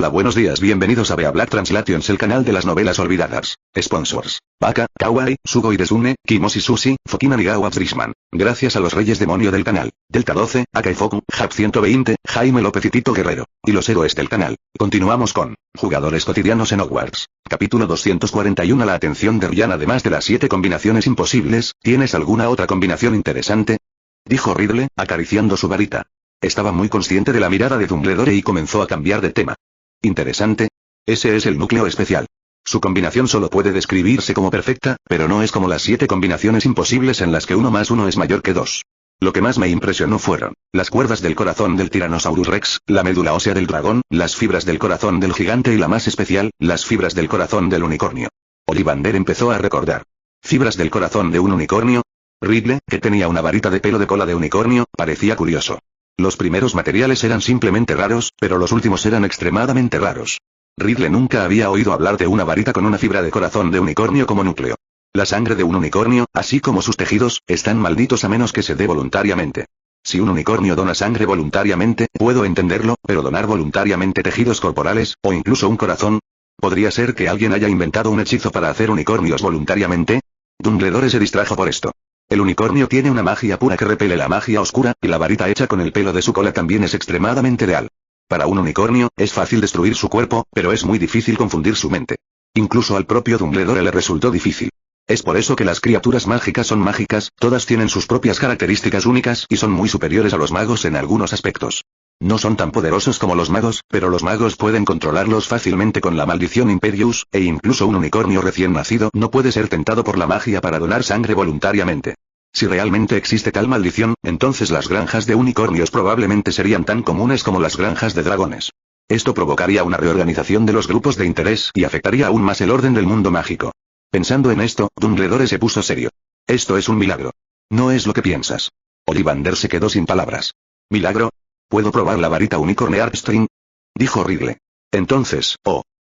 Hola, buenos días, bienvenidos a Bea Black Translations, el canal de las novelas olvidadas. Sponsors: Baka, Kawaii, Sugoi Desune, Kimoshi Sushi, Fokina Nigawa Frisman. Gracias a los reyes demonio del canal. Delta 12, Akaifoku, Hap 120, Jaime López y Tito Guerrero. Y los héroes del canal. Continuamos con Jugadores cotidianos en Hogwarts. Capítulo 241. La atención de Ryan. Además de las 7 combinaciones imposibles, ¿tienes alguna otra combinación interesante?, dijo Ridley, acariciando su varita. Estaba muy consciente de la mirada de Dumbledore y comenzó a cambiar de tema. ¿Interesante? Ese es el núcleo especial. Su combinación solo puede describirse como perfecta, pero no es como las 7 combinaciones imposibles en las que 1 más 1 es mayor que 2. Lo que más me impresionó fueron las cuerdas del corazón del Tyrannosaurus Rex, la médula ósea del dragón, las fibras del corazón del gigante y la más especial, las fibras del corazón del unicornio. Ollivander empezó a recordar. ¿Fibras del corazón de un unicornio? Ridley, que tenía una varita de pelo de cola de unicornio, parecía curioso. Los primeros materiales eran simplemente raros, pero los últimos eran extremadamente raros. Ridley nunca había oído hablar de una varita con una fibra de corazón de unicornio como núcleo. La sangre de un unicornio, así como sus tejidos, están malditos a menos que se dé voluntariamente. Si un unicornio dona sangre voluntariamente, puedo entenderlo, pero donar voluntariamente tejidos corporales, o incluso un corazón. ¿Podría ser que alguien haya inventado un hechizo para hacer unicornios voluntariamente? Dumbledore se distrajo por esto. El unicornio tiene una magia pura que repele la magia oscura, y la varita hecha con el pelo de su cola también es extremadamente real. Para un unicornio, es fácil destruir su cuerpo, pero es muy difícil confundir su mente. Incluso al propio Dumbledore le resultó difícil. Es por eso que las criaturas mágicas son mágicas, todas tienen sus propias características únicas y son muy superiores a los magos en algunos aspectos. No son tan poderosos como los magos, pero los magos pueden controlarlos fácilmente con la maldición Imperius, e incluso un unicornio recién nacido no puede ser tentado por la magia para donar sangre voluntariamente. Si realmente existe tal maldición, entonces las granjas de unicornios probablemente serían tan comunes como las granjas de dragones. Esto provocaría una reorganización de los grupos de interés y afectaría aún más el orden del mundo mágico. Pensando en esto, Dumbledore se puso serio. Esto es un milagro. No es lo que piensas. Ollivander se quedó sin palabras. ¿Milagro? ¿Puedo probar la varita Unicorn Earthstring?, dijo Ridley. Entonces,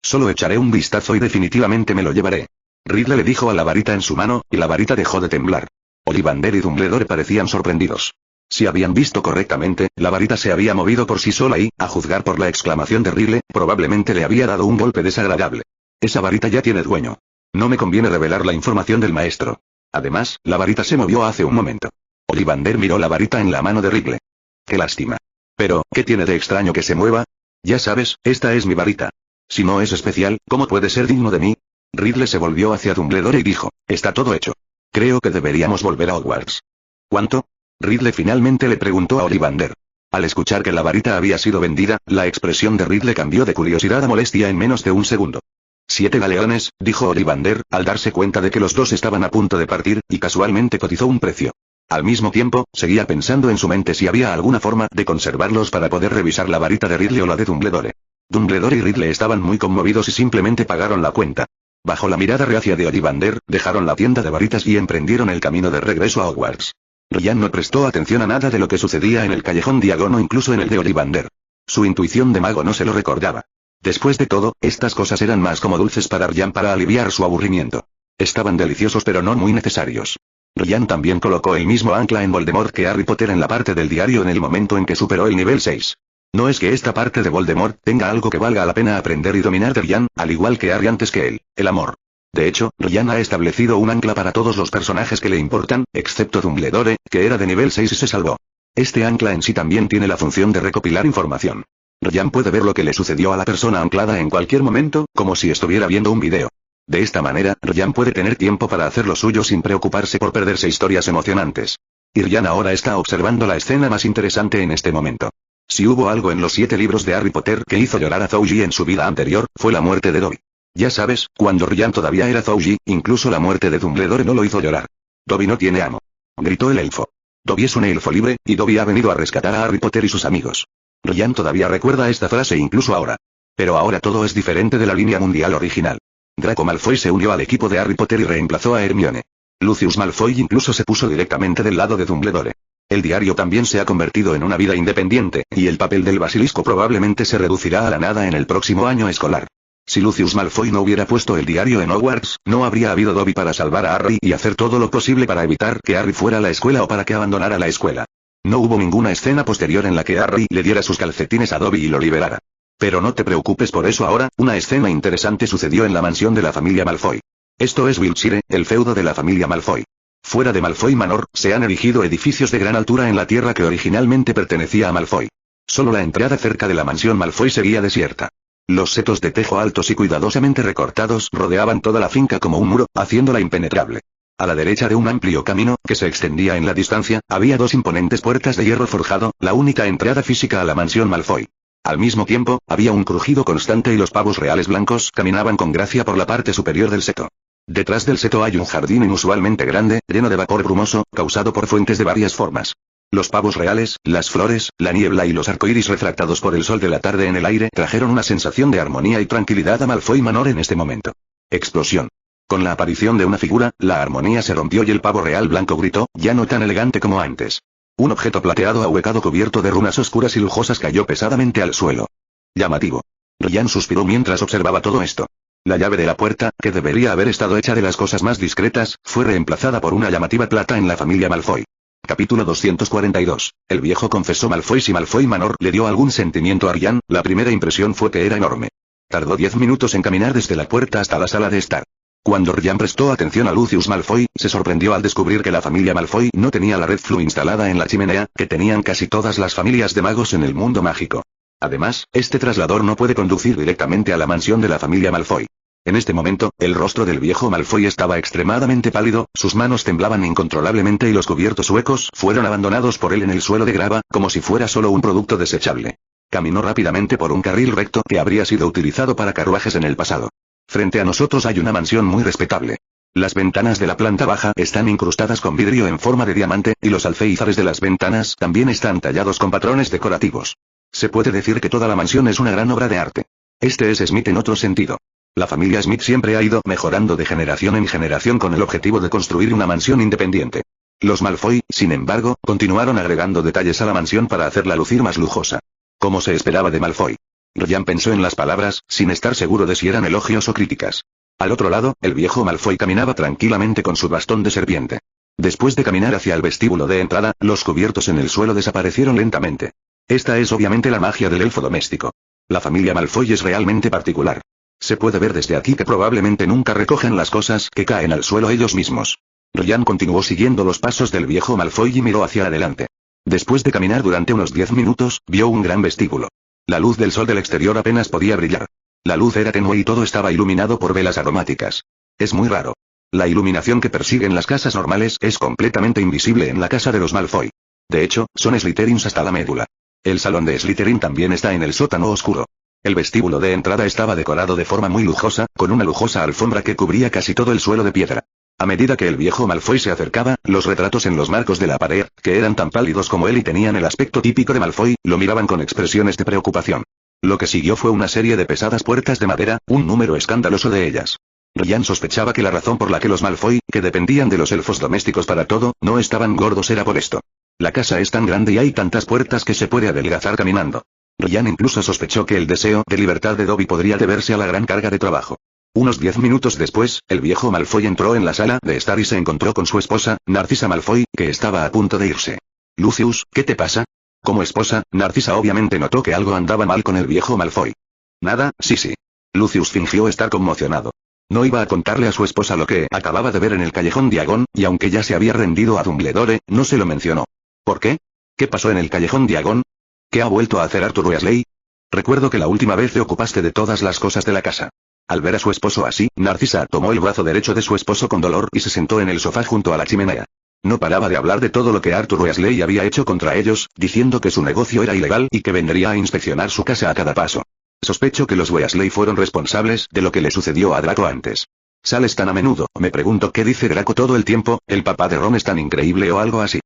solo echaré un vistazo y definitivamente me lo llevaré. Ridley le dijo a la varita en su mano, y la varita dejó de temblar. Ollivander y Dumbledore parecían sorprendidos. Si habían visto correctamente, la varita se había movido por sí sola y, a juzgar por la exclamación de Ridley, probablemente le había dado un golpe desagradable. Esa varita ya tiene dueño. No me conviene revelar la información del maestro. Además, la varita se movió hace un momento. Ollivander miró la varita en la mano de Ridley. ¡Qué lástima! Pero, ¿qué tiene de extraño que se mueva? Ya sabes, esta es mi varita. Si no es especial, ¿cómo puede ser digno de mí? Ridley se volvió hacia Dumbledore y dijo, está todo hecho. Creo que deberíamos volver a Hogwarts. ¿Cuánto? Ridley finalmente le preguntó a Ollivander. Al escuchar que la varita había sido vendida, la expresión de Ridley cambió de curiosidad a molestia en menos de un segundo. 7 galeones, dijo Ollivander, al darse cuenta de que los dos estaban a punto de partir, y casualmente cotizó un precio. Al mismo tiempo, seguía pensando en su mente si había alguna forma de conservarlos para poder revisar la varita de Ridley o la de Dumbledore. Dumbledore y Ridley estaban muy conmovidos y simplemente pagaron la cuenta. Bajo la mirada reacia de Ollivander, dejaron la tienda de varitas y emprendieron el camino de regreso a Hogwarts. Ryan no prestó atención a nada de lo que sucedía en el callejón Diagon o incluso en el de Ollivander. Su intuición de mago no se lo recordaba. Después de todo, estas cosas eran más como dulces para Ryan para aliviar su aburrimiento. Estaban deliciosos pero no muy necesarios. Ryan también colocó el mismo ancla en Voldemort que Harry Potter en la parte del diario en el momento en que superó el nivel 6. No es que esta parte de Voldemort tenga algo que valga la pena aprender y dominar de Ryan, al igual que Harry antes que él, el amor. De hecho, Ryan ha establecido un ancla para todos los personajes que le importan, excepto Dumbledore, que era de nivel 6 y se salvó. Este ancla en sí también tiene la función de recopilar información. Ryan puede ver lo que le sucedió a la persona anclada en cualquier momento, como si estuviera viendo un video. De esta manera, Ryan puede tener tiempo para hacer lo suyo sin preocuparse por perderse historias emocionantes. Y Ryan ahora está observando la escena más interesante en este momento. Si hubo algo en los 7 libros de Harry Potter que hizo llorar a Zouji en su vida anterior, fue la muerte de Dobby. Ya sabes, cuando Ryan todavía era Zouji, incluso la muerte de Dumbledore no lo hizo llorar. Dobby no tiene amo. Gritó el elfo. Dobby es un elfo libre, y Dobby ha venido a rescatar a Harry Potter y sus amigos. Ryan todavía recuerda esta frase incluso ahora. Pero ahora todo es diferente de la línea mundial original. Draco Malfoy se unió al equipo de Harry Potter y reemplazó a Hermione. Lucius Malfoy incluso se puso directamente del lado de Dumbledore. El diario también se ha convertido en una vida independiente, y el papel del basilisco probablemente se reducirá a la nada en el próximo año escolar. Si Lucius Malfoy no hubiera puesto el diario en Hogwarts, no habría habido Dobby para salvar a Harry y hacer todo lo posible para evitar que Harry fuera a la escuela o para que abandonara la escuela. No hubo ninguna escena posterior en la que Harry le diera sus calcetines a Dobby y lo liberara. Pero no te preocupes por eso ahora, una escena interesante sucedió en la mansión de la familia Malfoy. Esto es Wiltshire, el feudo de la familia Malfoy. Fuera de Malfoy Manor, se han erigido edificios de gran altura en la tierra que originalmente pertenecía a Malfoy. Solo la entrada cerca de la mansión Malfoy seguía desierta. Los setos de tejo altos y cuidadosamente recortados rodeaban toda la finca como un muro, haciéndola impenetrable. A la derecha de un amplio camino, que se extendía en la distancia, había dos imponentes puertas de hierro forjado, la única entrada física a la mansión Malfoy. Al mismo tiempo, había un crujido constante y los pavos reales blancos caminaban con gracia por la parte superior del seto. Detrás del seto hay un jardín inusualmente grande, lleno de vapor brumoso, causado por fuentes de varias formas. Los pavos reales, las flores, la niebla y los arcoíris refractados por el sol de la tarde en el aire trajeron una sensación de armonía y tranquilidad a Malfoy Manor en este momento. Explosión. Con la aparición de una figura, la armonía se rompió y el pavo real blanco gritó, ya no tan elegante como antes. Un objeto plateado ahuecado cubierto de runas oscuras y lujosas cayó pesadamente al suelo. Llamativo. Ryan suspiró mientras observaba todo esto. La llave de la puerta, que debería haber estado hecha de las cosas más discretas, fue reemplazada por una llamativa plata en la familia Malfoy. Capítulo 242. El viejo confesó Malfoy. Si Malfoy Manor le dio algún sentimiento a Ryan, la primera impresión fue que era enorme. Tardó 10 minutos en caminar desde la puerta hasta la sala de estar. Cuando Ryan prestó atención a Lucius Malfoy, se sorprendió al descubrir que la familia Malfoy no tenía la red Floo instalada en la chimenea, que tenían casi todas las familias de magos en el mundo mágico. Además, este traslador no puede conducir directamente a la mansión de la familia Malfoy. En este momento, el rostro del viejo Malfoy estaba extremadamente pálido, sus manos temblaban incontrolablemente y los cubiertos huecos fueron abandonados por él en el suelo de grava, como si fuera solo un producto desechable. Caminó rápidamente por un carril recto que habría sido utilizado para carruajes en el pasado. Frente a nosotros hay una mansión muy respetable. Las ventanas de la planta baja están incrustadas con vidrio en forma de diamante, y los alféizares de las ventanas también están tallados con patrones decorativos. Se puede decir que toda la mansión es una gran obra de arte. Este es Smith en otro sentido. La familia Smith siempre ha ido mejorando de generación en generación con el objetivo de construir una mansión independiente. Los Malfoy, sin embargo, continuaron agregando detalles a la mansión para hacerla lucir más lujosa. Como se esperaba de Malfoy. Ryan pensó en las palabras, sin estar seguro de si eran elogios o críticas. Al otro lado, el viejo Malfoy caminaba tranquilamente con su bastón de serpiente. Después de caminar hacia el vestíbulo de entrada, los cubiertos en el suelo desaparecieron lentamente. Esta es obviamente la magia del elfo doméstico. La familia Malfoy es realmente particular. Se puede ver desde aquí que probablemente nunca recogen las cosas que caen al suelo ellos mismos. Ryan continuó siguiendo los pasos del viejo Malfoy y miró hacia adelante. Después de caminar durante unos 10 minutos, vio un gran vestíbulo. La luz del sol del exterior apenas podía brillar. La luz era tenue y todo estaba iluminado por velas aromáticas. Es muy raro. La iluminación que persiguen las casas normales es completamente invisible en la casa de los Malfoy. De hecho, son Slytherins hasta la médula. El salón de Slytherin también está en el sótano oscuro. El vestíbulo de entrada estaba decorado de forma muy lujosa, con una lujosa alfombra que cubría casi todo el suelo de piedra. A medida que el viejo Malfoy se acercaba, los retratos en los marcos de la pared, que eran tan pálidos como él y tenían el aspecto típico de Malfoy, lo miraban con expresiones de preocupación. Lo que siguió fue una serie de pesadas puertas de madera, un número escandaloso de ellas. Ryan sospechaba que la razón por la que los Malfoy, que dependían de los elfos domésticos para todo, no estaban gordos era por esto. La casa es tan grande y hay tantas puertas que se puede adelgazar caminando. Ryan incluso sospechó que el deseo de libertad de Dobby podría deberse a la gran carga de trabajo. Unos 10 minutos después, el viejo Malfoy entró en la sala de estar y se encontró con su esposa, Narcisa Malfoy, que estaba a punto de irse. Lucius, ¿qué te pasa? Como esposa, Narcisa obviamente notó que algo andaba mal con el viejo Malfoy. Nada, sí. Lucius fingió estar conmocionado. No iba a contarle a su esposa lo que acababa de ver en el callejón Diagon, y aunque ya se había rendido a Dumbledore, no se lo mencionó. ¿Por qué? ¿Qué pasó en el callejón Diagon? ¿Qué ha vuelto a hacer Arthur Weasley? Recuerdo que la última vez te ocupaste de todas las cosas de la casa. Al ver a su esposo así, Narcisa tomó el brazo derecho de su esposo con dolor y se sentó en el sofá junto a la chimenea. No paraba de hablar de todo lo que Arthur Weasley había hecho contra ellos, diciendo que su negocio era ilegal y que vendría a inspeccionar su casa a cada paso. Sospecho que los Weasley fueron responsables de lo que le sucedió a Draco antes. Sales tan a menudo, me pregunto qué dice Draco todo el tiempo, el papá de Ron es tan increíble o algo así.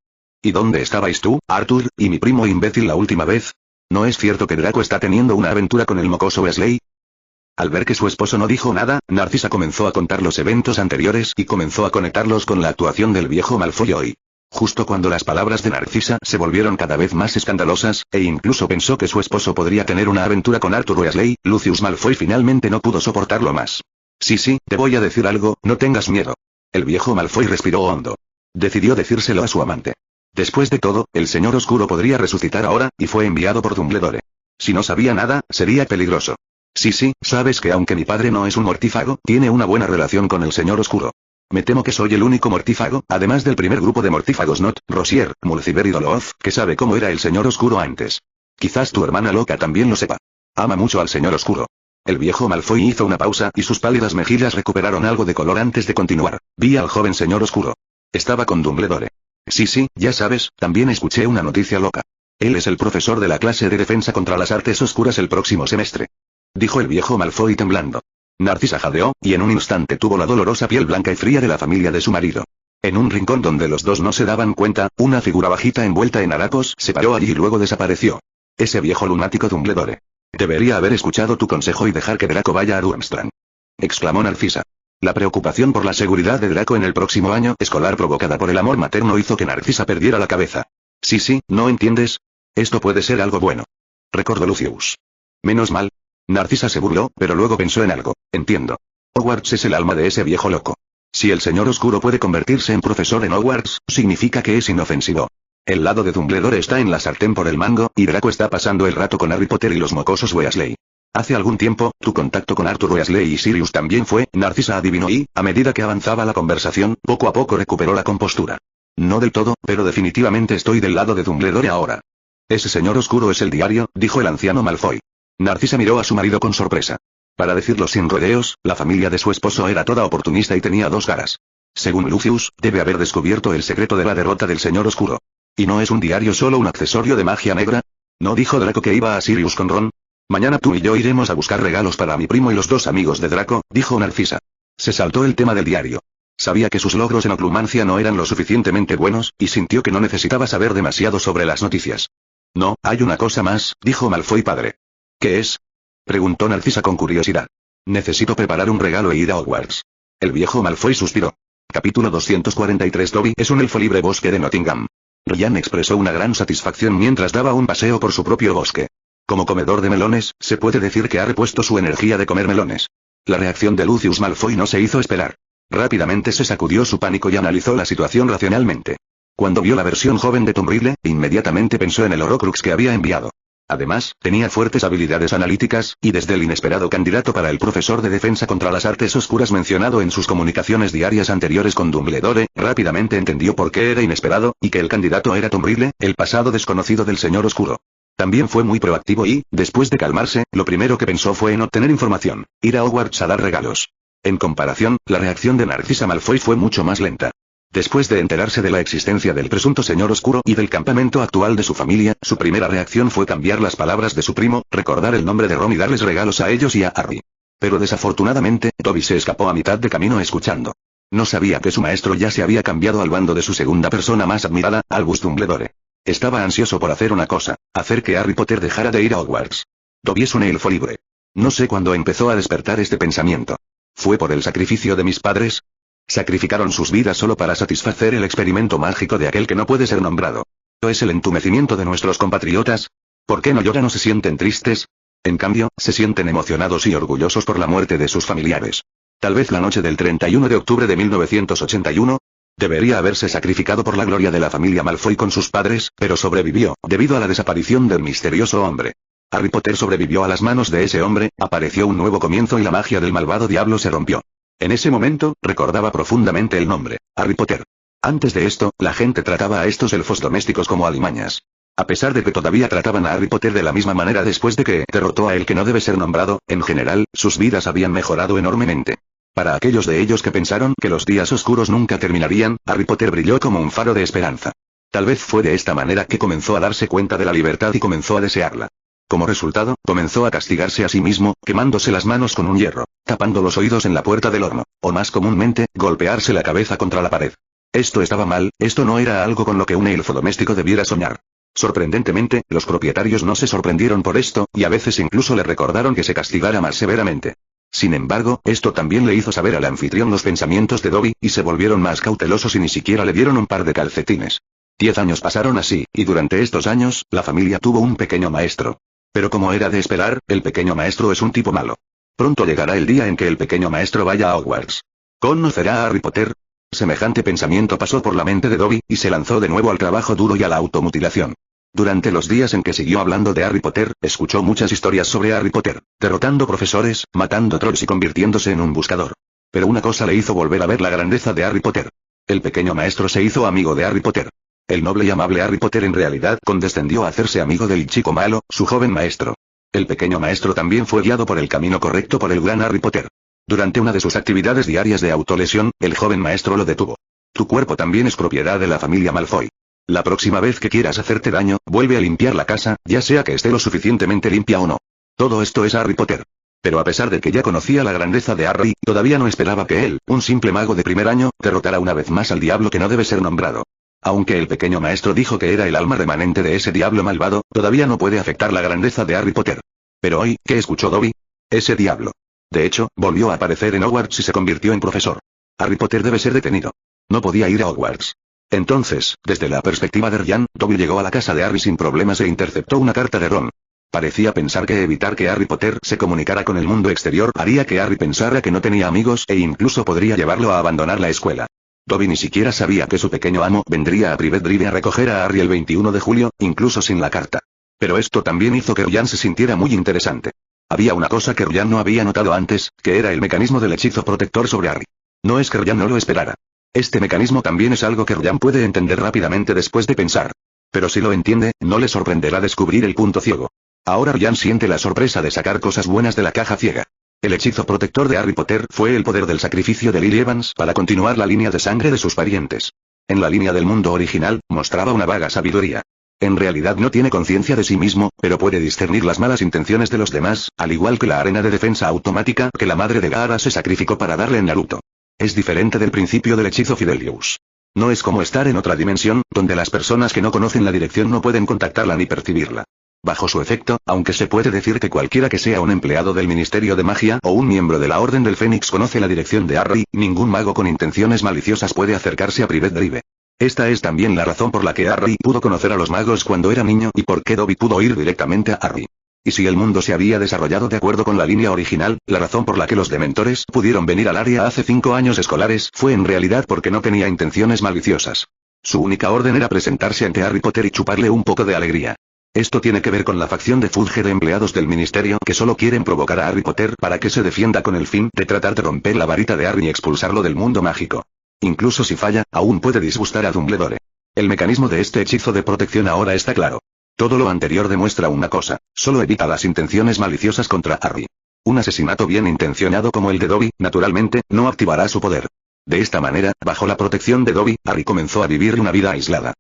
¿Y dónde estabais tú, Arthur, y mi primo imbécil la última vez? ¿No es cierto que Draco está teniendo una aventura con el mocoso Weasley? Al ver que su esposo no dijo nada, Narcisa comenzó a contar los eventos anteriores y comenzó a conectarlos con la actuación del viejo Malfoy hoy. Justo cuando las palabras de Narcisa se volvieron cada vez más escandalosas, e incluso pensó que su esposo podría tener una aventura con Arthur Weasley, Lucius Malfoy finalmente no pudo soportarlo más. Sí, te voy a decir algo, no tengas miedo. El viejo Malfoy respiró hondo. Decidió decírselo a su amante. Después de todo, el señor oscuro podría resucitar ahora, y fue enviado por Dumbledore. Si no sabía nada, sería peligroso. Sí, sabes que aunque mi padre no es un mortífago, tiene una buena relación con el Señor Oscuro. Me temo que soy el único mortífago, además del primer grupo de mortífagos Not, Rosier, Mulciber y Doloth, que sabe cómo era el Señor Oscuro antes. Quizás tu hermana loca también lo sepa. Ama mucho al Señor Oscuro. El viejo Malfoy hizo una pausa y sus pálidas mejillas recuperaron algo de color antes de continuar. Vi al joven Señor Oscuro. Estaba con Dumbledore. Sí, ya sabes, también escuché una noticia loca. Él es el profesor de la clase de defensa contra las artes oscuras el próximo semestre. Dijo el viejo Malfoy temblando. Narcisa jadeó, y en un instante tuvo la dolorosa piel blanca y fría de la familia de su marido. En un rincón donde los dos no se daban cuenta, una figura bajita envuelta en harapos se paró allí y luego desapareció. Ese viejo lunático Dumbledore. Debería haber escuchado tu consejo y dejar que Draco vaya a Durmstrang. Exclamó Narcisa. La preocupación por la seguridad de Draco en el próximo año escolar provocada por el amor materno hizo que Narcisa perdiera la cabeza. Sí, ¿no entiendes? Esto puede ser algo bueno. Recordó Lucius. Menos mal. Narcisa se burló, pero luego pensó en algo. Entiendo. Hogwarts es el alma de ese viejo loco. Si el Señor Oscuro puede convertirse en profesor en Hogwarts, significa que es inofensivo. El lado de Dumbledore está en la sartén por el mango, y Draco está pasando el rato con Harry Potter y los mocosos Weasley. Hace algún tiempo, tu contacto con Arthur Weasley y Sirius también fue, Narcisa adivinó y, a medida que avanzaba la conversación, poco a poco recuperó la compostura. No del todo, pero definitivamente estoy del lado de Dumbledore ahora. Ese Señor Oscuro es el diario, dijo el anciano Malfoy. Narcisa miró a su marido con sorpresa. Para decirlo sin rodeos, la familia de su esposo era toda oportunista y tenía dos caras. Según Lucius, debe haber descubierto el secreto de la derrota del Señor Oscuro. ¿Y no es un diario solo un accesorio de magia negra? ¿No dijo Draco que iba a Sirius con Ron? Mañana tú y yo iremos a buscar regalos para mi primo y los dos amigos de Draco, dijo Narcisa. Se saltó el tema del diario. Sabía que sus logros en oclumancia no eran lo suficientemente buenos, y sintió que no necesitaba saber demasiado sobre las noticias. No, hay una cosa más, dijo Malfoy padre. ¿Qué es? Preguntó Narcisa con curiosidad. Necesito preparar un regalo e ir a Hogwarts. El viejo Malfoy suspiró. Capítulo 243 Dobby es un elfo libre bosque de Nottingham. Ryan expresó una gran satisfacción mientras daba un paseo por su propio bosque. Como comedor de melones, se puede decir que ha repuesto su energía de comer melones. La reacción de Lucius Malfoy no se hizo esperar. Rápidamente se sacudió su pánico y analizó la situación racionalmente. Cuando vio la versión joven de Tom Riddle, inmediatamente pensó en el Horcrux que había enviado. Además, tenía fuertes habilidades analíticas, y desde el inesperado candidato para el profesor de defensa contra las artes oscuras mencionado en sus comunicaciones diarias anteriores con Dumbledore, rápidamente entendió por qué era inesperado, y que el candidato era Tom Riddle, el pasado desconocido del Señor Oscuro. También fue muy proactivo y, después de calmarse, lo primero que pensó fue en obtener información, ir a Hogwarts a dar regalos. En comparación, la reacción de Narcisa Malfoy fue mucho más lenta. Después de enterarse de la existencia del presunto Señor Oscuro y del campamento actual de su familia, su primera reacción fue cambiar las palabras de su primo, recordar el nombre de Ron y darles regalos a ellos y a Harry. Pero desafortunadamente, Dobby se escapó a mitad de camino escuchando. No sabía que su maestro ya se había cambiado al bando de su segunda persona más admirada, Albus Dumbledore. Estaba ansioso por hacer una cosa, hacer que Harry Potter dejara de ir a Hogwarts. Dobby es un elfo libre. No sé cuándo empezó a despertar este pensamiento. ¿Fue por el sacrificio de mis padres? ¿Sacrificaron sus vidas solo para satisfacer el experimento mágico de aquel que no puede ser nombrado? ¿O es el entumecimiento de nuestros compatriotas? ¿Por qué no lloran o se sienten tristes? En cambio, se sienten emocionados y orgullosos por la muerte de sus familiares. Tal vez la noche del 31 de octubre de 1981. Debería haberse sacrificado por la gloria de la familia Malfoy con sus padres, pero sobrevivió, debido a la desaparición del misterioso hombre. Harry Potter sobrevivió a las manos de ese hombre, apareció un nuevo comienzo y la magia del malvado diablo se rompió. En ese momento, recordaba profundamente el nombre, Harry Potter. Antes de esto, la gente trataba a estos elfos domésticos como alimañas. A pesar de que todavía trataban a Harry Potter de la misma manera después de que derrotó a el que no debe ser nombrado, en general, sus vidas habían mejorado enormemente. Para aquellos de ellos que pensaron que los días oscuros nunca terminarían, Harry Potter brilló como un faro de esperanza. Tal vez fue de esta manera que comenzó a darse cuenta de la libertad y comenzó a desearla. Como resultado, comenzó a castigarse a sí mismo, quemándose las manos con un hierro, tapando los oídos en la puerta del horno, o más comúnmente, golpearse la cabeza contra la pared. Esto estaba mal, esto no era algo con lo que un elfo doméstico debiera soñar. Sorprendentemente, los propietarios no se sorprendieron por esto, y a veces incluso le recordaron que se castigara más severamente. Sin embargo, esto también le hizo saber al anfitrión los pensamientos de Dobby, y se volvieron más cautelosos y ni siquiera le dieron un par de calcetines. 10 años pasaron así, y durante estos años, la familia tuvo un pequeño maestro. Pero como era de esperar, el pequeño maestro es un tipo malo. Pronto llegará el día en que el pequeño maestro vaya a Hogwarts. ¿Conocerá a Harry Potter? Semejante pensamiento pasó por la mente de Dobby, y se lanzó de nuevo al trabajo duro y a la automutilación. Durante los días en que siguió hablando de Harry Potter, escuchó muchas historias sobre Harry Potter, derrotando profesores, matando trolls y convirtiéndose en un buscador. Pero una cosa le hizo volver a ver la grandeza de Harry Potter. El pequeño maestro se hizo amigo de Harry Potter. El noble y amable Harry Potter en realidad condescendió a hacerse amigo del chico malo, su joven maestro. El pequeño maestro también fue guiado por el camino correcto por el gran Harry Potter. Durante una de sus actividades diarias de autolesión, el joven maestro lo detuvo. Tu cuerpo también es propiedad de la familia Malfoy. La próxima vez que quieras hacerte daño, vuelve a limpiar la casa, ya sea que esté lo suficientemente limpia o no. Todo esto es Harry Potter. Pero a pesar de que ya conocía la grandeza de Harry, todavía no esperaba que él, un simple mago de primer año, derrotara una vez más al diablo que no debe ser nombrado. Aunque el pequeño maestro dijo que era el alma remanente de ese diablo malvado, todavía no puede afectar la grandeza de Harry Potter. Pero hoy, ¿qué escuchó Dobby? Ese diablo. De hecho, volvió a aparecer en Hogwarts y se convirtió en profesor. Harry Potter debe ser detenido. No podía ir a Hogwarts. Entonces, desde la perspectiva de Ryan, Dobby llegó a la casa de Harry sin problemas e interceptó una carta de Ron. Parecía pensar que evitar que Harry Potter se comunicara con el mundo exterior haría que Harry pensara que no tenía amigos e incluso podría llevarlo a abandonar la escuela. Dobby ni siquiera sabía que su pequeño amo vendría a Privet Drive a recoger a Harry el 21 de julio, incluso sin la carta. Pero esto también hizo que Ryan se sintiera muy interesante. Había una cosa que Ryan no había notado antes, que era el mecanismo del hechizo protector sobre Harry. No es que Ryan no lo esperara. Este mecanismo también es algo que Ryan puede entender rápidamente después de pensar. Pero si lo entiende, no le sorprenderá descubrir el punto ciego. Ahora Ryan siente la sorpresa de sacar cosas buenas de la caja ciega. El hechizo protector de Harry Potter fue el poder del sacrificio de Lily Evans para continuar la línea de sangre de sus parientes. En la línea del mundo original, mostraba una vaga sabiduría. En realidad no tiene conciencia de sí mismo, pero puede discernir las malas intenciones de los demás, al igual que la arena de defensa automática que la madre de Gaara se sacrificó para darle en Naruto. Es diferente del principio del hechizo Fidelius. No es como estar en otra dimensión, donde las personas que no conocen la dirección no pueden contactarla ni percibirla. Bajo su efecto, aunque se puede decir que cualquiera que sea un empleado del Ministerio de Magia o un miembro de la Orden del Fénix conoce la dirección de Harry, ningún mago con intenciones maliciosas puede acercarse a Privet Drive. Esta es también la razón por la que Harry pudo conocer a los magos cuando era niño y por qué Dobby pudo ir directamente a Harry. Y si el mundo se había desarrollado de acuerdo con la línea original, la razón por la que los dementores pudieron venir al área hace 5 años escolares fue en realidad porque no tenía intenciones maliciosas. Su única orden era presentarse ante Harry Potter y chuparle un poco de alegría. Esto tiene que ver con la facción de Fudge de empleados del ministerio que solo quieren provocar a Harry Potter para que se defienda con el fin de tratar de romper la varita de Harry y expulsarlo del mundo mágico. Incluso si falla, aún puede disgustar a Dumbledore. El mecanismo de este hechizo de protección ahora está claro. Todo lo anterior demuestra una cosa, solo evita las intenciones maliciosas contra Harry. Un asesinato bien intencionado como el de Dobby, naturalmente, no activará su poder. De esta manera, bajo la protección de Dobby, Harry comenzó a vivir una vida aislada.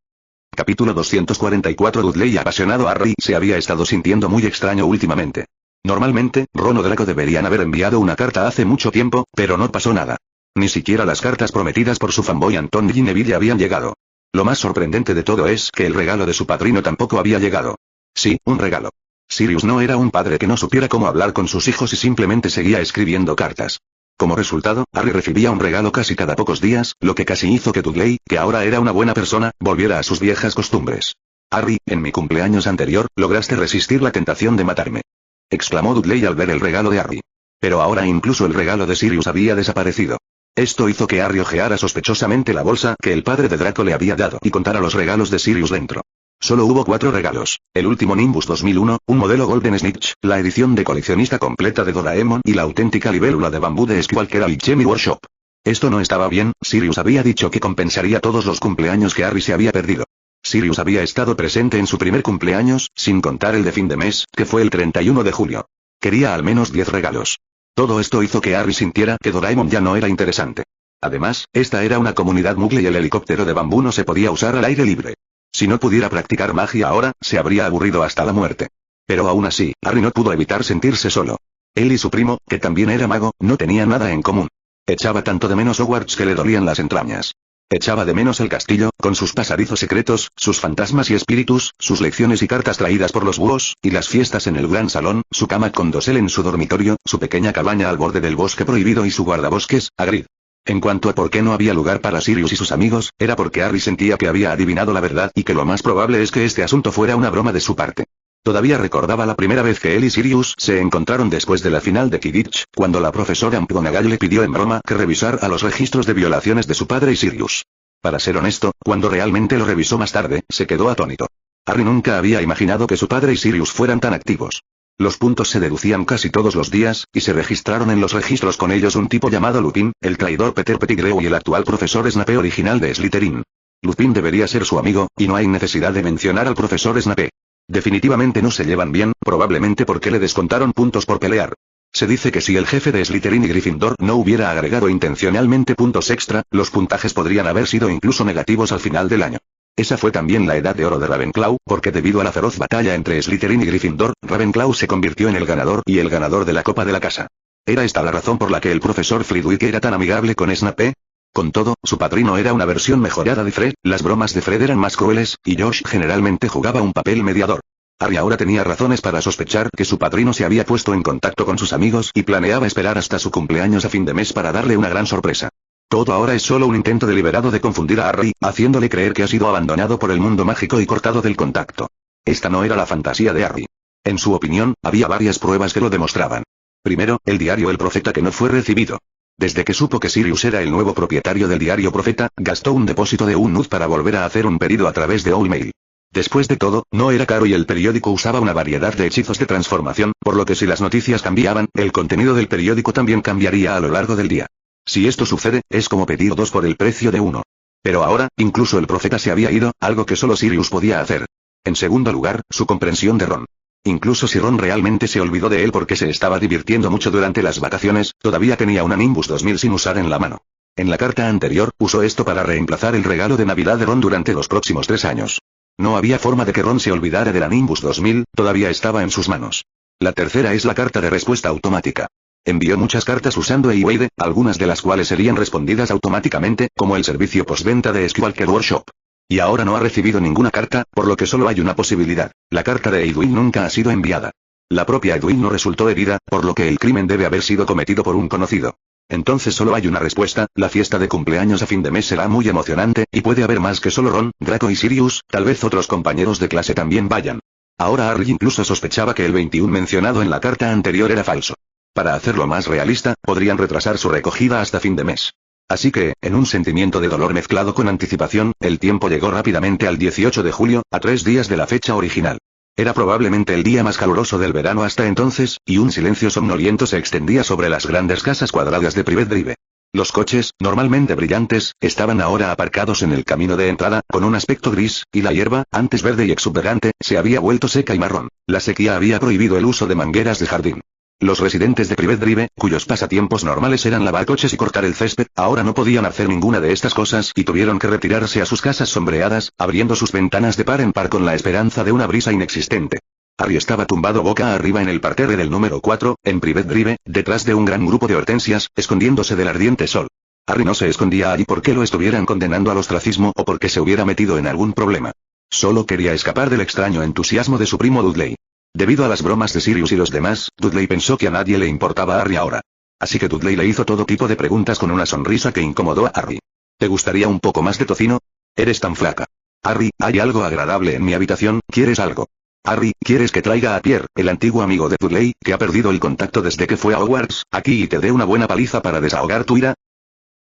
Capítulo 244. Dudley apasionado. Harry se había estado sintiendo muy extraño últimamente. Normalmente, Ron o Draco deberían haber enviado una carta hace mucho tiempo, pero no pasó nada. Ni siquiera las cartas prometidas por su fanboy Anton y Neville habían llegado. Lo más sorprendente de todo es que el regalo de su padrino tampoco había llegado. Sí, un regalo. Sirius no era un padre que no supiera cómo hablar con sus hijos y simplemente seguía escribiendo cartas. Como resultado, Harry recibía un regalo casi cada pocos días, lo que casi hizo que Dudley, que ahora era una buena persona, volviera a sus viejas costumbres. Harry, en mi cumpleaños anterior, lograste resistir la tentación de matarme. Exclamó Dudley al ver el regalo de Harry. Pero ahora incluso el regalo de Sirius había desaparecido. Esto hizo que Harry ojeara sospechosamente la bolsa que el padre de Draco le había dado y contara los regalos de Sirius dentro. Solo hubo 4 regalos. El último Nimbus 2001, un modelo Golden Snitch, la edición de coleccionista completa de Doraemon y la auténtica libélula de bambú de Squawker Alchemy Workshop. Esto no estaba bien, Sirius había dicho que compensaría todos los cumpleaños que Harry se había perdido. Sirius había estado presente en su primer cumpleaños, sin contar el de fin de mes, que fue el 31 de julio. Quería al menos 10 regalos. Todo esto hizo que Harry sintiera que Doraemon ya no era interesante. Además, esta era una comunidad muggle y el helicóptero de bambú no se podía usar al aire libre. Si no pudiera practicar magia ahora, se habría aburrido hasta la muerte. Pero aún así, Harry no pudo evitar sentirse solo. Él y su primo, que también era mago, no tenían nada en común. Echaba tanto de menos Hogwarts que le dolían las entrañas. Echaba de menos el castillo, con sus pasadizos secretos, sus fantasmas y espíritus, sus lecciones y cartas traídas por los búhos, y las fiestas en el gran salón, su cama con dosel en su dormitorio, su pequeña cabaña al borde del bosque prohibido y su guardabosques, Hagrid. En cuanto a por qué no había lugar para Sirius y sus amigos, era porque Harry sentía que había adivinado la verdad y que lo más probable es que este asunto fuera una broma de su parte. Todavía recordaba la primera vez que él y Sirius se encontraron después de la final de Quidditch, cuando la profesora McGonagall le pidió en broma que revisara los registros de violaciones de su padre y Sirius. Para ser honesto, cuando realmente lo revisó más tarde, se quedó atónito. Harry nunca había imaginado que su padre y Sirius fueran tan activos. Los puntos se deducían casi todos los días, y se registraron en los registros con ellos un tipo llamado Lupin, el traidor Peter Pettigrew y el actual profesor Snape original de Slytherin. Lupin debería ser su amigo, y no hay necesidad de mencionar al profesor Snape. Definitivamente no se llevan bien, probablemente porque le descontaron puntos por pelear. Se dice que si el jefe de Slytherin y Gryffindor no hubiera agregado intencionalmente puntos extra, los puntajes podrían haber sido incluso negativos al final del año. Esa fue también la edad de oro de Ravenclaw, porque debido a la feroz batalla entre Slytherin y Gryffindor, Ravenclaw se convirtió en el ganador y el ganador de la Copa de la Casa. ¿Era esta la razón por la que el profesor Flitwick era tan amigable con Snape? Con todo, su padrino era una versión mejorada de Fred, las bromas de Fred eran más crueles, y Josh generalmente jugaba un papel mediador. Harry ahora tenía razones para sospechar que su padrino se había puesto en contacto con sus amigos y planeaba esperar hasta su cumpleaños a fin de mes para darle una gran sorpresa. Todo ahora es solo un intento deliberado de confundir a Harry, haciéndole creer que ha sido abandonado por el mundo mágico y cortado del contacto. Esta no era la fantasía de Harry. En su opinión, había varias pruebas que lo demostraban. Primero, el diario El Profeta que no fue recibido. Desde que supo que Sirius era el nuevo propietario del diario Profeta, gastó un depósito de un NUD para volver a hacer un pedido a través de Owlmail. Después de todo, no era caro y el periódico usaba una variedad de hechizos de transformación, por lo que si las noticias cambiaban, el contenido del periódico también cambiaría a lo largo del día. Si esto sucede, es como pedir 2 por el precio de 1. Pero ahora, incluso el profeta se había ido, algo que solo Sirius podía hacer. En segundo lugar, su comprensión de Ron. Incluso si Ron realmente se olvidó de él porque se estaba divirtiendo mucho durante las vacaciones, todavía tenía una Nimbus 2000 sin usar en la mano. En la carta anterior, usó esto para reemplazar el regalo de Navidad de Ron durante los próximos 3 años. No había forma de que Ron se olvidara de la Nimbus 2000, todavía estaba en sus manos. La tercera es la carta de respuesta automática. Envió muchas cartas usando eWade, algunas de las cuales serían respondidas automáticamente, como el servicio postventa de Skywalker Workshop. Y ahora no ha recibido ninguna carta, por lo que solo hay una posibilidad. La carta de Edwin nunca ha sido enviada. La propia Edwin no resultó herida, por lo que el crimen debe haber sido cometido por un conocido. Entonces solo hay una respuesta, la fiesta de cumpleaños a fin de mes será muy emocionante, y puede haber más que solo Ron, Draco y Sirius, tal vez otros compañeros de clase también vayan. Ahora Harry incluso sospechaba que el 21 mencionado en la carta anterior era falso. Para hacerlo más realista, podrían retrasar su recogida hasta fin de mes. Así que, en un sentimiento de dolor mezclado con anticipación, el tiempo llegó rápidamente al 18 de julio, a 3 días de la fecha original. Era probablemente el día más caluroso del verano hasta entonces, y un silencio somnoliento se extendía sobre las grandes casas cuadradas de Privet Drive. Los coches, normalmente brillantes, estaban ahora aparcados en el camino de entrada, con un aspecto gris, y la hierba, antes verde y exuberante, se había vuelto seca y marrón. La sequía había prohibido el uso de mangueras de jardín. Los residentes de Privet Drive, cuyos pasatiempos normales eran lavar coches y cortar el césped, ahora no podían hacer ninguna de estas cosas y tuvieron que retirarse a sus casas sombreadas, abriendo sus ventanas de par en par con la esperanza de una brisa inexistente. Harry estaba tumbado boca arriba en el parterre del número 4, en Privet Drive, detrás de un gran grupo de hortensias, escondiéndose del ardiente sol. Harry no se escondía allí porque lo estuvieran condenando al ostracismo o porque se hubiera metido en algún problema. Solo quería escapar del extraño entusiasmo de su primo Dudley. Debido a las bromas de Sirius y los demás, Dudley pensó que a nadie le importaba a Harry ahora. Así que Dudley le hizo todo tipo de preguntas con una sonrisa que incomodó a Harry. ¿Te gustaría un poco más de tocino? Eres tan flaca. Harry, hay algo agradable en mi habitación, ¿quieres algo? Harry, ¿quieres que traiga a Pierre, el antiguo amigo de Dudley, que ha perdido el contacto desde que fue a Hogwarts, aquí y te dé una buena paliza para desahogar tu ira?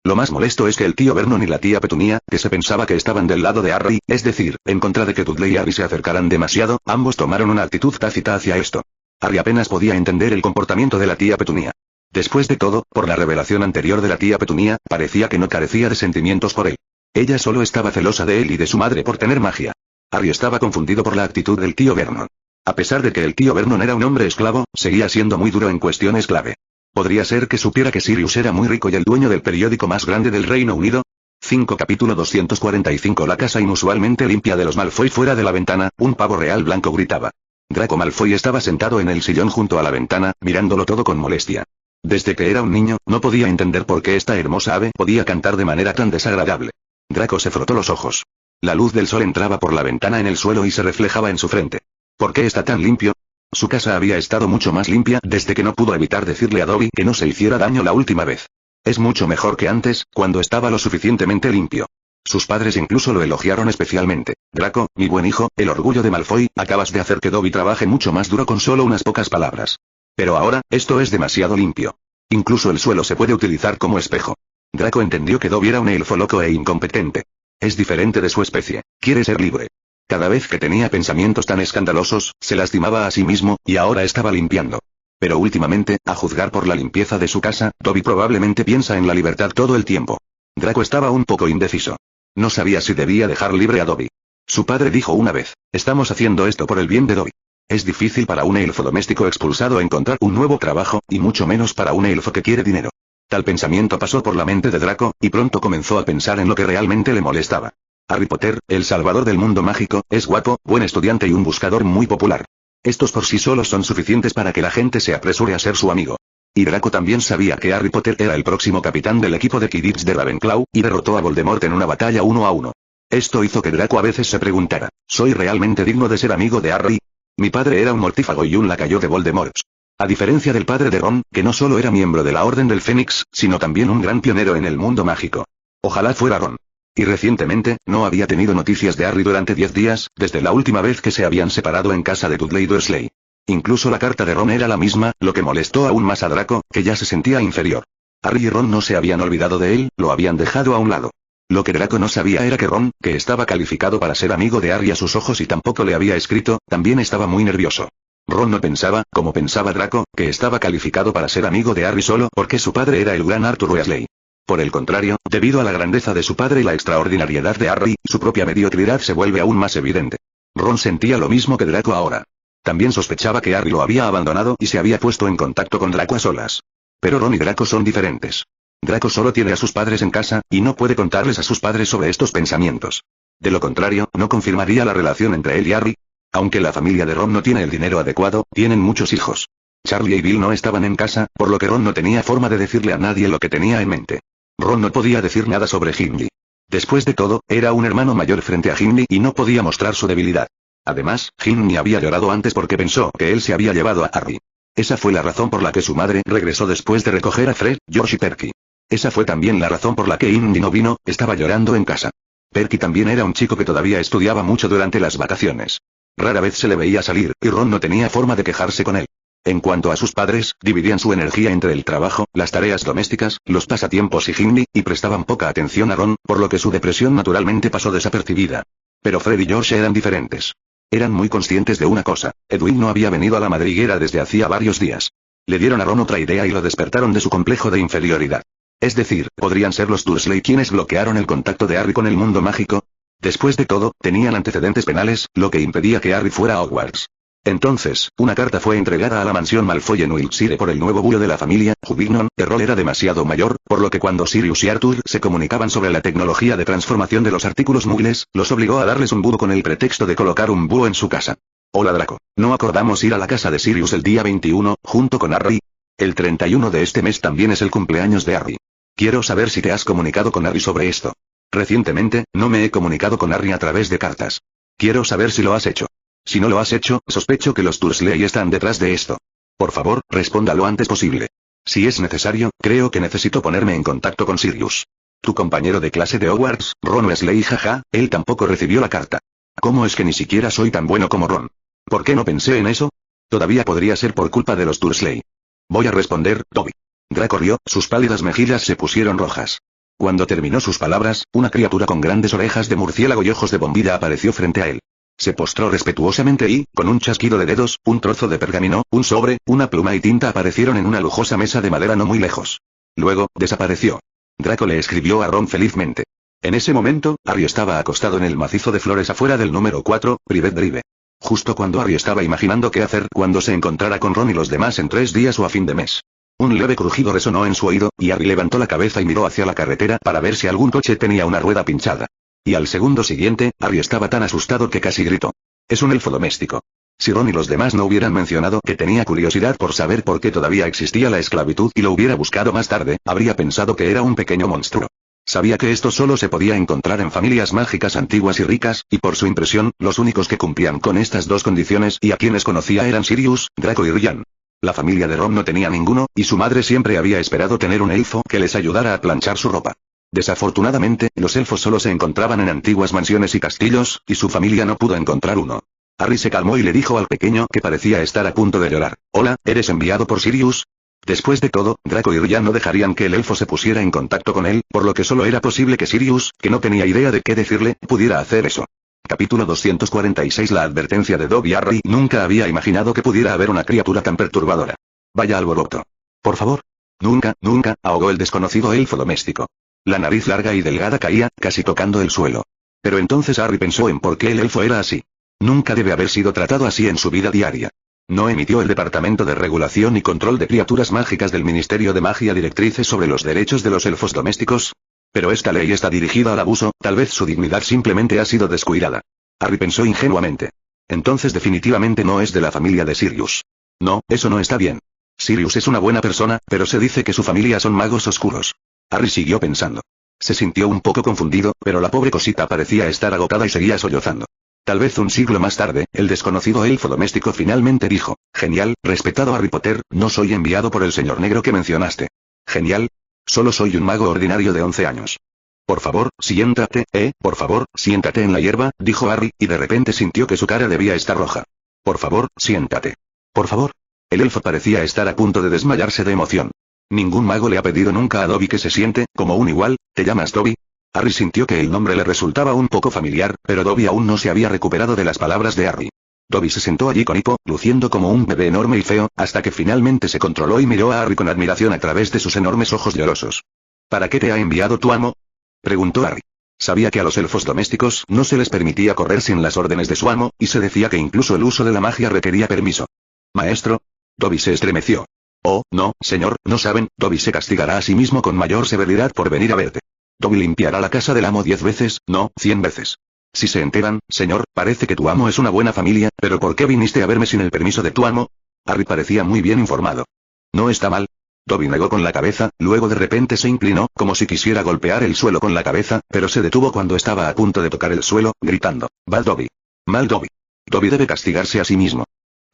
Lo más molesto es que el tío Vernon y la tía Petunia, que se pensaba que estaban del lado de Harry, es decir, en contra de que Dudley y Harry se acercaran demasiado, ambos tomaron una actitud tácita hacia esto. Harry apenas podía entender el comportamiento de la tía Petunia. Después de todo, por la revelación anterior de la tía Petunia, parecía que no carecía de sentimientos por él. Ella solo estaba celosa de él y de su madre por tener magia. Harry estaba confundido por la actitud del tío Vernon. A pesar de que el tío Vernon era un hombre esclavo, seguía siendo muy duro en cuestiones clave. ¿Podría ser que supiera que Sirius era muy rico y el dueño del periódico más grande del Reino Unido? 5 Capítulo 245 La casa inusualmente limpia de los Malfoy. Fuera de la ventana, un pavo real blanco gritaba. Draco Malfoy estaba sentado en el sillón junto a la ventana, mirándolo todo con molestia. Desde que era un niño, no podía entender por qué esta hermosa ave podía cantar de manera tan desagradable. Draco se frotó los ojos. La luz del sol entraba por la ventana en el suelo y se reflejaba en su frente. ¿Por qué está tan limpio? Su casa había estado mucho más limpia desde que no pudo evitar decirle a Dobby que no se hiciera daño la última vez. Es mucho mejor que antes, cuando estaba lo suficientemente limpio. Sus padres incluso lo elogiaron especialmente. Draco, mi buen hijo, el orgullo de Malfoy, acabas de hacer que Dobby trabaje mucho más duro con solo unas pocas palabras. Pero ahora, esto es demasiado limpio. Incluso el suelo se puede utilizar como espejo. Draco entendió que Dobby era un elfo loco e incompetente. Es diferente de su especie. Quiere ser libre. Cada vez que tenía pensamientos tan escandalosos, se lastimaba a sí mismo, y ahora estaba limpiando. Pero últimamente, a juzgar por la limpieza de su casa, Dobby probablemente piensa en la libertad todo el tiempo. Draco estaba un poco indeciso. No sabía si debía dejar libre a Dobby. Su padre dijo una vez, estamos haciendo esto por el bien de Dobby. Es difícil para un elfo doméstico expulsado encontrar un nuevo trabajo, y mucho menos para un elfo que quiere dinero. Tal pensamiento pasó por la mente de Draco, y pronto comenzó a pensar en lo que realmente le molestaba. Harry Potter, el salvador del mundo mágico, es guapo, buen estudiante y un buscador muy popular. Estos por sí solos son suficientes para que la gente se apresure a ser su amigo. Y Draco también sabía que Harry Potter era el próximo capitán del equipo de Quidditch de Ravenclaw, y derrotó a Voldemort en una batalla 1 a 1. Esto hizo que Draco a veces se preguntara, ¿soy realmente digno de ser amigo de Harry? Mi padre era un mortífago y un lacayo de Voldemort. A diferencia del padre de Ron, que no solo era miembro de la Orden del Fénix, sino también un gran pionero en el mundo mágico. Ojalá fuera Ron. Y recientemente, no había tenido noticias de Harry durante 10 días, desde la última vez que se habían separado en casa de Dudley Dursley. Incluso la carta de Ron era la misma, lo que molestó aún más a Draco, que ya se sentía inferior. Harry y Ron no se habían olvidado de él, lo habían dejado a un lado. Lo que Draco no sabía era que Ron, que estaba calificado para ser amigo de Harry a sus ojos y tampoco le había escrito, también estaba muy nervioso. Ron no pensaba, como pensaba Draco, que estaba calificado para ser amigo de Harry solo porque su padre era el gran Arthur Weasley. Por el contrario, debido a la grandeza de su padre y la extraordinariedad de Harry, su propia mediocridad se vuelve aún más evidente. Ron sentía lo mismo que Draco ahora. También sospechaba que Harry lo había abandonado y se había puesto en contacto con Draco a solas. Pero Ron y Draco son diferentes. Draco solo tiene a sus padres en casa, y no puede contarles a sus padres sobre estos pensamientos. De lo contrario, no confirmaría la relación entre él y Harry. Aunque la familia de Ron no tiene el dinero adecuado, tienen muchos hijos. Charlie y Bill no estaban en casa, por lo que Ron no tenía forma de decirle a nadie lo que tenía en mente. Ron no podía decir nada sobre Gimli. Después de todo, era un hermano mayor frente a Gimli y no podía mostrar su debilidad. Además, Gimli había llorado antes porque pensó que él se había llevado a Harry. Esa fue la razón por la que su madre regresó después de recoger a Fred, George y Perky. Esa fue también la razón por la que Indy no vino, estaba llorando en casa. Perky también era un chico que todavía estudiaba mucho durante las vacaciones. Rara vez se le veía salir, y Ron no tenía forma de quejarse con él. En cuanto a sus padres, dividían su energía entre el trabajo, las tareas domésticas, los pasatiempos y Gimli, y prestaban poca atención a Ron, por lo que su depresión naturalmente pasó desapercibida. Pero Fred y George eran diferentes. Eran muy conscientes de una cosa, Edwin no había venido a la madriguera desde hacía varios días. Le dieron a Ron otra idea y lo despertaron de su complejo de inferioridad. Es decir, ¿podrían ser los Dursley quienes bloquearon el contacto de Harry con el mundo mágico? Después de todo, tenían antecedentes penales, lo que impedía que Harry fuera a Hogwarts. Entonces, una carta fue entregada a la mansión Malfoy en Wiltshire por el nuevo búho de la familia, Hugginon. Errol era demasiado mayor, por lo que cuando Sirius y Arthur se comunicaban sobre la tecnología de transformación de los artículos muggles, los obligó a darles un búho con el pretexto de colocar un búho en su casa. Hola Draco, ¿no acordamos ir a la casa de Sirius el día 21, junto con Harry? El 31 de este mes también es el cumpleaños de Harry. Quiero saber si te has comunicado con Harry sobre esto. Recientemente, no me he comunicado con Harry a través de cartas. Quiero saber si lo has hecho. Si no lo has hecho, sospecho que los Dursley están detrás de esto. Por favor, responda lo antes posible. Si es necesario, creo que necesito ponerme en contacto con Sirius. Tu compañero de clase de Hogwarts, Ron Weasley, jaja, él tampoco recibió la carta. ¿Cómo es que ni siquiera soy tan bueno como Ron? ¿Por qué no pensé en eso? Todavía podría ser por culpa de los Dursley. Voy a responder, Dobby. Draco rió, sus pálidas mejillas se pusieron rojas. Cuando terminó sus palabras, una criatura con grandes orejas de murciélago y ojos de bombilla apareció frente a él. Se postró respetuosamente y, con un chasquido de dedos, un trozo de pergamino, un sobre, una pluma y tinta aparecieron en una lujosa mesa de madera no muy lejos. Luego, desapareció. Draco le escribió a Ron felizmente. En ese momento, Harry estaba acostado en el macizo de flores afuera del número 4, Privet Drive. Justo cuando Harry estaba imaginando qué hacer cuando se encontrara con Ron y los demás en 3 días o a fin de mes. Un leve crujido resonó en su oído, y Harry levantó la cabeza y miró hacia la carretera para ver si algún coche tenía una rueda pinchada. Y al segundo siguiente, Harry estaba tan asustado que casi gritó. Es un elfo doméstico. Si Ron y los demás no hubieran mencionado que tenía curiosidad por saber por qué todavía existía la esclavitud y lo hubiera buscado más tarde, habría pensado que era un pequeño monstruo. Sabía que esto solo se podía encontrar en familias mágicas antiguas y ricas, y por su impresión, los únicos que cumplían con estas dos condiciones y a quienes conocía eran Sirius, Draco y Ryan. La familia de Ron no tenía ninguno, y su madre siempre había esperado tener un elfo que les ayudara a planchar su ropa. Desafortunadamente, los elfos solo se encontraban en antiguas mansiones y castillos, y su familia no pudo encontrar uno. Harry se calmó y le dijo al pequeño que parecía estar a punto de llorar. Hola, ¿eres enviado por Sirius? Después de todo, Draco y Ryan no dejarían que el elfo se pusiera en contacto con él, por lo que solo era posible que Sirius, que no tenía idea de qué decirle, pudiera hacer eso. Capítulo 246. La advertencia de Dobby. Harry nunca había imaginado que pudiera haber una criatura tan perturbadora. Vaya alboroto. Por favor. Nunca, nunca, ahogó el desconocido elfo doméstico. La nariz larga y delgada caía, casi tocando el suelo. Pero entonces Harry pensó en por qué el elfo era así. Nunca debe haber sido tratado así en su vida diaria. ¿No emitió el Departamento de Regulación y Control de Criaturas Mágicas del Ministerio de Magia directrices sobre los derechos de los elfos domésticos? Pero esta ley está dirigida al abuso, tal vez su dignidad simplemente ha sido descuidada. Harry pensó ingenuamente. Entonces definitivamente no es de la familia de Sirius. No, eso no está bien. Sirius es una buena persona, pero se dice que su familia son magos oscuros. Harry siguió pensando. Se sintió un poco confundido, pero la pobre cosita parecía estar agotada y seguía sollozando. Tal vez un siglo más tarde, el desconocido elfo doméstico finalmente dijo: «Genial, respetado Harry Potter, no soy enviado por el señor negro que mencionaste». «Genial. Solo soy un mago ordinario de 11 años». «Por favor, siéntate, por favor, siéntate en la hierba», dijo Harry, y de repente sintió que su cara debía estar roja. «Por favor, siéntate. Por favor». El elfo parecía estar a punto de desmayarse de emoción. Ningún mago le ha pedido nunca a Dobby que se siente, como un igual. ¿Te llamas Dobby? Harry sintió que el nombre le resultaba un poco familiar, pero Dobby aún no se había recuperado de las palabras de Harry. Dobby se sentó allí con hipo, luciendo como un bebé enorme y feo, hasta que finalmente se controló y miró a Harry con admiración a través de sus enormes ojos llorosos. «¿Para qué te ha enviado tu amo?», preguntó Harry. Sabía que a los elfos domésticos no se les permitía correr sin las órdenes de su amo, y se decía que incluso el uso de la magia requería permiso. «Maestro». Dobby se estremeció. «Oh, no, señor, no saben, Dobby se castigará a sí mismo con mayor severidad por venir a verte. Dobby limpiará la casa del amo 10 veces, no, 100 veces. Si se enteran, señor, parece que tu amo es una buena familia, pero ¿por qué viniste a verme sin el permiso de tu amo?». Harry parecía muy bien informado. «No está mal». Dobby negó con la cabeza, luego de repente se inclinó, como si quisiera golpear el suelo con la cabeza, pero se detuvo cuando estaba a punto de tocar el suelo, gritando: «Mal Dobby. Mal Dobby. Dobby debe castigarse a sí mismo».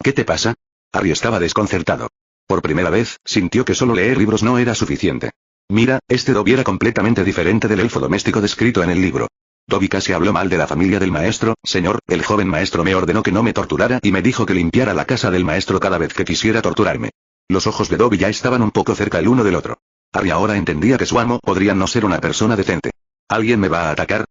«¿Qué te pasa?». Harry estaba desconcertado. Por primera vez, sintió que solo leer libros no era suficiente. Mira, este Dobby era completamente diferente del elfo doméstico descrito en el libro. Dobby casi habló mal de la familia del maestro. «Señor, el joven maestro me ordenó que no me torturara y me dijo que limpiara la casa del maestro cada vez que quisiera torturarme». Los ojos de Dobby ya estaban un poco cerca el uno del otro. Harry ahora entendía que su amo podría no ser una persona decente. «¿Alguien me va a atacar?».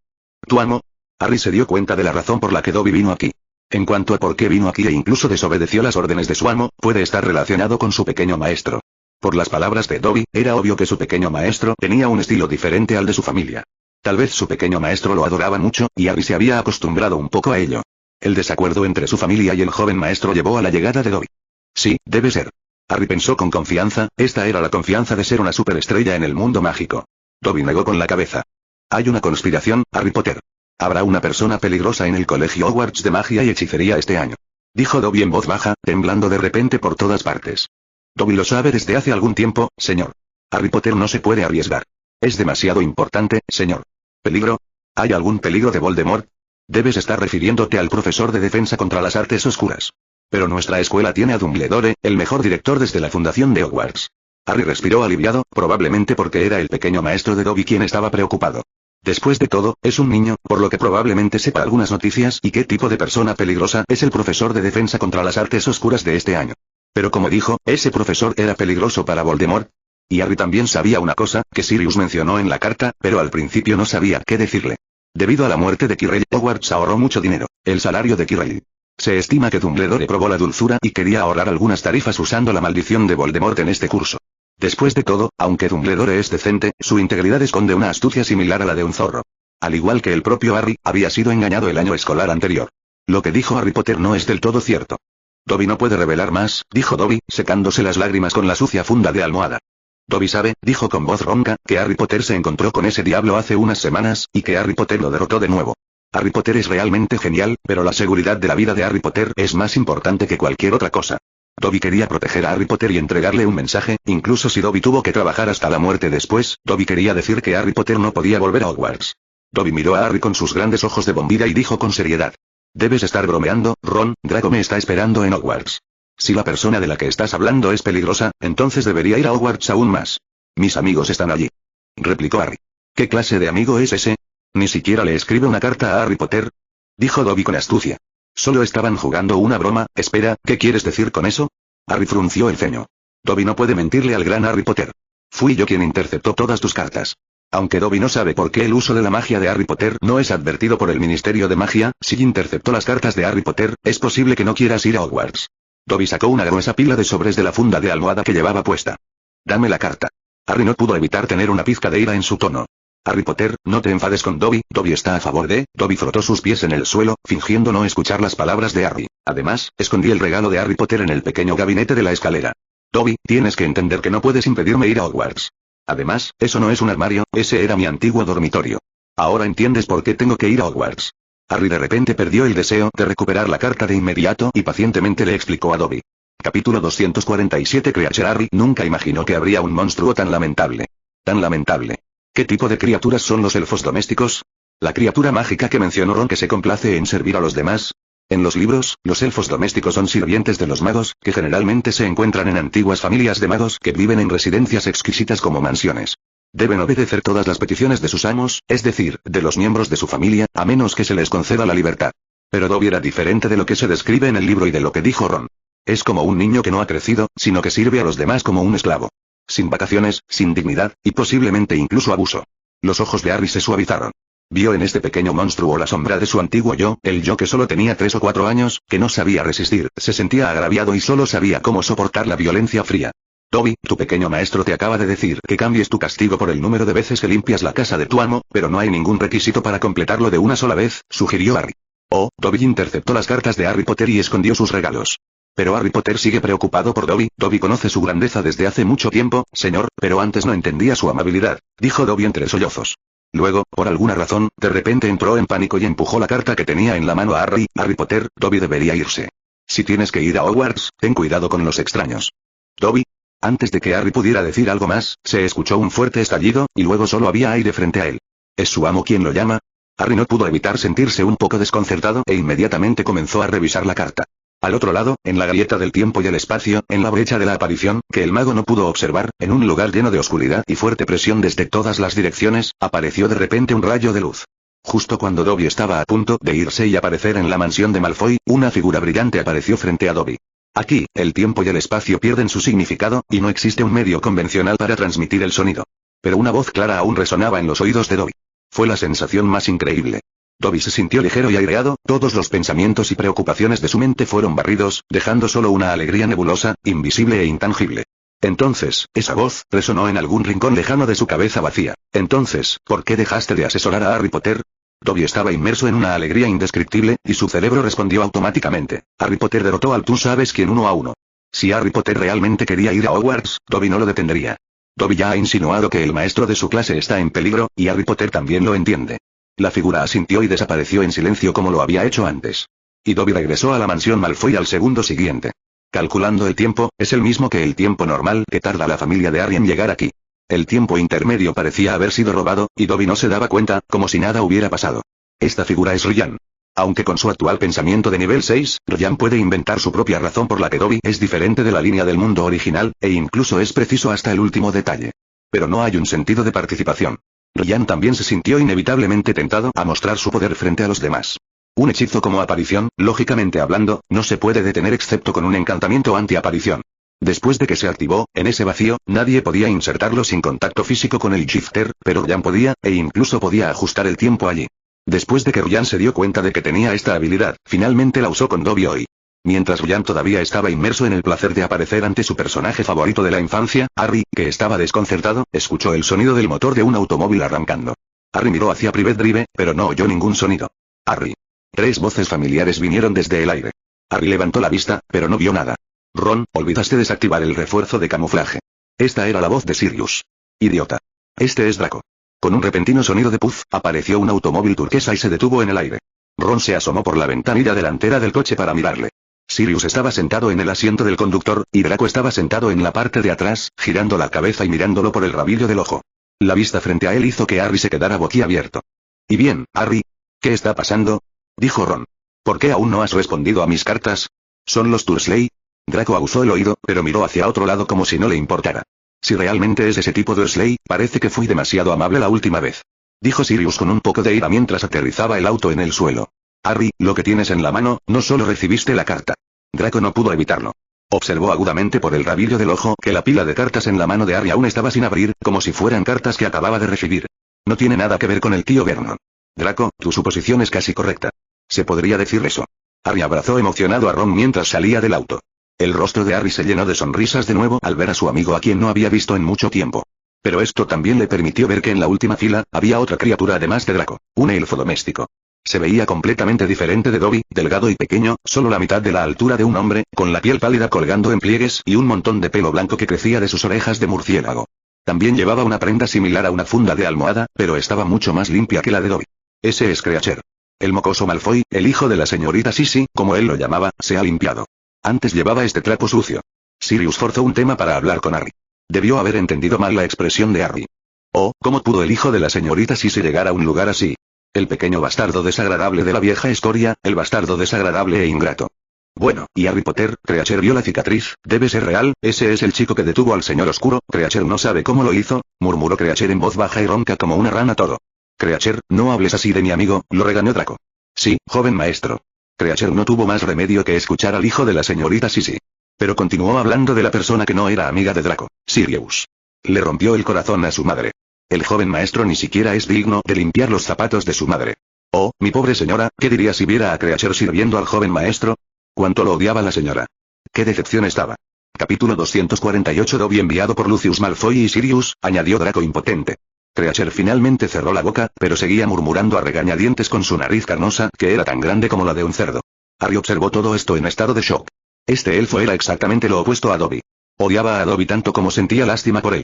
«¿Tu amo?». Harry se dio cuenta de la razón por la que Dobby vino aquí. En cuanto a por qué vino aquí e incluso desobedeció las órdenes de su amo, puede estar relacionado con su pequeño maestro. Por las palabras de Dobby, era obvio que su pequeño maestro tenía un estilo diferente al de su familia. Tal vez su pequeño maestro lo adoraba mucho, y Harry se había acostumbrado un poco a ello. El desacuerdo entre su familia y el joven maestro llevó a la llegada de Dobby. «Sí, debe ser». Harry pensó con confianza, esta era la confianza de ser una superestrella en el mundo mágico. Dobby negó con la cabeza. «Hay una conspiración, Harry Potter. Habrá una persona peligrosa en el colegio Hogwarts de magia y hechicería este año», dijo Dobby en voz baja, temblando de repente por todas partes. «Dobby lo sabe desde hace algún tiempo, señor. Harry Potter no se puede arriesgar. Es demasiado importante, señor». «¿Peligro? ¿Hay algún peligro de Voldemort?». «Debes estar refiriéndote al profesor de defensa contra las artes oscuras». «Pero nuestra escuela tiene a Dumbledore, el mejor director desde la fundación de Hogwarts». Harry respiró aliviado, probablemente porque era el pequeño maestro de Dobby quien estaba preocupado. Después de todo, es un niño, por lo que probablemente sepa algunas noticias. ¿Y qué tipo de persona peligrosa es el profesor de defensa contra las artes oscuras de este año? Pero como dijo, ese profesor era peligroso para Voldemort. Y Harry también sabía una cosa, que Sirius mencionó en la carta, pero al principio no sabía qué decirle. Debido a la muerte de Quirrell, Hogwarts ahorró mucho dinero, el salario de Quirrell. Se estima que Dumbledore probó la dulzura y quería ahorrar algunas tarifas usando la maldición de Voldemort en este curso. Después de todo, aunque Dumbledore es decente, su integridad esconde una astucia similar a la de un zorro. Al igual que el propio Harry, había sido engañado el año escolar anterior. Lo que dijo Harry Potter no es del todo cierto. «Dobby no puede revelar más», dijo Dobby, secándose las lágrimas con la sucia funda de almohada. «Dobby sabe», dijo con voz ronca, «que Harry Potter se encontró con ese diablo hace unas semanas, y que Harry Potter lo derrotó de nuevo. Harry Potter es realmente genial, pero la seguridad de la vida de Harry Potter es más importante que cualquier otra cosa». Dobby quería proteger a Harry Potter y entregarle un mensaje, incluso si Dobby tuvo que trabajar hasta la muerte después. Dobby quería decir que Harry Potter no podía volver a Hogwarts. Dobby miró a Harry con sus grandes ojos de bombilla y dijo con seriedad: «Debes estar bromeando, Ron, Draco me está esperando en Hogwarts. Si la persona de la que estás hablando es peligrosa, entonces debería ir a Hogwarts aún más. Mis amigos están allí», replicó Harry. «¿Qué clase de amigo es ese? Ni siquiera le escribe una carta a Harry Potter», dijo Dobby con astucia. «Solo estaban jugando una broma». «Espera, ¿qué quieres decir con eso?». Harry frunció el ceño. «Dobby no puede mentirle al gran Harry Potter. Fui yo quien interceptó todas tus cartas». Aunque Dobby no sabe por qué el uso de la magia de Harry Potter no es advertido por el Ministerio de Magia, si interceptó las cartas de Harry Potter, es posible que no quieras ir a Hogwarts. Dobby sacó una gruesa pila de sobres de la funda de almohada que llevaba puesta. Dame la carta. Harry no pudo evitar tener una pizca de ira en su tono. Harry Potter, no te enfades con Dobby, Dobby está a favor de... Dobby frotó sus pies en el suelo, fingiendo no escuchar las palabras de Harry. Además, escondí el regalo de Harry Potter en el pequeño gabinete de la escalera. Dobby, tienes que entender que no puedes impedirme ir a Hogwarts. Además, eso no es un armario, ese era mi antiguo dormitorio. Ahora entiendes por qué tengo que ir a Hogwarts. Harry de repente perdió el deseo de recuperar la carta de inmediato y pacientemente le explicó a Dobby. Capítulo 247 Creature Harry nunca imaginó que habría un monstruo tan lamentable. Tan lamentable. ¿Qué tipo de criaturas son los elfos domésticos? La criatura mágica que mencionó Ron que se complace en servir a los demás. En los libros, los elfos domésticos son sirvientes de los magos, que generalmente se encuentran en antiguas familias de magos que viven en residencias exquisitas como mansiones. Deben obedecer todas las peticiones de sus amos, es decir, de los miembros de su familia, a menos que se les conceda la libertad. Pero Dobby era diferente de lo que se describe en el libro y de lo que dijo Ron. Es como un niño que no ha crecido, sino que sirve a los demás como un esclavo. Sin vacaciones, sin dignidad, y posiblemente incluso abuso. Los ojos de Harry se suavizaron. Vio en este pequeño monstruo la sombra de su antiguo yo, el yo que solo tenía 3 o 4 años, que no sabía resistir, se sentía agraviado y solo sabía cómo soportar la violencia fría. Dobby, tu pequeño maestro te acaba de decir que cambies tu castigo por el número de veces que limpias la casa de tu amo, pero no hay ningún requisito para completarlo de una sola vez, sugirió Harry. Oh, Dobby interceptó las cartas de Harry Potter y escondió sus regalos. Pero Harry Potter sigue preocupado por Dobby. Dobby conoce su grandeza desde hace mucho tiempo, señor, pero antes no entendía su amabilidad, dijo Dobby entre sollozos. Luego, por alguna razón, de repente entró en pánico y empujó la carta que tenía en la mano a Harry. Harry Potter, Dobby debería irse. Si tienes que ir a Hogwarts, ten cuidado con los extraños. Dobby. Antes de que Harry pudiera decir algo más, se escuchó un fuerte estallido, y luego solo había aire frente a él. ¿Es su amo quien lo llama? Harry no pudo evitar sentirse un poco desconcertado e inmediatamente comenzó a revisar la carta. Al otro lado, en la grieta del tiempo y el espacio, en la brecha de la aparición, que el mago no pudo observar, en un lugar lleno de oscuridad y fuerte presión desde todas las direcciones, apareció de repente un rayo de luz. Justo cuando Dobby estaba a punto de irse y aparecer en la mansión de Malfoy, una figura brillante apareció frente a Dobby. Aquí, el tiempo y el espacio pierden su significado, y no existe un medio convencional para transmitir el sonido. Pero una voz clara aún resonaba en los oídos de Dobby. Fue la sensación más increíble. Dobby se sintió ligero y aireado, todos los pensamientos y preocupaciones de su mente fueron barridos, dejando solo una alegría nebulosa, invisible e intangible. Entonces, esa voz, resonó en algún rincón lejano de su cabeza vacía. Entonces, ¿por qué dejaste de asesorar a Harry Potter? Dobby estaba inmerso en una alegría indescriptible, y su cerebro respondió automáticamente. Harry Potter derrotó al tú sabes quién 1 a 1. Si Harry Potter realmente quería ir a Hogwarts, Dobby no lo detendría. Dobby ya ha insinuado que el maestro de su clase está en peligro, y Harry Potter también lo entiende. La figura asintió y desapareció en silencio como lo había hecho antes. Y Dobby regresó a la mansión Malfoy al segundo siguiente. Calculando el tiempo, es el mismo que el tiempo normal que tarda la familia de Harry en llegar aquí. El tiempo intermedio parecía haber sido robado, y Dobby no se daba cuenta, como si nada hubiera pasado. Esta figura es Ryan. Aunque con su actual pensamiento de nivel 6, Ryan puede inventar su propia razón por la que Dobby es diferente de la línea del mundo original, e incluso es preciso hasta el último detalle. Pero no hay un sentido de participación. Ryan también se sintió inevitablemente tentado a mostrar su poder frente a los demás. Un hechizo como aparición, lógicamente hablando, no se puede detener excepto con un encantamiento anti-aparición. Después de que se activó, en ese vacío, nadie podía insertarlo sin contacto físico con el shifter, pero Ryan podía, e incluso podía ajustar el tiempo allí. Después de que Ryan se dio cuenta de que tenía esta habilidad, finalmente la usó con Dobby hoy. Mientras Ryan todavía estaba inmerso en el placer de aparecer ante su personaje favorito de la infancia, Harry, que estaba desconcertado, escuchó el sonido del motor de un automóvil arrancando. Harry miró hacia Private Drive, pero no oyó ningún sonido. Harry. 3 voces familiares vinieron desde el aire. Harry levantó la vista, pero no vio nada. Ron, olvidaste desactivar el refuerzo de camuflaje. Esta era la voz de Sirius. Idiota. Este es Draco. Con un repentino sonido de puff, apareció un automóvil turquesa y se detuvo en el aire. Ron se asomó por la ventanilla delantera del coche para mirarle. Sirius estaba sentado en el asiento del conductor, y Draco estaba sentado en la parte de atrás, girando la cabeza y mirándolo por el rabillo del ojo. La vista frente a él hizo que Harry se quedara boquiabierto. ¿Y bien, Harry? ¿Qué está pasando? Dijo Ron. ¿Por qué aún no has respondido a mis cartas? ¿Son los Dursley? Draco aguzó el oído, pero miró hacia otro lado como si no le importara. Si realmente es ese tipo Dursley, parece que fui demasiado amable la última vez. Dijo Sirius con un poco de ira mientras aterrizaba el auto en el suelo. Harry, lo que tienes en la mano, no solo recibiste la carta. Draco no pudo evitarlo. Observó agudamente por el rabillo del ojo que la pila de cartas en la mano de Harry aún estaba sin abrir, como si fueran cartas que acababa de recibir. No tiene nada que ver con el tío Vernon. Draco, tu suposición es casi correcta. Se podría decir eso. Harry abrazó emocionado a Ron mientras salía del auto. El rostro de Harry se llenó de sonrisas de nuevo al ver a su amigo a quien no había visto en mucho tiempo. Pero esto también le permitió ver que en la última fila, había otra criatura además de Draco, un elfo doméstico. Se veía completamente diferente de Dobby, delgado y pequeño, solo la mitad de la altura de un hombre, con la piel pálida colgando en pliegues y un montón de pelo blanco que crecía de sus orejas de murciélago. También llevaba una prenda similar a una funda de almohada, pero estaba mucho más limpia que la de Dobby. Ese es Creacher. El mocoso Malfoy, el hijo de la señorita Sisi, como él lo llamaba, se ha limpiado. Antes llevaba este trapo sucio. Sirius forzó un tema para hablar con Harry. Debió haber entendido mal la expresión de Harry. Oh, ¿cómo pudo el hijo de la señorita Sisi llegar a un lugar así? El pequeño bastardo desagradable de la vieja historia, el bastardo desagradable e ingrato. Bueno, y Harry Potter, Creacher vio la cicatriz, debe ser real, ese es el chico que detuvo al señor oscuro, Creacher no sabe cómo lo hizo, murmuró Creacher en voz baja y ronca como una rana todo. Creacher, no hables así de mi amigo, lo regañó Draco. Sí, joven maestro. Creacher no tuvo más remedio que escuchar al hijo de la señorita Sisi. Pero continuó hablando de la persona que no era amiga de Draco, Sirius. Le rompió el corazón a su madre. El joven maestro ni siquiera es digno de limpiar los zapatos de su madre. Oh, mi pobre señora, ¿qué diría si viera a Creacher sirviendo al joven maestro? Cuánto lo odiaba la señora. Qué decepción estaba. Capítulo 248 Dobby enviado por Lucius Malfoy y Sirius, añadió Draco impotente. Creacher finalmente cerró la boca, pero seguía murmurando a regañadientes con su nariz carnosa, que era tan grande como la de un cerdo. Harry observó todo esto en estado de shock. Este elfo era exactamente lo opuesto a Dobby. Odiaba a Dobby tanto como sentía lástima por él.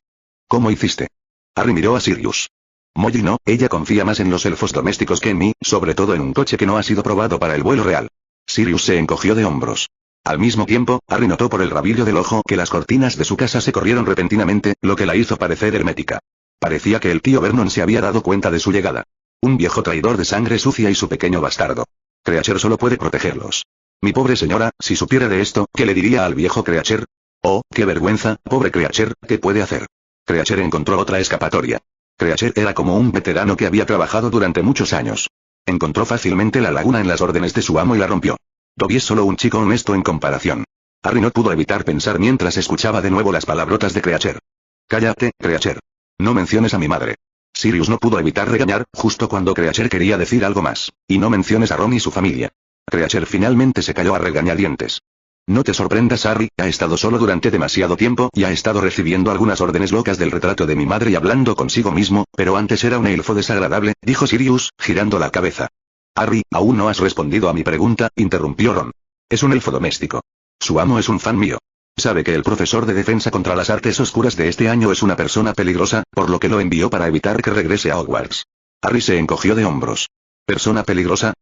¿Cómo hiciste? Harry miró a Sirius. Molly no, ella confía más en los elfos domésticos que en mí, sobre todo en un coche que no ha sido probado para el vuelo real. Sirius se encogió de hombros. Al mismo tiempo, Harry notó por el rabillo del ojo que las cortinas de su casa se corrieron repentinamente, lo que la hizo parecer hermética. Parecía que el tío Vernon se había dado cuenta de su llegada. Un viejo traidor de sangre sucia y su pequeño bastardo. Creacher solo puede protegerlos. Mi pobre señora, si supiera de esto, ¿qué le diría al viejo Creacher? Oh, qué vergüenza, pobre Creacher, ¿qué puede hacer? Creacher encontró otra escapatoria. Creacher era como un veterano que había trabajado durante muchos años. Encontró fácilmente la laguna en las órdenes de su amo y la rompió. Dobby es solo un chico honesto en comparación. Harry no pudo evitar pensar mientras escuchaba de nuevo las palabrotas de Creacher. Cállate, Creacher. No menciones a mi madre. Sirius no pudo evitar regañar, justo cuando Creacher quería decir algo más. Y no menciones a Ron y su familia. Creacher finalmente se calló a regañadientes. No te sorprendas, Harry, ha estado solo durante demasiado tiempo y ha estado recibiendo algunas órdenes locas del retrato de mi madre y hablando consigo mismo, pero antes era un elfo desagradable, dijo Sirius, girando la cabeza. Harry, aún no has respondido a mi pregunta, interrumpió Ron. Es un elfo doméstico. Su amo es un fan mío. Sabe que el profesor de defensa contra las artes oscuras de este año es una persona peligrosa, por lo que lo envió para evitar que regrese a Hogwarts. Harry se encogió de hombros. ¿Persona peligrosa?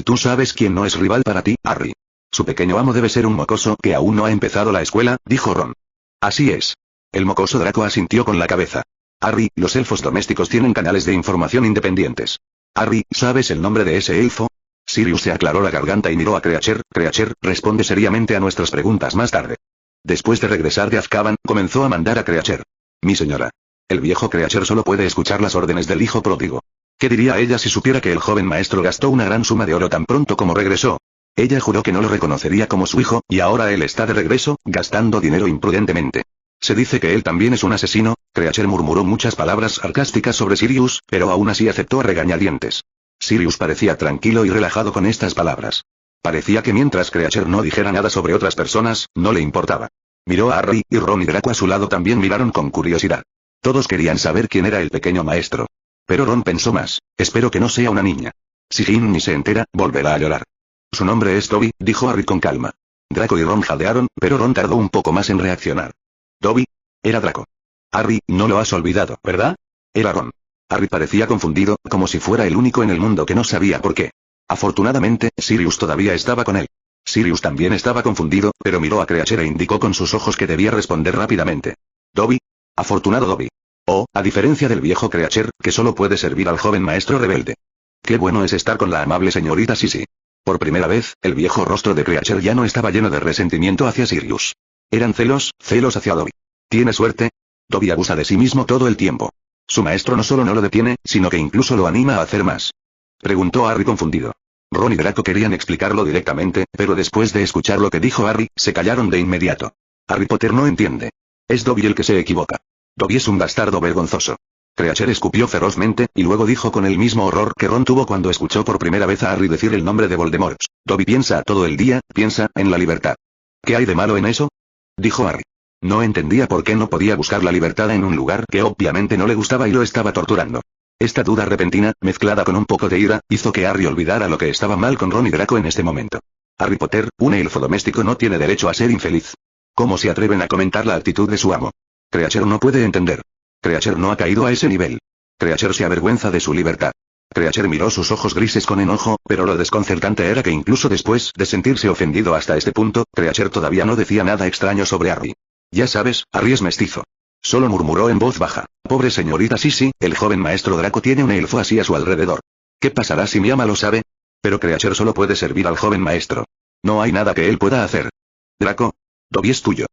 Tú sabes quién no es rival para ti, Harry. Su pequeño amo debe ser un mocoso que aún no ha empezado la escuela, dijo Ron. Así es. El mocoso Draco asintió con la cabeza. Harry, los elfos domésticos tienen canales de información independientes. Harry, ¿sabes el nombre de ese elfo? Sirius se aclaró la garganta y miró a Creacher. Creacher, responde seriamente a nuestras preguntas más tarde. Después de regresar de Azkaban, comenzó a mandar a Creacher. Mi señora. El viejo Creacher solo puede escuchar las órdenes del hijo pródigo. ¿Qué diría ella si supiera que el joven maestro gastó una gran suma de oro tan pronto como regresó? Ella juró que no lo reconocería como su hijo, y ahora él está de regreso, gastando dinero imprudentemente. Se dice que él también es un asesino. Creacher murmuró muchas palabras sarcásticas sobre Sirius, pero aún así aceptó a regañadientes. Sirius parecía tranquilo y relajado con estas palabras. Parecía que mientras Creacher no dijera nada sobre otras personas, no le importaba. Miró a Harry, y Ron y Draco a su lado también miraron con curiosidad. Todos querían saber quién era el pequeño maestro. Pero Ron pensó más, espero que no sea una niña. Si Ginny se entera, volverá a llorar. Su nombre es Dobby, dijo Harry con calma. Draco y Ron jadearon, pero Ron tardó un poco más en reaccionar. Dobby. Era Draco. Harry, no lo has olvidado, ¿verdad? Era Ron. Harry parecía confundido, como si fuera el único en el mundo que no sabía por qué. Afortunadamente, Sirius todavía estaba con él. Sirius también estaba confundido, pero miró a Creacher e indicó con sus ojos que debía responder rápidamente. Dobby. Afortunado Dobby. Oh, a diferencia del viejo Creacher, que solo puede servir al joven maestro rebelde. Qué bueno es estar con la amable señorita Sisi. Por primera vez, el viejo rostro de Creacher ya no estaba lleno de resentimiento hacia Sirius. Eran celos hacia Dobby. ¿Tiene suerte? Dobby abusa de sí mismo todo el tiempo. Su maestro no solo no lo detiene, sino que incluso lo anima a hacer más. Preguntó Harry confundido. Ron y Draco querían explicarlo directamente, pero después de escuchar lo que dijo Harry, se callaron de inmediato. Harry Potter no entiende. Es Dobby el que se equivoca. Dobby es un bastardo vergonzoso. Creature escupió ferozmente, y luego dijo con el mismo horror que Ron tuvo cuando escuchó por primera vez a Harry decir el nombre de Voldemort. Dobby piensa todo el día, piensa en la libertad. ¿Qué hay de malo en eso? Dijo Harry. No entendía por qué no podía buscar la libertad en un lugar que obviamente no le gustaba y lo estaba torturando. Esta duda repentina, mezclada con un poco de ira, hizo que Harry olvidara lo que estaba mal con Ron y Draco en este momento. Harry Potter, un elfo doméstico no tiene derecho a ser infeliz. ¿Cómo se atreven a comentar la actitud de su amo? Creature no puede entender. Creature no ha caído a ese nivel. Creature se avergüenza de su libertad. Creature miró sus ojos grises con enojo, pero lo desconcertante era que incluso después de sentirse ofendido hasta este punto, Creature todavía no decía nada extraño sobre Harry. Ya sabes, Harry es mestizo. Solo murmuró en voz baja. Pobre señorita Sisi, el joven maestro Draco tiene un elfo así a su alrededor. ¿Qué pasará si mi ama lo sabe? Pero Creature solo puede servir al joven maestro. No hay nada que él pueda hacer. Draco. Dobby es tuyo.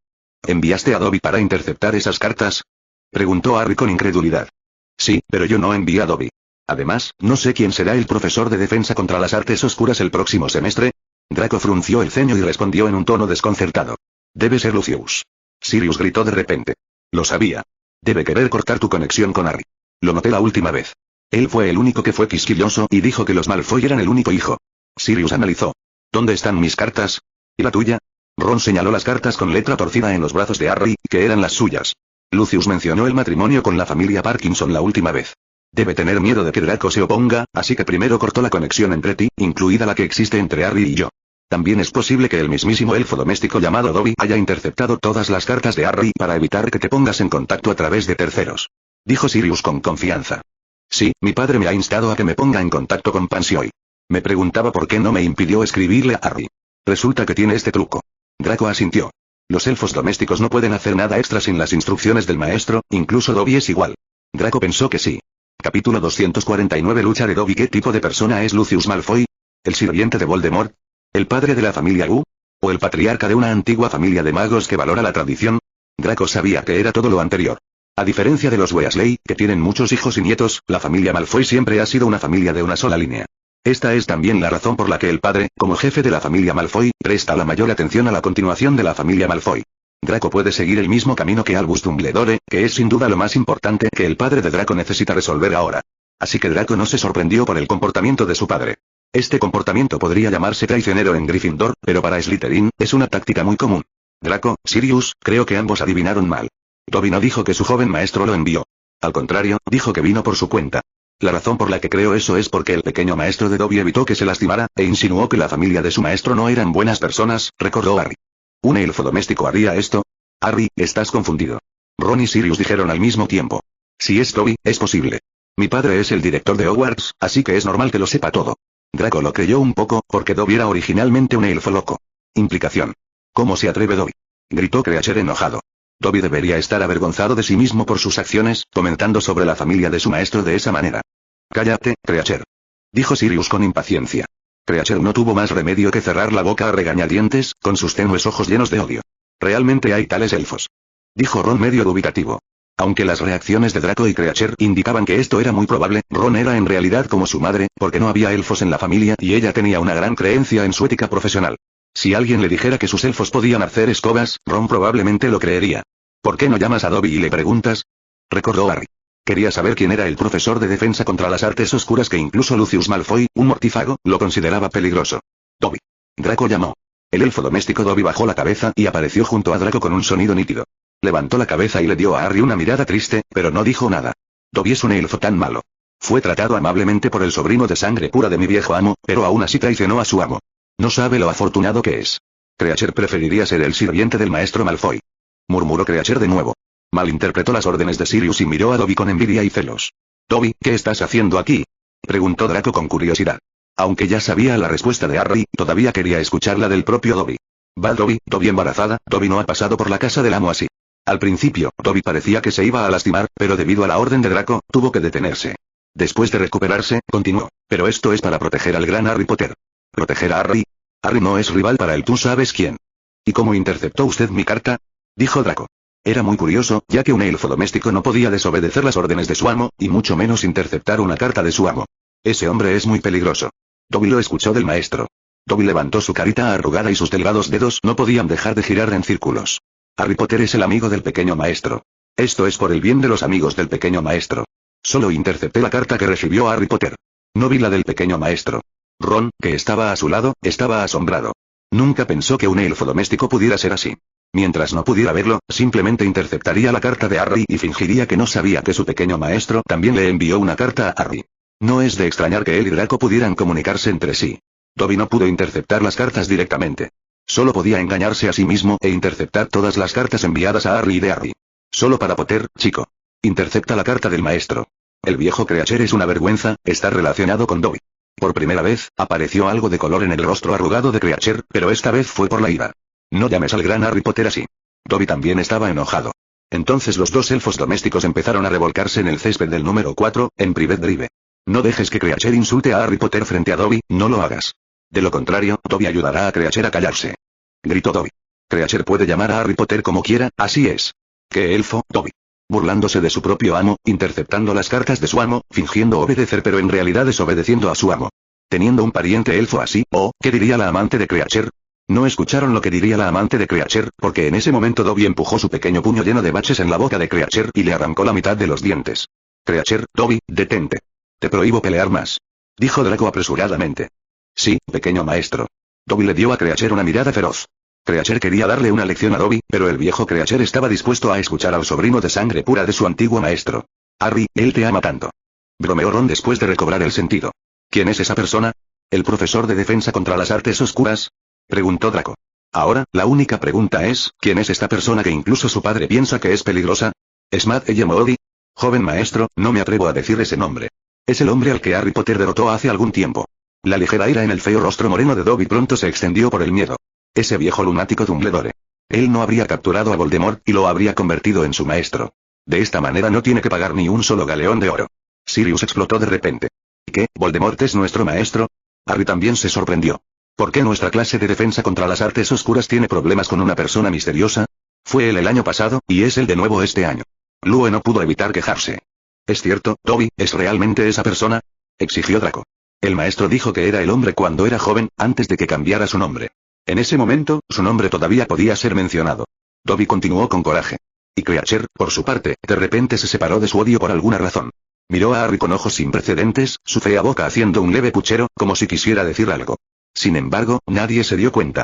¿Enviaste a Dobby para interceptar esas cartas? Preguntó Harry con incredulidad. Sí, pero yo no envié a Dobby. Además, no sé quién será el profesor de defensa contra las artes oscuras el próximo semestre. Draco frunció el ceño y respondió en un tono desconcertado. Debe ser Lucius. Sirius gritó de repente. Lo sabía. Debe querer cortar tu conexión con Harry. Lo noté la última vez. Él fue el único que fue quisquilloso y dijo que los Malfoy eran el único hijo. Sirius analizó. ¿Dónde están mis cartas? ¿Y la tuya? Ron señaló las cartas con letra torcida en los brazos de Harry, que eran las suyas. Lucius mencionó el matrimonio con la familia Parkinson la última vez. Debe tener miedo de que Draco se oponga, así que primero cortó la conexión entre ti, incluida la que existe entre Harry y yo. También es posible que el mismísimo elfo doméstico llamado Dobby haya interceptado todas las cartas de Harry para evitar que te pongas en contacto a través de terceros. Dijo Sirius con confianza. Sí, mi padre me ha instado a que me ponga en contacto con Pansy. Me preguntaba por qué no me impidió escribirle a Harry. Resulta que tiene este truco. Draco asintió. Los elfos domésticos no pueden hacer nada extra sin las instrucciones del maestro, incluso Dobby es igual. Draco pensó que sí. Capítulo 249 Lucha de Dobby. ¿Qué tipo de persona es Lucius Malfoy? ¿El sirviente de Voldemort? ¿El padre de la familia U? ¿O el patriarca de una antigua familia de magos que valora la tradición? Draco sabía que era todo lo anterior. A diferencia de los Weasley, que tienen muchos hijos y nietos, la familia Malfoy siempre ha sido una familia de una sola línea. Esta es también la razón por la que el padre, como jefe de la familia Malfoy, presta la mayor atención a la continuación de la familia Malfoy. Draco puede seguir el mismo camino que Albus Dumbledore, que es sin duda lo más importante que el padre de Draco necesita resolver ahora. Así que Draco no se sorprendió por el comportamiento de su padre. Este comportamiento podría llamarse traicionero en Gryffindor, pero para Slytherin, es una táctica muy común. Draco, Sirius, creo que ambos adivinaron mal. Dobby no dijo que su joven maestro lo envió. Al contrario, dijo que vino por su cuenta. La razón por la que creo eso es porque el pequeño maestro de Dobby evitó que se lastimara, e insinuó que la familia de su maestro no eran buenas personas, recordó Harry. ¿Un elfo doméstico haría esto? Harry, estás confundido. Ron y Sirius dijeron al mismo tiempo. Si es Dobby, es posible. Mi padre es el director de Hogwarts, así que es normal que lo sepa todo. Draco lo creyó un poco, porque Dobby era originalmente un elfo loco. Implicación. ¿Cómo se atreve Dobby? Gritó Creature enojado. Dobby debería estar avergonzado de sí mismo por sus acciones, comentando sobre la familia de su maestro de esa manera. Cállate, Creature. Dijo Sirius con impaciencia. Creature no tuvo más remedio que cerrar la boca a regañadientes, con sus tenues ojos llenos de odio. Realmente hay tales elfos. Dijo Ron medio dubitativo. Aunque las reacciones de Draco y Creature indicaban que esto era muy probable, Ron era en realidad como su madre, porque no había elfos en la familia y ella tenía una gran creencia en su ética profesional. Si alguien le dijera que sus elfos podían hacer escobas, Ron probablemente lo creería. ¿Por qué no llamas a Dobby y le preguntas? Recordó Harry. Quería saber quién era el profesor de defensa contra las artes oscuras que incluso Lucius Malfoy, un mortífago, lo consideraba peligroso. Dobby. Draco llamó. El elfo doméstico Dobby bajó la cabeza y apareció junto a Draco con un sonido nítido. Levantó la cabeza y le dio a Harry una mirada triste, pero no dijo nada. Dobby es un elfo tan malo. Fue tratado amablemente por el sobrino de sangre pura de mi viejo amo, pero aún así traicionó a su amo. No sabe lo afortunado que es. Creature preferiría ser el sirviente del maestro Malfoy. Murmuró Creature de nuevo. Malinterpretó las órdenes de Sirius y miró a Dobby con envidia y celos. Dobby, ¿qué estás haciendo aquí? Preguntó Draco con curiosidad. Aunque ya sabía la respuesta de Harry, todavía quería escucharla del propio Dobby. Va Dobby embarazada, Dobby no ha pasado por la casa del amo así. Al principio, Dobby parecía que se iba a lastimar, pero debido a la orden de Draco, tuvo que detenerse. Después de recuperarse, continuó. Pero esto es para proteger al gran Harry Potter. ¿Proteger a Harry? Harry no es rival para el tú sabes quién. ¿Y cómo interceptó usted mi carta? Dijo Draco. Era muy curioso, ya que un elfo doméstico no podía desobedecer las órdenes de su amo, y mucho menos interceptar una carta de su amo. Ese hombre es muy peligroso. Dobby lo escuchó del maestro. Dobby levantó su carita arrugada y sus delgados dedos no podían dejar de girar en círculos. Harry Potter es el amigo del pequeño maestro. Esto es por el bien de los amigos del pequeño maestro. Solo intercepté la carta que recibió Harry Potter. No vi la del pequeño maestro. Ron, que estaba a su lado, estaba asombrado. Nunca pensó que un elfo doméstico pudiera ser así. Mientras no pudiera verlo, simplemente interceptaría la carta de Harry y fingiría que no sabía que su pequeño maestro también le envió una carta a Harry. No es de extrañar que él y Draco pudieran comunicarse entre sí. Dobby no pudo interceptar las cartas directamente. Solo podía engañarse a sí mismo e interceptar todas las cartas enviadas a Harry y de Harry. Solo para Potter, chico. Intercepta la carta del maestro. El viejo Creacher es una vergüenza, está relacionado con Dobby. Por primera vez, apareció algo de color en el rostro arrugado de Creacher, pero esta vez fue por la ira. No llames al gran Harry Potter así. Dobby también estaba enojado. Entonces los dos elfos domésticos empezaron a revolcarse en el césped del número 4, en Private Drive. No dejes que Creacher insulte a Harry Potter frente a Dobby, no lo hagas. De lo contrario, Dobby ayudará a Creacher a callarse. Gritó Dobby. Creacher puede llamar a Harry Potter como quiera, así es. ¿Qué elfo, Dobby? Burlándose de su propio amo, interceptando las cartas de su amo, fingiendo obedecer pero en realidad desobedeciendo a su amo. Teniendo un pariente elfo así, ¿qué diría la amante de Creacher? No escucharon lo que diría la amante de Creacher, porque en ese momento Dobby empujó su pequeño puño lleno de baches en la boca de Creacher y le arrancó la mitad de los dientes. Creacher, Dobby, detente. Te prohíbo pelear más. Dijo Draco apresuradamente. Sí, pequeño maestro. Dobby le dio a Creacher una mirada feroz. Creacher quería darle una lección a Dobby, pero el viejo Creacher estaba dispuesto a escuchar al sobrino de sangre pura de su antiguo maestro. Harry, él te ama tanto. Bromeó Ron después de recobrar el sentido. ¿Quién es esa persona? ¿El profesor de defensa contra las artes oscuras? Preguntó Draco. Ahora, la única pregunta es, ¿quién es esta persona que incluso su padre piensa que es peligrosa? ¿Smat Moody? Joven maestro, no me atrevo a decir ese nombre. Es el hombre al que Harry Potter derrotó hace algún tiempo. La ligera ira en el feo rostro moreno de Dobby pronto se extendió por el miedo. Ese viejo lunático Dumbledore. Él no habría capturado a Voldemort y lo habría convertido en su maestro. De esta manera no tiene que pagar ni un solo galeón de oro. Sirius explotó de repente. ¿Qué? ¿Voldemort es nuestro maestro? Harry también se sorprendió. ¿Por qué nuestra clase de defensa contra las artes oscuras tiene problemas con una persona misteriosa? Fue él el año pasado, y es él de nuevo este año. Lue no pudo evitar quejarse. ¿Es cierto, Dobby, es realmente esa persona? Exigió Draco. El maestro dijo que era el hombre cuando era joven, antes de que cambiara su nombre. En ese momento, su nombre todavía podía ser mencionado. Dobby continuó con coraje. Y Creacher, por su parte, de repente se separó de su odio por alguna razón. Miró a Harry con ojos sin precedentes, su fea boca haciendo un leve puchero, como si quisiera decir algo. Sin embargo, nadie se dio cuenta.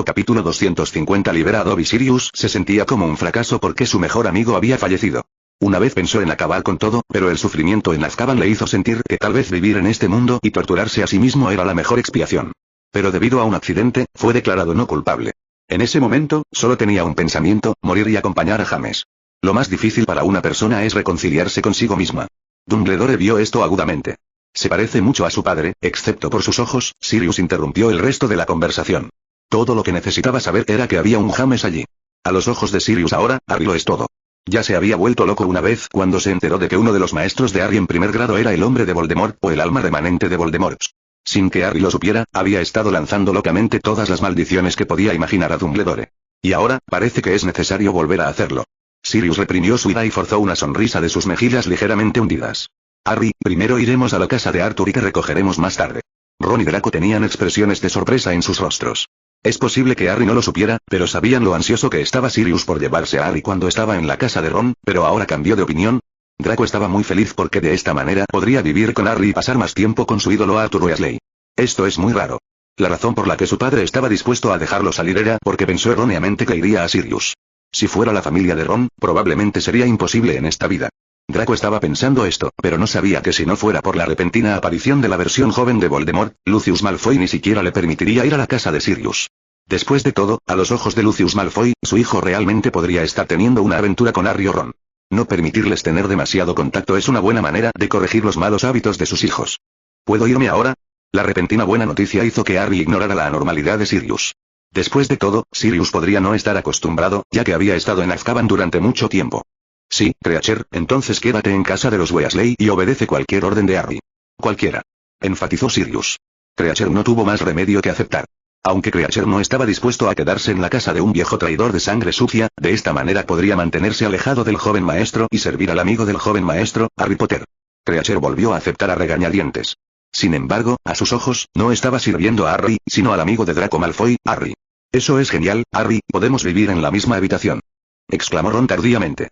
Capítulo 250 Libera a Dobby. Sirius se sentía como un fracaso porque su mejor amigo había fallecido. Una vez pensó en acabar con todo, pero el sufrimiento en Azkaban le hizo sentir que tal vez vivir en este mundo y torturarse a sí mismo era la mejor expiación. Pero debido a un accidente, fue declarado no culpable. En ese momento, solo tenía un pensamiento, morir y acompañar a James. Lo más difícil para una persona es reconciliarse consigo misma. Dumbledore vio esto agudamente. Se parece mucho a su padre, excepto por sus ojos. Sirius interrumpió el resto de la conversación. Todo lo que necesitaba saber era que había un James allí. A los ojos de Sirius ahora, Harry lo es todo. Ya se había vuelto loco una vez cuando se enteró de que uno de los maestros de Harry en primer grado era el hombre de Voldemort o el alma remanente de Voldemort. Sin que Harry lo supiera, había estado lanzando locamente todas las maldiciones que podía imaginar a Dumbledore. Y ahora, parece que es necesario volver a hacerlo. Sirius reprimió su ira y forzó una sonrisa de sus mejillas ligeramente hundidas. Harry, primero iremos a la casa de Arthur y te recogeremos más tarde. Ron y Draco tenían expresiones de sorpresa en sus rostros. Es posible que Harry no lo supiera, pero sabían lo ansioso que estaba Sirius por llevarse a Harry cuando estaba en la casa de Ron, pero ahora cambió de opinión. Draco estaba muy feliz porque de esta manera podría vivir con Harry y pasar más tiempo con su ídolo Arthur Weasley. Esto es muy raro. La razón por la que su padre estaba dispuesto a dejarlo salir era porque pensó erróneamente que iría a Sirius. Si fuera la familia de Ron, probablemente sería imposible en esta vida. Draco estaba pensando esto, pero no sabía que si no fuera por la repentina aparición de la versión joven de Voldemort, Lucius Malfoy ni siquiera le permitiría ir a la casa de Sirius. Después de todo, a los ojos de Lucius Malfoy, su hijo realmente podría estar teniendo una aventura con Harry o Ron. No permitirles tener demasiado contacto es una buena manera de corregir los malos hábitos de sus hijos. ¿Puedo irme ahora? La repentina buena noticia hizo que Harry ignorara la anormalidad de Sirius. Después de todo, Sirius podría no estar acostumbrado, ya que había estado en Azkaban durante mucho tiempo. Sí, Creacher, entonces quédate en casa de los Weasley y obedece cualquier orden de Harry. Cualquiera. Enfatizó Sirius. Creacher no tuvo más remedio que aceptar. Aunque Creacher no estaba dispuesto a quedarse en la casa de un viejo traidor de sangre sucia, de esta manera podría mantenerse alejado del joven maestro y servir al amigo del joven maestro, Harry Potter. Creacher volvió a aceptar a regañadientes. Sin embargo, a sus ojos, no estaba sirviendo a Harry, sino al amigo de Draco Malfoy, Harry. Eso es genial, Harry, podemos vivir en la misma habitación. Exclamó Ron tardíamente.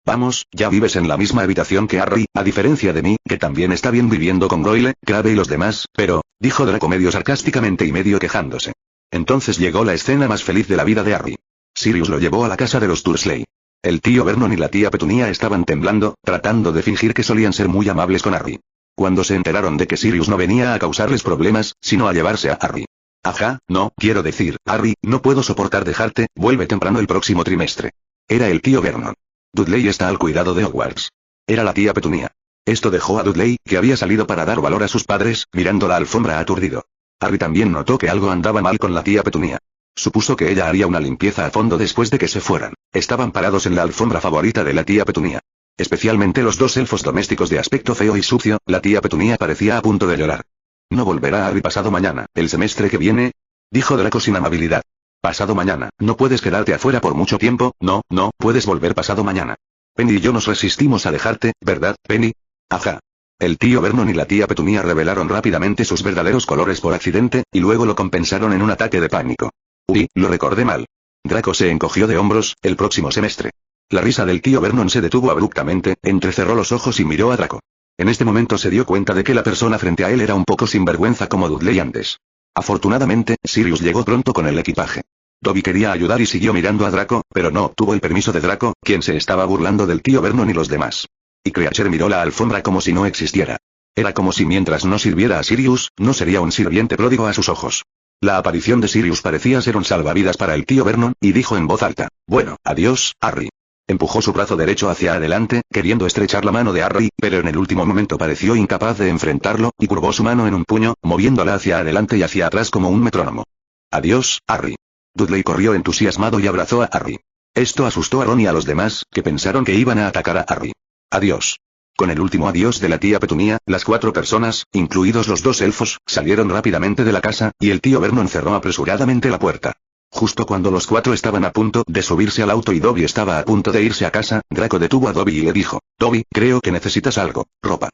Vamos, ya vives en la misma habitación que Harry, a diferencia de mí, que también está bien viviendo con Goyle, Crabbe y los demás, pero, dijo Draco medio sarcásticamente y medio quejándose. Entonces llegó la escena más feliz de la vida de Harry. Sirius lo llevó a la casa de los Dursley. El tío Vernon y la tía Petunia estaban temblando, tratando de fingir que solían ser muy amables con Harry. Cuando se enteraron de que Sirius no venía a causarles problemas, sino a llevarse a Harry. Ajá, no, quiero decir, Harry, no puedo soportar dejarte, vuelve temprano el próximo trimestre. Era el tío Vernon. Dudley está al cuidado de Hogwarts. Era la tía Petunia. Esto dejó a Dudley, que había salido para dar valor a sus padres, mirando la alfombra aturdido. Harry también notó que algo andaba mal con la tía Petunia. Supuso que ella haría una limpieza a fondo después de que se fueran. Estaban parados en la alfombra favorita de la tía Petunia. Especialmente los dos elfos domésticos de aspecto feo y sucio, la tía Petunia parecía a punto de llorar. ¿No volverá Harry pasado mañana, el semestre que viene? Dijo Draco sin amabilidad. Pasado mañana, no puedes quedarte afuera por mucho tiempo, no, puedes volver pasado mañana. Penny y yo nos resistimos a dejarte, ¿verdad, Penny? Ajá. El tío Vernon y la tía Petunia revelaron rápidamente sus verdaderos colores por accidente, y luego lo compensaron en un ataque de pánico. Uy, lo recordé mal. Draco se encogió de hombros, el próximo semestre. La risa del tío Vernon se detuvo abruptamente, entrecerró los ojos y miró a Draco. En este momento se dio cuenta de que la persona frente a él era un poco sinvergüenza como Dudley antes. Afortunadamente, Sirius llegó pronto con el equipaje. Dobby quería ayudar y siguió mirando a Draco, pero no obtuvo el permiso de Draco, quien se estaba burlando del tío Vernon y los demás. Y Creature miró la alfombra como si no existiera. Era como si mientras no sirviera a Sirius, no sería un sirviente pródigo a sus ojos. La aparición de Sirius parecía ser un salvavidas para el tío Vernon, y dijo en voz alta, bueno, adiós, Harry. Empujó su brazo derecho hacia adelante, queriendo estrechar la mano de Harry, pero en el último momento pareció incapaz de enfrentarlo, y curvó su mano en un puño, moviéndola hacia adelante y hacia atrás como un metrónomo. Adiós, Harry. Dudley corrió entusiasmado y abrazó a Harry. Esto asustó a Ron y a los demás, que pensaron que iban a atacar a Harry. Adiós. Con el último adiós de la tía Petunia, las 4 personas, incluidos los 2 elfos, salieron rápidamente de la casa, y el tío Vernon cerró apresuradamente la puerta. Justo cuando los 4 estaban a punto de subirse al auto y Dobby estaba a punto de irse a casa, Draco detuvo a Dobby y le dijo, Dobby, creo que necesitas algo, ropa.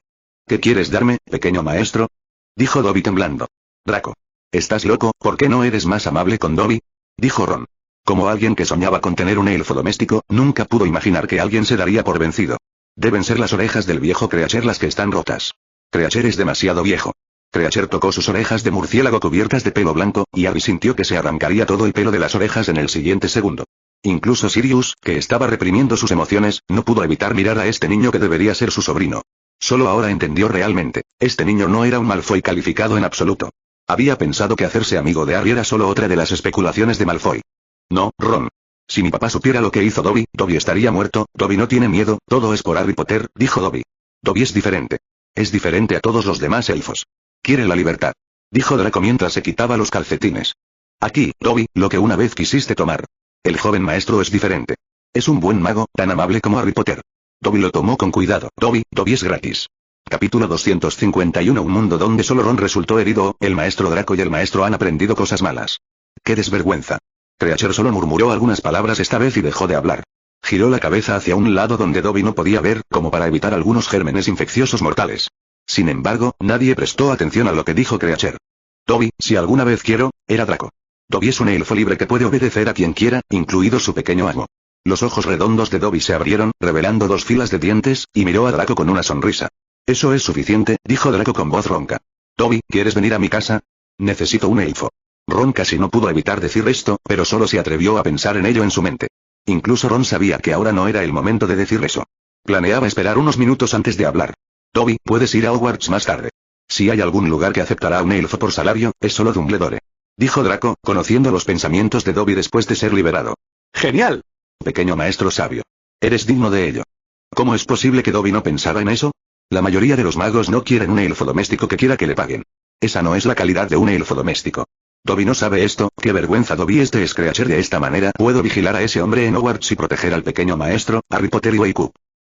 ¿Qué quieres darme, pequeño maestro? Dijo Dobby temblando. Draco. ¿Estás loco? ¿Por qué no eres más amable con Dobby? Dijo Ron. Como alguien que soñaba con tener un elfo doméstico, nunca pudo imaginar que alguien se daría por vencido. Deben ser las orejas del viejo Creature las que están rotas. Creature es demasiado viejo. Creature tocó sus orejas de murciélago cubiertas de pelo blanco, y Harry sintió que se arrancaría todo el pelo de las orejas en el siguiente segundo. Incluso Sirius, que estaba reprimiendo sus emociones, no pudo evitar mirar a este niño que debería ser su sobrino. Solo ahora entendió realmente, este niño no era un Malfoy calificado en absoluto. Había pensado que hacerse amigo de Harry era solo otra de las especulaciones de Malfoy. No, Ron. Si mi papá supiera lo que hizo Dobby, Dobby estaría muerto. Dobby no tiene miedo, todo es por Harry Potter, dijo Dobby. Dobby es diferente. Es diferente a todos los demás elfos. Quiere la libertad. Dijo Draco mientras se quitaba los calcetines. Aquí, Dobby, lo que una vez quisiste tomar. El joven maestro es diferente. Es un buen mago, tan amable como Harry Potter. Dobby lo tomó con cuidado. Dobby es gratis. Capítulo 251. Un mundo donde solo Ron resultó herido. El maestro Draco y el maestro han aprendido cosas malas. ¡Qué desvergüenza! Creature solo murmuró algunas palabras esta vez y dejó de hablar. Giró la cabeza hacia un lado donde Dobby no podía ver, como para evitar algunos gérmenes infecciosos mortales. Sin embargo, nadie prestó atención a lo que dijo Creature. Dobby, si alguna vez quiero, era Draco. Dobby es un elfo libre que puede obedecer a quien quiera, incluido su pequeño amo. Los ojos redondos de Dobby se abrieron, revelando 2 filas de dientes, y miró a Draco con una sonrisa. Eso es suficiente, dijo Draco con voz ronca. Dobby, ¿quieres venir a mi casa? Necesito un elfo. Ron casi no pudo evitar decir esto, pero solo se atrevió a pensar en ello en su mente. Incluso Ron sabía que ahora no era el momento de decir eso. Planeaba esperar unos minutos antes de hablar. Dobby, puedes ir a Hogwarts más tarde. Si hay algún lugar que aceptará a un elfo por salario, es solo Dumbledore. Dijo Draco, conociendo los pensamientos de Dobby después de ser liberado. ¡Genial! Pequeño maestro sabio. Eres digno de ello. ¿Cómo es posible que Dobby no pensara en eso? La mayoría de los magos no quieren un elfo doméstico que quiera que le paguen. Esa no es la calidad de un elfo doméstico. Dobby no sabe esto, qué vergüenza. Dobby es Creature de esta manera. Puedo vigilar a ese hombre en Hogwarts y proteger al pequeño maestro, Harry Potter y Wake Up.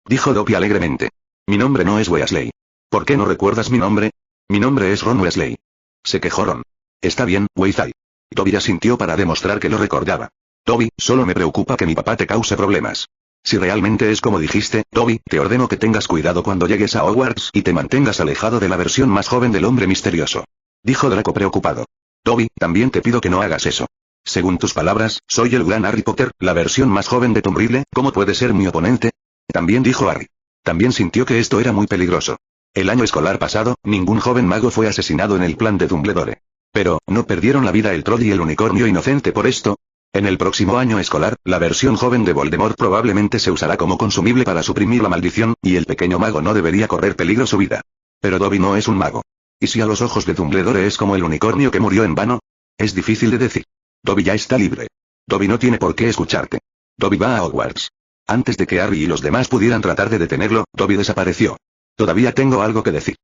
Dijo Dobby alegremente. Mi nombre no es Weasley. ¿Por qué no recuerdas mi nombre? Mi nombre es Ron Weasley. Se quejó Ron. Está bien, Weasley. Dobby asintió para demostrar que lo recordaba. Dobby, solo me preocupa que mi papá te cause problemas. Si realmente es como dijiste, Dobby, te ordeno que tengas cuidado cuando llegues a Hogwarts y te mantengas alejado de la versión más joven del hombre misterioso. Dijo Draco preocupado. Dobby, también te pido que no hagas eso. Según tus palabras, soy el gran Harry Potter, la versión más joven de Tom Riddle, ¿cómo puede ser mi oponente? También dijo Harry. También sintió que esto era muy peligroso. El año escolar pasado, ningún joven mago fue asesinado en el plan de Dumbledore. Pero, ¿no perdieron la vida el troll y el unicornio inocente por esto? En el próximo año escolar, la versión joven de Voldemort probablemente se usará como consumible para suprimir la maldición, y el pequeño mago no debería correr peligro su vida. Pero Dobby no es un mago. ¿Y si a los ojos de Dumbledore es como el unicornio que murió en vano? Es difícil de decir. Dobby ya está libre. Dobby no tiene por qué escucharte. Dobby va a Hogwarts. Antes de que Harry y los demás pudieran tratar de detenerlo, Dobby desapareció. Todavía tengo algo que decir.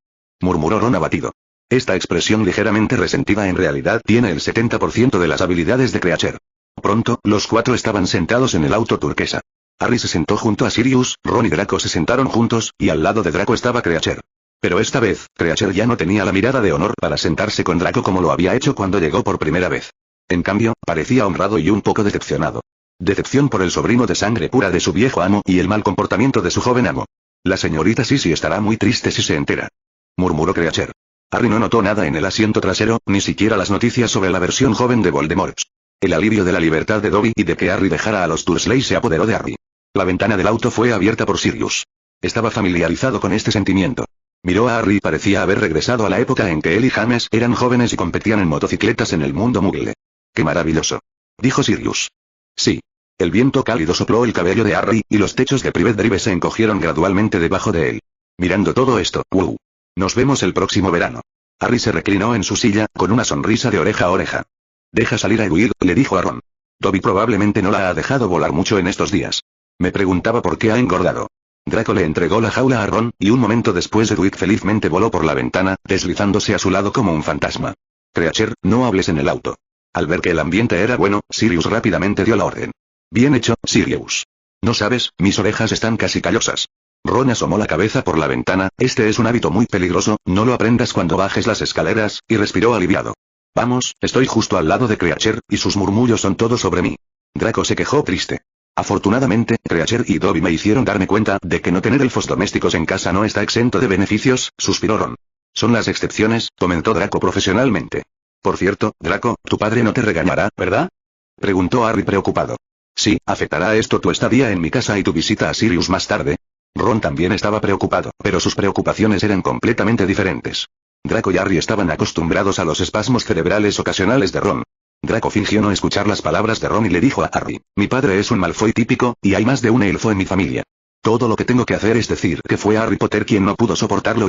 Murmuró Ron abatido. Esta expresión ligeramente resentida en realidad tiene el 70% de las habilidades de Creature. Pronto, los cuatro estaban sentados en el auto turquesa. Harry se sentó junto a Sirius, Ron y Draco se sentaron juntos, y al lado de Draco estaba Creature. Pero esta vez, Creature ya no tenía la mirada de honor para sentarse con Draco como lo había hecho cuando llegó por primera vez. En cambio, parecía honrado y un poco decepcionado. Decepción por el sobrino de sangre pura de su viejo amo y el mal comportamiento de su joven amo. La señorita Sisi estará muy triste si se entera. Murmuró Creature. Harry no notó nada en el asiento trasero, ni siquiera las noticias sobre la versión joven de Voldemort. El alivio de la libertad de Dobby y de que Harry dejara a los Dursley se apoderó de Harry. La ventana del auto fue abierta por Sirius. Estaba familiarizado con este sentimiento. Miró a Harry y parecía haber regresado a la época en que él y James eran jóvenes y competían en motocicletas en el mundo Muggle. ¡Qué maravilloso!, dijo Sirius. Sí. El viento cálido sopló el cabello de Harry, y los techos de Private Drive se encogieron gradualmente debajo de él. Mirando todo esto, ¡wow! Nos vemos el próximo verano. Harry se reclinó en su silla, con una sonrisa de oreja a oreja. Deja salir a Edward, le dijo a Ron. Dobby probablemente no la ha dejado volar mucho en estos días. Me preguntaba por qué ha engordado. Draco le entregó la jaula a Ron, y un momento después Edward felizmente voló por la ventana, deslizándose a su lado como un fantasma. Creature, no hables en el auto. Al ver que el ambiente era bueno, Sirius rápidamente dio la orden. Bien hecho, Sirius. No sabes, mis orejas están casi callosas. Ron asomó la cabeza por la ventana, este es un hábito muy peligroso, no lo aprendas cuando bajes las escaleras, y respiró aliviado. Vamos, estoy justo al lado de Creature, y sus murmullos son todo sobre mí. Draco se quejó triste. Afortunadamente, Creature y Dobby me hicieron darme cuenta de que no tener elfos domésticos en casa no está exento de beneficios, suspiró Ron. Son las excepciones, comentó Draco profesionalmente. Por cierto, Draco, tu padre no te regañará, ¿verdad? Preguntó Harry preocupado. Sí, ¿afectará esto tu estadía en mi casa y tu visita a Sirius más tarde? Ron también estaba preocupado, pero sus preocupaciones eran completamente diferentes. Draco y Harry estaban acostumbrados a los espasmos cerebrales ocasionales de Ron. Draco fingió no escuchar las palabras de Ron y le dijo a Harry, mi padre es un Malfoy típico, y hay más de un elfo en mi familia. Todo lo que tengo que hacer es decir que fue Harry Potter quien no pudo soportarlo,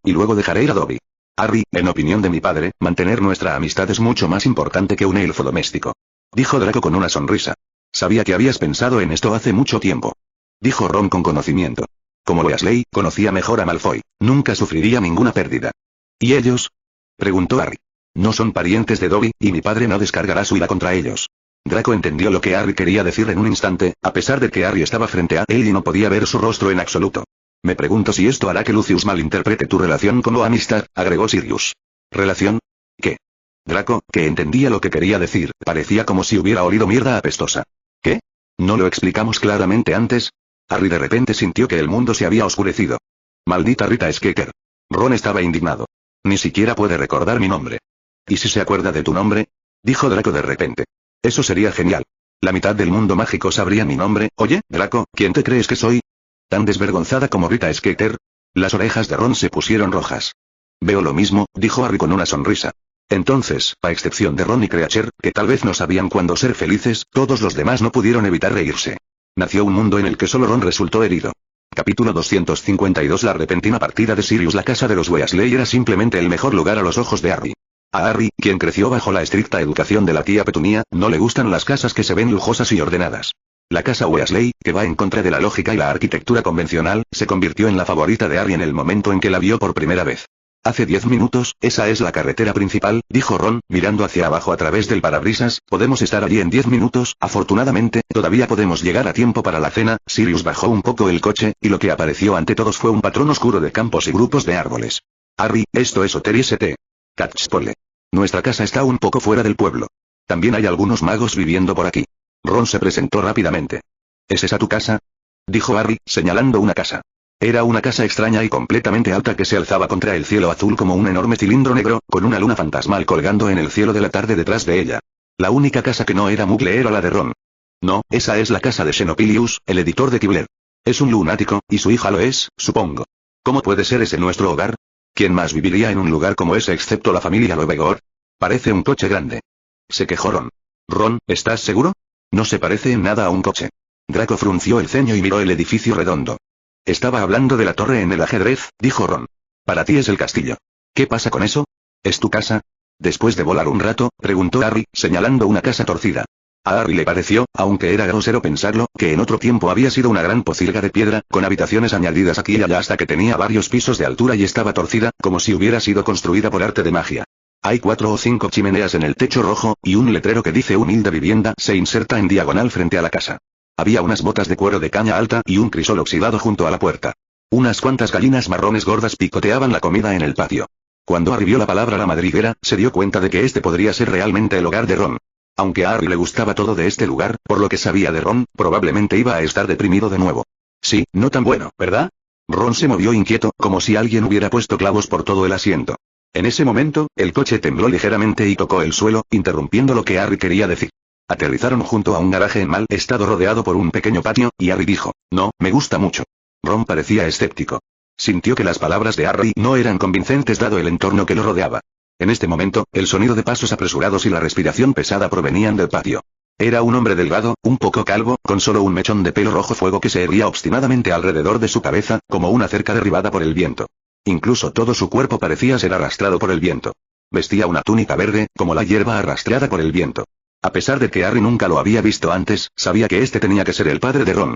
y luego dejaré ir a Dobby. Harry, en opinión de mi padre, mantener nuestra amistad es mucho más importante que un elfo doméstico. Dijo Draco con una sonrisa. Sabía que habías pensado en esto hace mucho tiempo. Dijo Ron con conocimiento. Como Weasley, conocía mejor a Malfoy, nunca sufriría ninguna pérdida. ¿Y ellos?, preguntó Harry. No son parientes de Dobby, y mi padre no descargará su ira contra ellos. Draco entendió lo que Harry quería decir en un instante, a pesar de que Harry estaba frente a él y no podía ver su rostro en absoluto. Me pregunto si esto hará que Lucius malinterprete tu relación como amistad, agregó Sirius. ¿Relación? ¿Qué? Draco, que entendía lo que quería decir, parecía como si hubiera olido mierda apestosa. ¿Qué? ¿No lo explicamos claramente antes? Harry de repente sintió que el mundo se había oscurecido. Maldita Rita Skeeter. Ron estaba indignado. Ni siquiera puede recordar mi nombre. ¿Y si se acuerda de tu nombre?, dijo Draco de repente. Eso sería genial. La mitad del mundo mágico sabría mi nombre. Oye, Draco, ¿quién te crees que soy? ¿Tan desvergonzada como Rita Skeeter? Las orejas de Ron se pusieron rojas. Veo lo mismo, dijo Harry con una sonrisa. Entonces, a excepción de Ron y Creature, que tal vez no sabían cuándo ser felices, todos los demás no pudieron evitar reírse. Nació un mundo en el que solo Ron resultó herido. Capítulo 252. La repentina partida de Sirius. La casa de los Weasley era simplemente el mejor lugar a los ojos de Harry. A Harry, quien creció bajo la estricta educación de la tía Petunia, no le gustan las casas que se ven lujosas y ordenadas. La casa Weasley, que va en contra de la lógica y la arquitectura convencional, se convirtió en la favorita de Harry en el momento en que la vio por primera vez. Hace 10 minutos, esa es la carretera principal, dijo Ron, mirando hacia abajo a través del parabrisas, podemos estar allí en 10 minutos, afortunadamente, todavía podemos llegar a tiempo para la cena. Sirius bajó un poco el coche, y lo que apareció ante todos fue un patrón oscuro de campos y grupos de árboles. Harry, esto es Hotel St. Catchpole. Nuestra casa está un poco fuera del pueblo. También hay algunos magos viviendo por aquí. Ron se presentó rápidamente. ¿Es esa tu casa?, dijo Harry, señalando una casa. Era una casa extraña y completamente alta que se alzaba contra el cielo azul como un enorme cilindro negro, con una luna fantasmal colgando en el cielo de la tarde detrás de ella. La única casa que no era Muggle era la de Ron. No, esa es la casa de Xenopilius, el editor de Kibler. Es un lunático, y su hija lo es, supongo. ¿Cómo puede ser ese nuestro hogar? ¿Quién más viviría en un lugar como ese excepto la familia Lovegor? Parece un coche grande. Se quejó Ron. Ron, ¿estás seguro? No se parece en nada a un coche. Draco frunció el ceño y miró el edificio redondo. Estaba hablando de la torre en el ajedrez, dijo Ron. Para ti es el castillo. ¿Qué pasa con eso? ¿Es tu casa? Después de volar un rato, preguntó Harry, señalando una casa torcida. A Harry le pareció, aunque era grosero pensarlo, que en otro tiempo había sido una gran pocilga de piedra, con habitaciones añadidas aquí y allá hasta que tenía varios pisos de altura y estaba torcida, como si hubiera sido construida por arte de magia. Hay 4 o 5 chimeneas en el techo rojo, y un letrero que dice humilde vivienda se inserta en diagonal frente a la casa. Había unas botas de cuero de caña alta y un crisol oxidado junto a la puerta. Unas cuantas gallinas marrones gordas picoteaban la comida en el patio. Cuando Harry vio la palabra la madriguera, se dio cuenta de que este podría ser realmente el hogar de Ron. Aunque a Harry le gustaba todo de este lugar, por lo que sabía de Ron, probablemente iba a estar deprimido de nuevo. Sí, no tan bueno, ¿verdad? Ron se movió inquieto, como si alguien hubiera puesto clavos por todo el asiento. En ese momento, el coche tembló ligeramente y tocó el suelo, interrumpiendo lo que Harry quería decir. Aterrizaron junto a un garaje en mal estado rodeado por un pequeño patio, y Harry dijo, no, me gusta mucho. Ron parecía escéptico. Sintió que las palabras de Harry no eran convincentes dado el entorno que lo rodeaba. En este momento, el sonido de pasos apresurados y la respiración pesada provenían del patio. Era un hombre delgado, un poco calvo, con solo un mechón de pelo rojo fuego que se erguía obstinadamente alrededor de su cabeza, como una cerca derribada por el viento. Incluso todo su cuerpo parecía ser arrastrado por el viento. Vestía una túnica verde, como la hierba arrastrada por el viento. A pesar de que Harry nunca lo había visto antes, sabía que este tenía que ser el padre de Ron.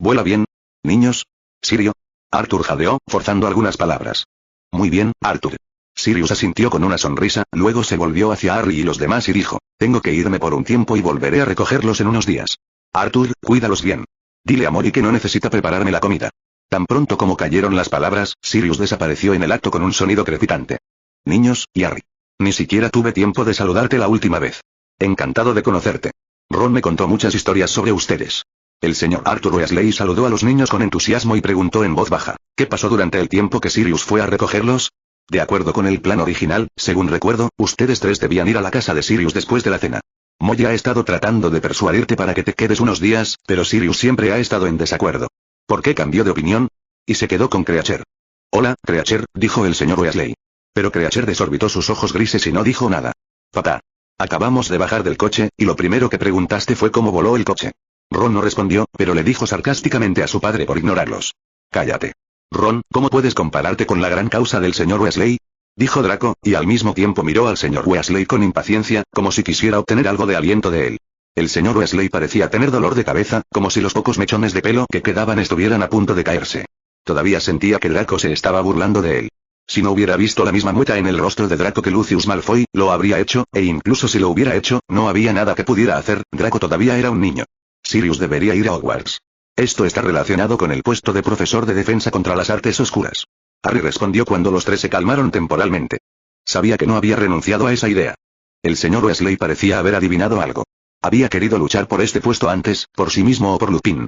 ¿Vuela bien? ¿Niños? ¿Sirio? Arthur jadeó, forzando algunas palabras. Muy bien, Arthur. Sirius asintió con una sonrisa, luego se volvió hacia Harry y los demás y dijo, tengo que irme por un tiempo y volveré a recogerlos en unos días. Arthur, cuídalos bien. Dile a Mori que no necesita prepararme la comida. Tan pronto como cayeron las palabras, Sirius desapareció en el acto con un sonido crepitante. Niños, y Harry. Ni siquiera tuve tiempo de saludarte la última vez. Encantado de conocerte. Ron me contó muchas historias sobre ustedes. El señor Arthur Weasley saludó a los niños con entusiasmo y preguntó en voz baja, ¿qué pasó durante el tiempo que Sirius fue a recogerlos? De acuerdo con el plan original, según recuerdo, ustedes 3 debían ir a la casa de Sirius después de la cena. Molly ha estado tratando de persuadirte para que te quedes unos días, pero Sirius siempre ha estado en desacuerdo. ¿Por qué cambió de opinión? Y se quedó con Creacher. Hola, Creacher, dijo el señor Weasley. Pero Creacher desorbitó sus ojos grises y no dijo nada. Papá. Acabamos de bajar del coche, y lo primero que preguntaste fue cómo voló el coche. Ron no respondió, pero le dijo sarcásticamente a su padre por ignorarlos. Cállate. Ron, ¿cómo puedes compararte con la gran causa del señor Weasley? Dijo Draco, y al mismo tiempo miró al señor Weasley con impaciencia, como si quisiera obtener algo de aliento de él. El señor Weasley parecía tener dolor de cabeza, como si los pocos mechones de pelo que quedaban estuvieran a punto de caerse. Todavía sentía que Draco se estaba burlando de él. Si no hubiera visto la misma mueca en el rostro de Draco que Lucius Malfoy, lo habría hecho, e incluso si lo hubiera hecho, no había nada que pudiera hacer, Draco todavía era un niño. Sirius debería ir a Hogwarts. Esto está relacionado con el puesto de profesor de defensa contra las artes oscuras. Harry respondió cuando los 3 se calmaron temporalmente. Sabía que no había renunciado a esa idea. El señor Weasley parecía haber adivinado algo. Había querido luchar por este puesto antes, por sí mismo o por Lupin.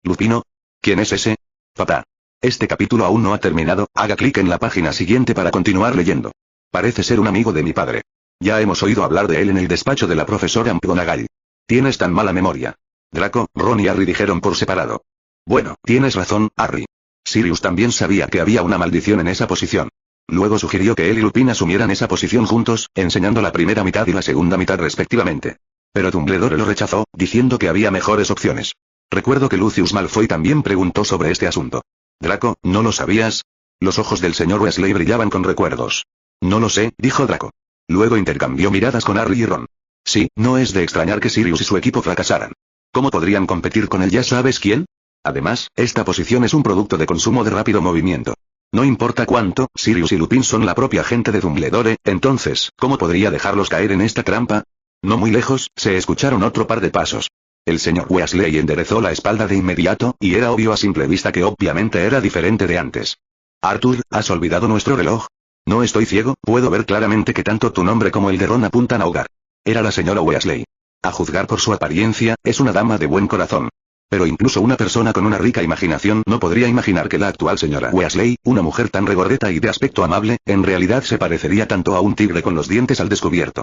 ¿Lupino? ¿Quién es ese? Papá. Este capítulo aún no ha terminado, haga clic en la página siguiente para continuar leyendo. Parece ser un amigo de mi padre. Ya hemos oído hablar de él en el despacho de la profesora McGonagall. Tienes tan mala memoria. Draco, Ron y Harry dijeron por separado. Bueno, tienes razón, Harry. Sirius también sabía que había una maldición en esa posición. Luego sugirió que él y Lupin asumieran esa posición juntos, enseñando la primera mitad y la segunda mitad respectivamente. Pero Dumbledore lo rechazó, diciendo que había mejores opciones. Recuerdo que Lucius Malfoy también preguntó sobre este asunto. Draco, ¿no lo sabías? Los ojos del señor Weasley brillaban con recuerdos. No lo sé, dijo Draco. Luego intercambió miradas con Harry y Ron. Sí, no es de extrañar que Sirius y su equipo fracasaran. ¿Cómo podrían competir con el ya sabes quién? Además, esta posición es un producto de consumo de rápido movimiento. No importa cuánto, Sirius y Lupin son la propia gente de Dumbledore, entonces, ¿cómo podría dejarlos caer en esta trampa? No muy lejos, se escucharon otro par de pasos. El señor Weasley enderezó la espalda de inmediato, y era obvio a simple vista que obviamente era diferente de antes. Arthur, ¿has olvidado nuestro reloj? No estoy ciego, puedo ver claramente que tanto tu nombre como el de Ron apuntan a hogar. Era la señora Weasley. A juzgar por su apariencia, es una dama de buen corazón. Pero incluso una persona con una rica imaginación no podría imaginar que la actual señora Weasley, una mujer tan regordeta y de aspecto amable, en realidad se parecería tanto a un tigre con los dientes al descubierto.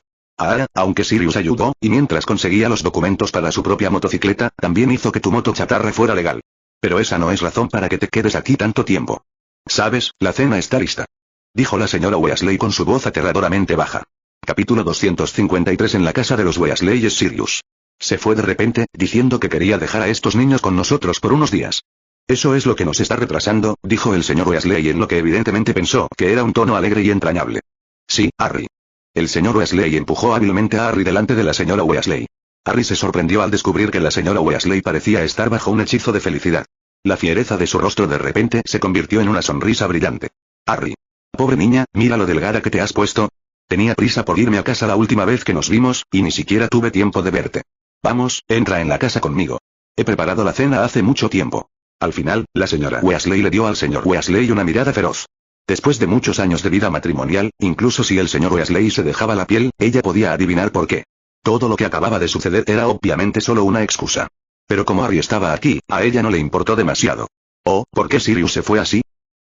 Aunque Sirius ayudó, y mientras conseguía los documentos para su propia motocicleta, también hizo que tu moto chatarra fuera legal. Pero esa no es razón para que te quedes aquí tanto tiempo. Sabes, la cena está lista. Dijo la señora Weasley con su voz aterradoramente baja. Capítulo 253 en la casa de los Weasley es Sirius. Se fue de repente, diciendo que quería dejar a estos niños con nosotros por unos días. Eso es lo que nos está retrasando, dijo el señor Weasley en lo que evidentemente pensó que era un tono alegre y entrañable. Sí, Harry. El señor Weasley empujó hábilmente a Harry delante de la señora Weasley. Harry se sorprendió al descubrir que la señora Weasley parecía estar bajo un hechizo de felicidad. La fiereza de su rostro de repente se convirtió en una sonrisa brillante. Harry. Pobre niña, mira lo delgada que te has puesto. Tenía prisa por irme a casa la última vez que nos vimos, y ni siquiera tuve tiempo de verte. Vamos, entra en la casa conmigo. He preparado la cena hace mucho tiempo. Al final, la señora Weasley le dio al señor Weasley una mirada feroz. Después de muchos años de vida matrimonial, incluso si el señor Weasley se dejaba la piel, ella podía adivinar por qué. Todo lo que acababa de suceder era obviamente solo una excusa. Pero como Harry estaba aquí, a ella no le importó demasiado. Oh, ¿por qué Sirius se fue así?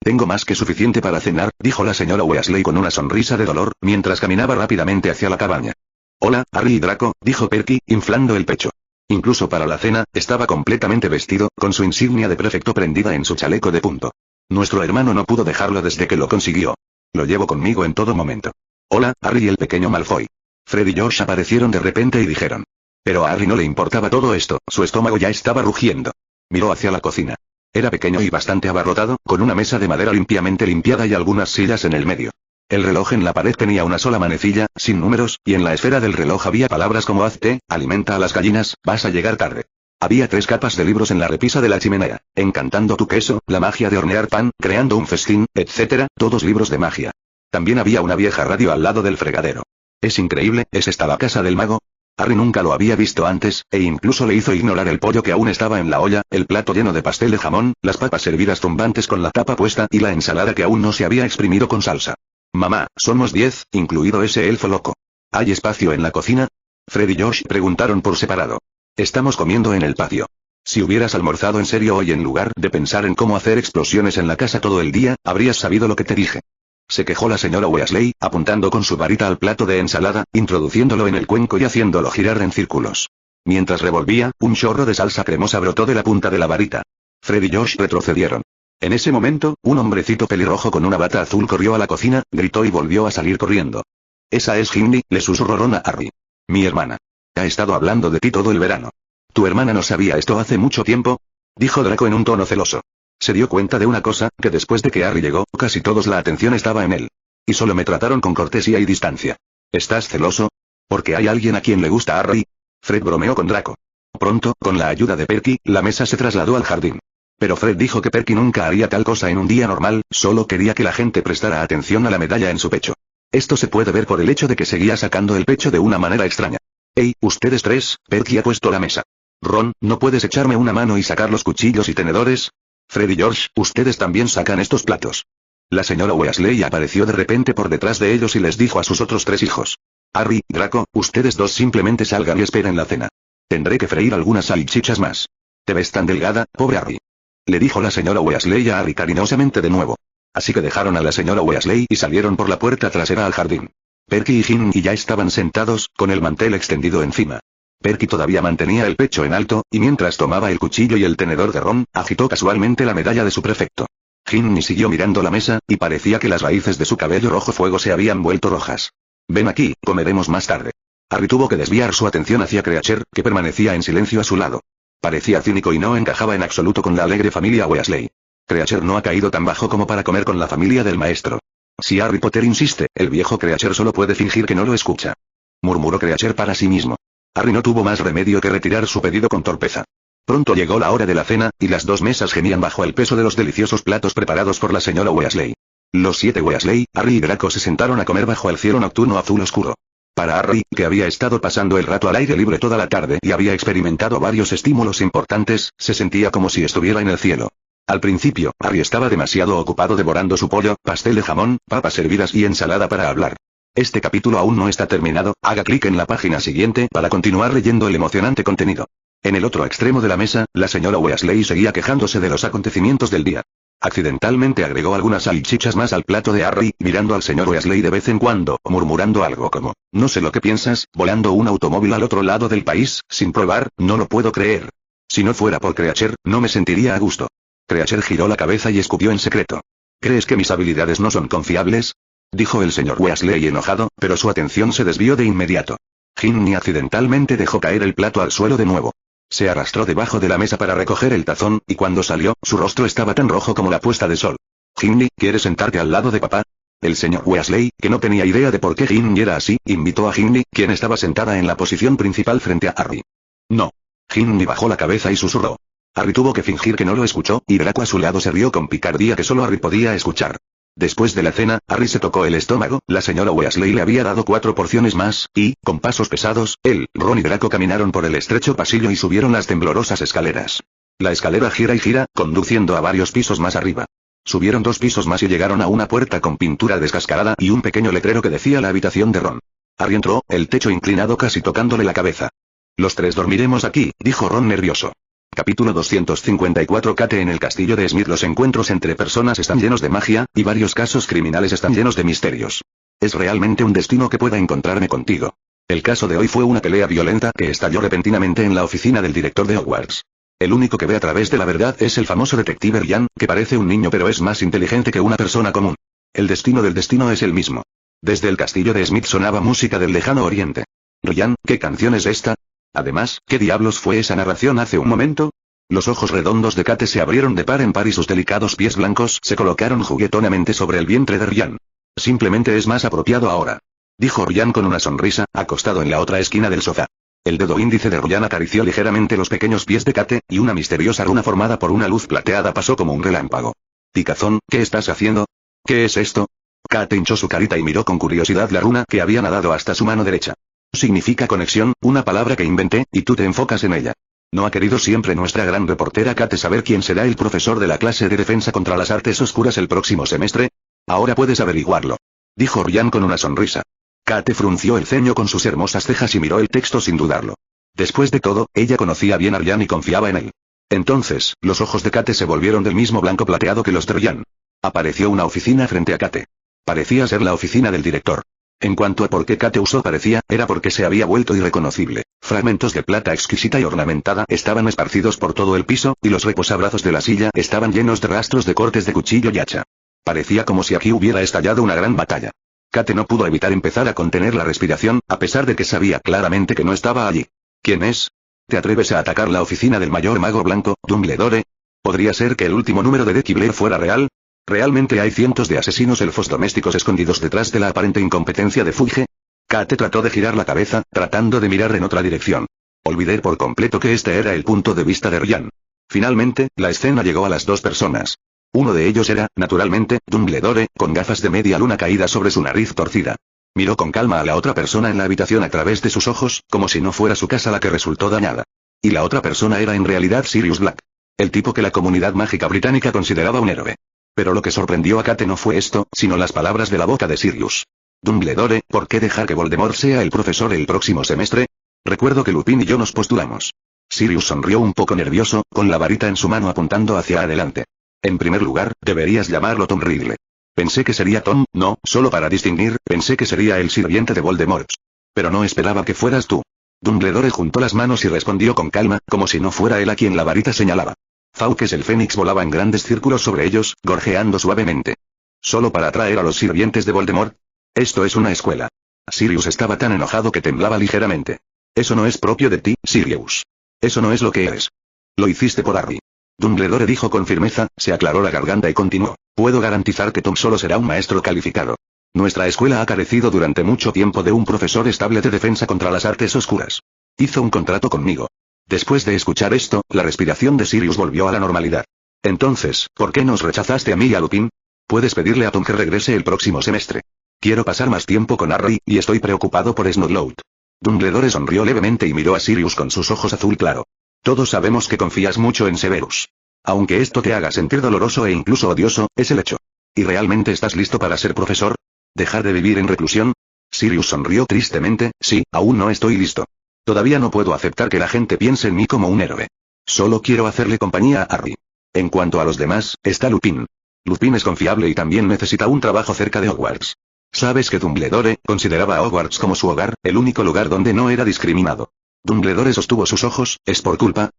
Tengo más que suficiente para cenar, dijo la señora Weasley con una sonrisa de dolor, mientras caminaba rápidamente hacia la cabaña. Hola, Harry y Draco, dijo Perky, inflando el pecho. Incluso para la cena, estaba completamente vestido, con su insignia de prefecto prendida en su chaleco de punto. Nuestro hermano no pudo dejarlo desde que lo consiguió. Lo llevo conmigo en todo momento. Hola, Harry y el pequeño Malfoy. Fred y George aparecieron de repente y dijeron. Pero a Harry no le importaba todo esto, su estómago ya estaba rugiendo. Miró hacia la cocina. Era pequeño y bastante abarrotado, con una mesa de madera limpiamente limpiada y algunas sillas en el medio. El reloj en la pared tenía una sola manecilla, sin números, y en la esfera del reloj había palabras como haz té, alimenta a las gallinas, vas a llegar tarde. Había 3 capas de libros en la repisa de la chimenea. Encantando tu queso, la magia de hornear pan, creando un festín, etc., todos libros de magia. También había una vieja radio al lado del fregadero. Es increíble, ¿es esta la casa del mago? Harry nunca lo había visto antes, e incluso le hizo ignorar el pollo que aún estaba en la olla, el plato lleno de pastel de jamón, las papas servidas tumbantes con la tapa puesta y la ensalada que aún no se había exprimido con salsa. Mamá, somos 10, incluido ese elfo loco. ¿Hay espacio en la cocina? Fred y Josh preguntaron por separado. Estamos comiendo en el patio. Si hubieras almorzado en serio hoy en lugar de pensar en cómo hacer explosiones en la casa todo el día, habrías sabido lo que te dije. Se quejó la señora Weasley, apuntando con su varita al plato de ensalada, introduciéndolo en el cuenco y haciéndolo girar en círculos. Mientras revolvía, un chorro de salsa cremosa brotó de la punta de la varita. Fred y Josh retrocedieron. En ese momento, un hombrecito pelirrojo con una bata azul corrió a la cocina, gritó y volvió a salir corriendo. Esa es Ginny, le susurró Ron a Harry. Mi hermana. Ha estado hablando de ti todo el verano. ¿Tu hermana no sabía esto hace mucho tiempo? Dijo Draco en un tono celoso. Se dio cuenta de una cosa, que después de que Harry llegó, casi todos la atención estaba en él. Y solo me trataron con cortesía y distancia. ¿Estás celoso? ¿Porque hay alguien a quien le gusta a Harry? Fred bromeó con Draco. Pronto, con la ayuda de Perky, la mesa se trasladó al jardín. Pero Fred dijo que Perky nunca haría tal cosa en un día normal, solo quería que la gente prestara atención a la medalla en su pecho. Esto se puede ver por el hecho de que seguía sacando el pecho de una manera extraña. Hey, ustedes 3, Perky ha puesto la mesa. Ron, ¿no puedes echarme una mano y sacar los cuchillos y tenedores? Fred y George, ustedes también sacan estos platos. La señora Weasley apareció de repente por detrás de ellos y les dijo a sus otros 3 hijos. Harry, Draco, ustedes 2 simplemente salgan y esperen la cena. Tendré que freír algunas salchichas más. Te ves tan delgada, pobre Harry. Le dijo la señora Weasley a Harry cariñosamente de nuevo. Así que dejaron a la señora Weasley y salieron por la puerta trasera al jardín. Perky y Ginny ya estaban sentados, con el mantel extendido encima. Perky todavía mantenía el pecho en alto, y mientras tomaba el cuchillo y el tenedor de Ron, agitó casualmente la medalla de su prefecto. Ginny siguió mirando la mesa, y parecía que las raíces de su cabello rojo fuego se habían vuelto rojas. Ven aquí, comeremos más tarde. Harry tuvo que desviar su atención hacia Creacher, que permanecía en silencio a su lado. Parecía cínico y no encajaba en absoluto con la alegre familia Weasley. Creacher no ha caído tan bajo como para comer con la familia del maestro. Si Harry Potter insiste, el viejo Creacher solo puede fingir que no lo escucha. Murmuró Creacher para sí mismo. Harry no tuvo más remedio que retirar su pedido con torpeza. Pronto llegó la hora de la cena, y las 2 mesas gemían bajo el peso de los deliciosos platos preparados por la señora Weasley. Los 7 Weasley, Harry y Draco se sentaron a comer bajo el cielo nocturno azul oscuro. Para Harry, que había estado pasando el rato al aire libre toda la tarde y había experimentado varios estímulos importantes, se sentía como si estuviera en el cielo. Al principio, Harry estaba demasiado ocupado devorando su pollo, pastel de jamón, papas servidas y ensalada para hablar. Este capítulo aún no está terminado, haga clic en la página siguiente para continuar leyendo el emocionante contenido. En el otro extremo de la mesa, la señora Weasley seguía quejándose de los acontecimientos del día. Accidentalmente agregó algunas salchichas más al plato de Harry, mirando al señor Weasley de vez en cuando, murmurando algo como, no sé lo que piensas, volando un automóvil al otro lado del país, sin probar, no lo puedo creer. Si no fuera por Creacher, no me sentiría a gusto. Creacher giró la cabeza y escupió en secreto. ¿Crees que mis habilidades no son confiables? Dijo el señor Weasley enojado, pero su atención se desvió de inmediato. Ginny accidentalmente dejó caer el plato al suelo de nuevo. Se arrastró debajo de la mesa para recoger el tazón, y cuando salió, su rostro estaba tan rojo como la puesta de sol. Ginny, ¿quieres sentarte al lado de papá? El señor Weasley, que no tenía idea de por qué Ginny era así, invitó a Ginny, quien estaba sentada en la posición principal frente a Harry. No. Ginny bajó la cabeza y susurró. Harry tuvo que fingir que no lo escuchó, y Draco a su lado se rió con picardía que solo Harry podía escuchar. Después de la cena, Harry se tocó el estómago, la señora Weasley le había dado 4 porciones más, y, con pasos pesados, él, Ron y Draco caminaron por el estrecho pasillo y subieron las temblorosas escaleras. La escalera gira y gira, conduciendo a varios pisos más arriba. Subieron 2 pisos más y llegaron a una puerta con pintura descascarada y un pequeño letrero que decía la habitación de Ron. Harry entró, el techo inclinado casi tocándole la cabeza. Los 3 dormiremos aquí, dijo Ron nervioso. Capítulo 254. Kate en el castillo de Smith. Los encuentros entre personas están llenos de magia, y varios casos criminales están llenos de misterios. Es realmente un destino que pueda encontrarme contigo. El caso de hoy fue una pelea violenta que estalló repentinamente en la oficina del director de Hogwarts. El único que ve a través de la verdad es el famoso detective Ryan, que parece un niño pero es más inteligente que una persona común. El destino del destino es el mismo. Desde el castillo de Smith sonaba música del lejano oriente. Ryan, ¿qué canción es esta? Además, ¿qué diablos fue esa narración hace un momento? Los ojos redondos de Kate se abrieron de par en par y sus delicados pies blancos se colocaron juguetonamente sobre el vientre de Ryan. Simplemente es más apropiado ahora. Dijo Ryan con una sonrisa, acostado en la otra esquina del sofá. El dedo índice de Ryan acarició ligeramente los pequeños pies de Kate, y una misteriosa runa formada por una luz plateada pasó como un relámpago. Picazón, ¿qué estás haciendo? ¿Qué es esto? Kate hinchó su carita y miró con curiosidad la runa que había nadado hasta su mano derecha. Significa conexión, una palabra que inventé, y tú te enfocas en ella. ¿No ha querido siempre nuestra gran reportera Kate saber quién será el profesor de la clase de defensa contra las artes oscuras el próximo semestre? Ahora puedes averiguarlo. Dijo Ryan con una sonrisa. Kate frunció el ceño con sus hermosas cejas y miró el texto sin dudarlo. Después de todo, ella conocía bien a Ryan y confiaba en él. Entonces, los ojos de Kate se volvieron del mismo blanco plateado que los de Ryan. Apareció una oficina frente a Kate. Parecía ser la oficina del director. En cuanto a por qué Kate usó parecía, era porque se había vuelto irreconocible. Fragmentos de plata exquisita y ornamentada estaban esparcidos por todo el piso, y los reposabrazos de la silla estaban llenos de rastros de cortes de cuchillo y hacha. Parecía como si aquí hubiera estallado una gran batalla. Kate no pudo evitar empezar a contener la respiración, a pesar de que sabía claramente que no estaba allí. ¿Quién es? ¿Te atreves a atacar la oficina del mayor mago blanco, Dumbledore? ¿Podría ser que el último número de Becky Blair fuera real? ¿Realmente hay cientos de asesinos elfos domésticos escondidos detrás de la aparente incompetencia de Fudge? Kate trató de girar la cabeza, tratando de mirar en otra dirección. Olvidé por completo que este era el punto de vista de Ryan. Finalmente, la escena llegó a las 2 personas. Uno de ellos era, naturalmente, Dumbledore, con gafas de media luna caídas sobre su nariz torcida. Miró con calma a la otra persona en la habitación a través de sus ojos, como si no fuera su casa la que resultó dañada. Y la otra persona era en realidad Sirius Black. El tipo que la comunidad mágica británica consideraba un héroe. Pero lo que sorprendió a Kate no fue esto, sino las palabras de la boca de Sirius. Dumbledore, ¿por qué dejar que Voldemort sea el profesor el próximo semestre? Recuerdo que Lupin y yo nos postulamos. Sirius sonrió un poco nervioso, con la varita en su mano apuntando hacia adelante. En primer lugar, deberías llamarlo Tom Riddle. Pensé que sería Tom, no, solo para distinguir, pensé que sería el sirviente de Voldemort. Pero no esperaba que fueras tú. Dumbledore juntó las manos y respondió con calma, como si no fuera él a quien la varita señalaba. Fawkes el Fénix volaba en grandes círculos sobre ellos, gorjeando suavemente. ¿Solo para atraer a los sirvientes de Voldemort? Esto es una escuela. Sirius estaba tan enojado que temblaba ligeramente. Eso no es propio de ti, Sirius. Eso no es lo que eres. Lo hiciste por Harry. Dumbledore dijo con firmeza, se aclaró la garganta y continuó. Puedo garantizar que Tom solo será un maestro calificado. Nuestra escuela ha carecido durante mucho tiempo de un profesor estable de defensa contra las artes oscuras. Hizo un contrato conmigo. Después de escuchar esto, la respiración de Sirius volvió a la normalidad. Entonces, ¿por qué nos rechazaste a mí y a Lupin? Puedes pedirle a Tom que regrese el próximo semestre. Quiero pasar más tiempo con Harry, y estoy preocupado por Snoodlout. Dumbledore sonrió levemente y miró a Sirius con sus ojos azul claro. Todos sabemos que confías mucho en Severus. Aunque esto te haga sentir doloroso e incluso odioso, es el hecho. ¿Y realmente estás listo para ser profesor? ¿Dejar de vivir en reclusión? Sirius sonrió tristemente, sí, aún no estoy listo. Todavía no puedo aceptar que la gente piense en mí como un héroe. Solo quiero hacerle compañía a Harry. En cuanto a los demás, está Lupin. Lupin es confiable y también necesita un trabajo cerca de Hogwarts. ¿Sabes que Dumbledore consideraba a Hogwarts como su hogar, el único lugar donde no era discriminado? Dumbledore sostuvo sus ojos, ¿es por culpa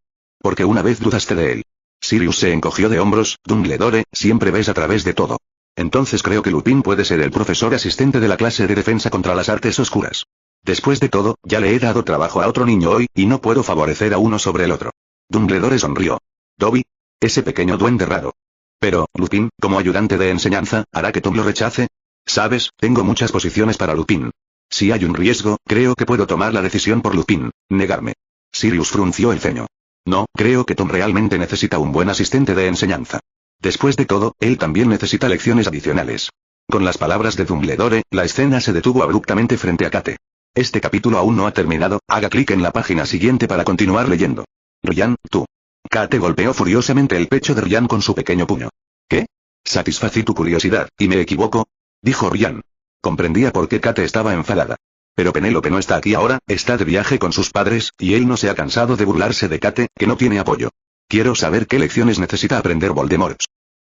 Porque una vez dudaste de él. Sirius se encogió de hombros. Dumbledore, siempre ves a través de todo. Entonces creo que Lupin puede ser el profesor asistente de la clase de defensa contra las artes oscuras. Después de todo, ya le he dado trabajo a otro niño hoy, y no puedo favorecer a uno sobre el otro. Dumbledore sonrió. Dobby. Ese pequeño duende raro. Pero, Lupin, como ayudante de enseñanza, ¿hará que Tom lo rechace? Sabes, tengo muchas posiciones para Lupin. Si hay un riesgo, creo que puedo tomar la decisión por Lupin. Negarme. Sirius frunció el ceño. No, creo que Tom realmente necesita un buen asistente de enseñanza. Después de todo, él también necesita lecciones adicionales. Con las palabras de Dumbledore, la escena se detuvo abruptamente frente a Kate. Este capítulo aún no ha terminado, haga clic en la página siguiente para continuar leyendo. Ryan, tú. Kate golpeó furiosamente el pecho de Ryan con su pequeño puño. ¿Qué? Satisfací tu curiosidad, ¿y me equivoco? Dijo Ryan. Comprendía por qué Kate estaba enfadada. Pero Penélope no está aquí ahora, está de viaje con sus padres, y él no se ha cansado de burlarse de Kate, que no tiene apoyo. Quiero saber qué lecciones necesita aprender Voldemort.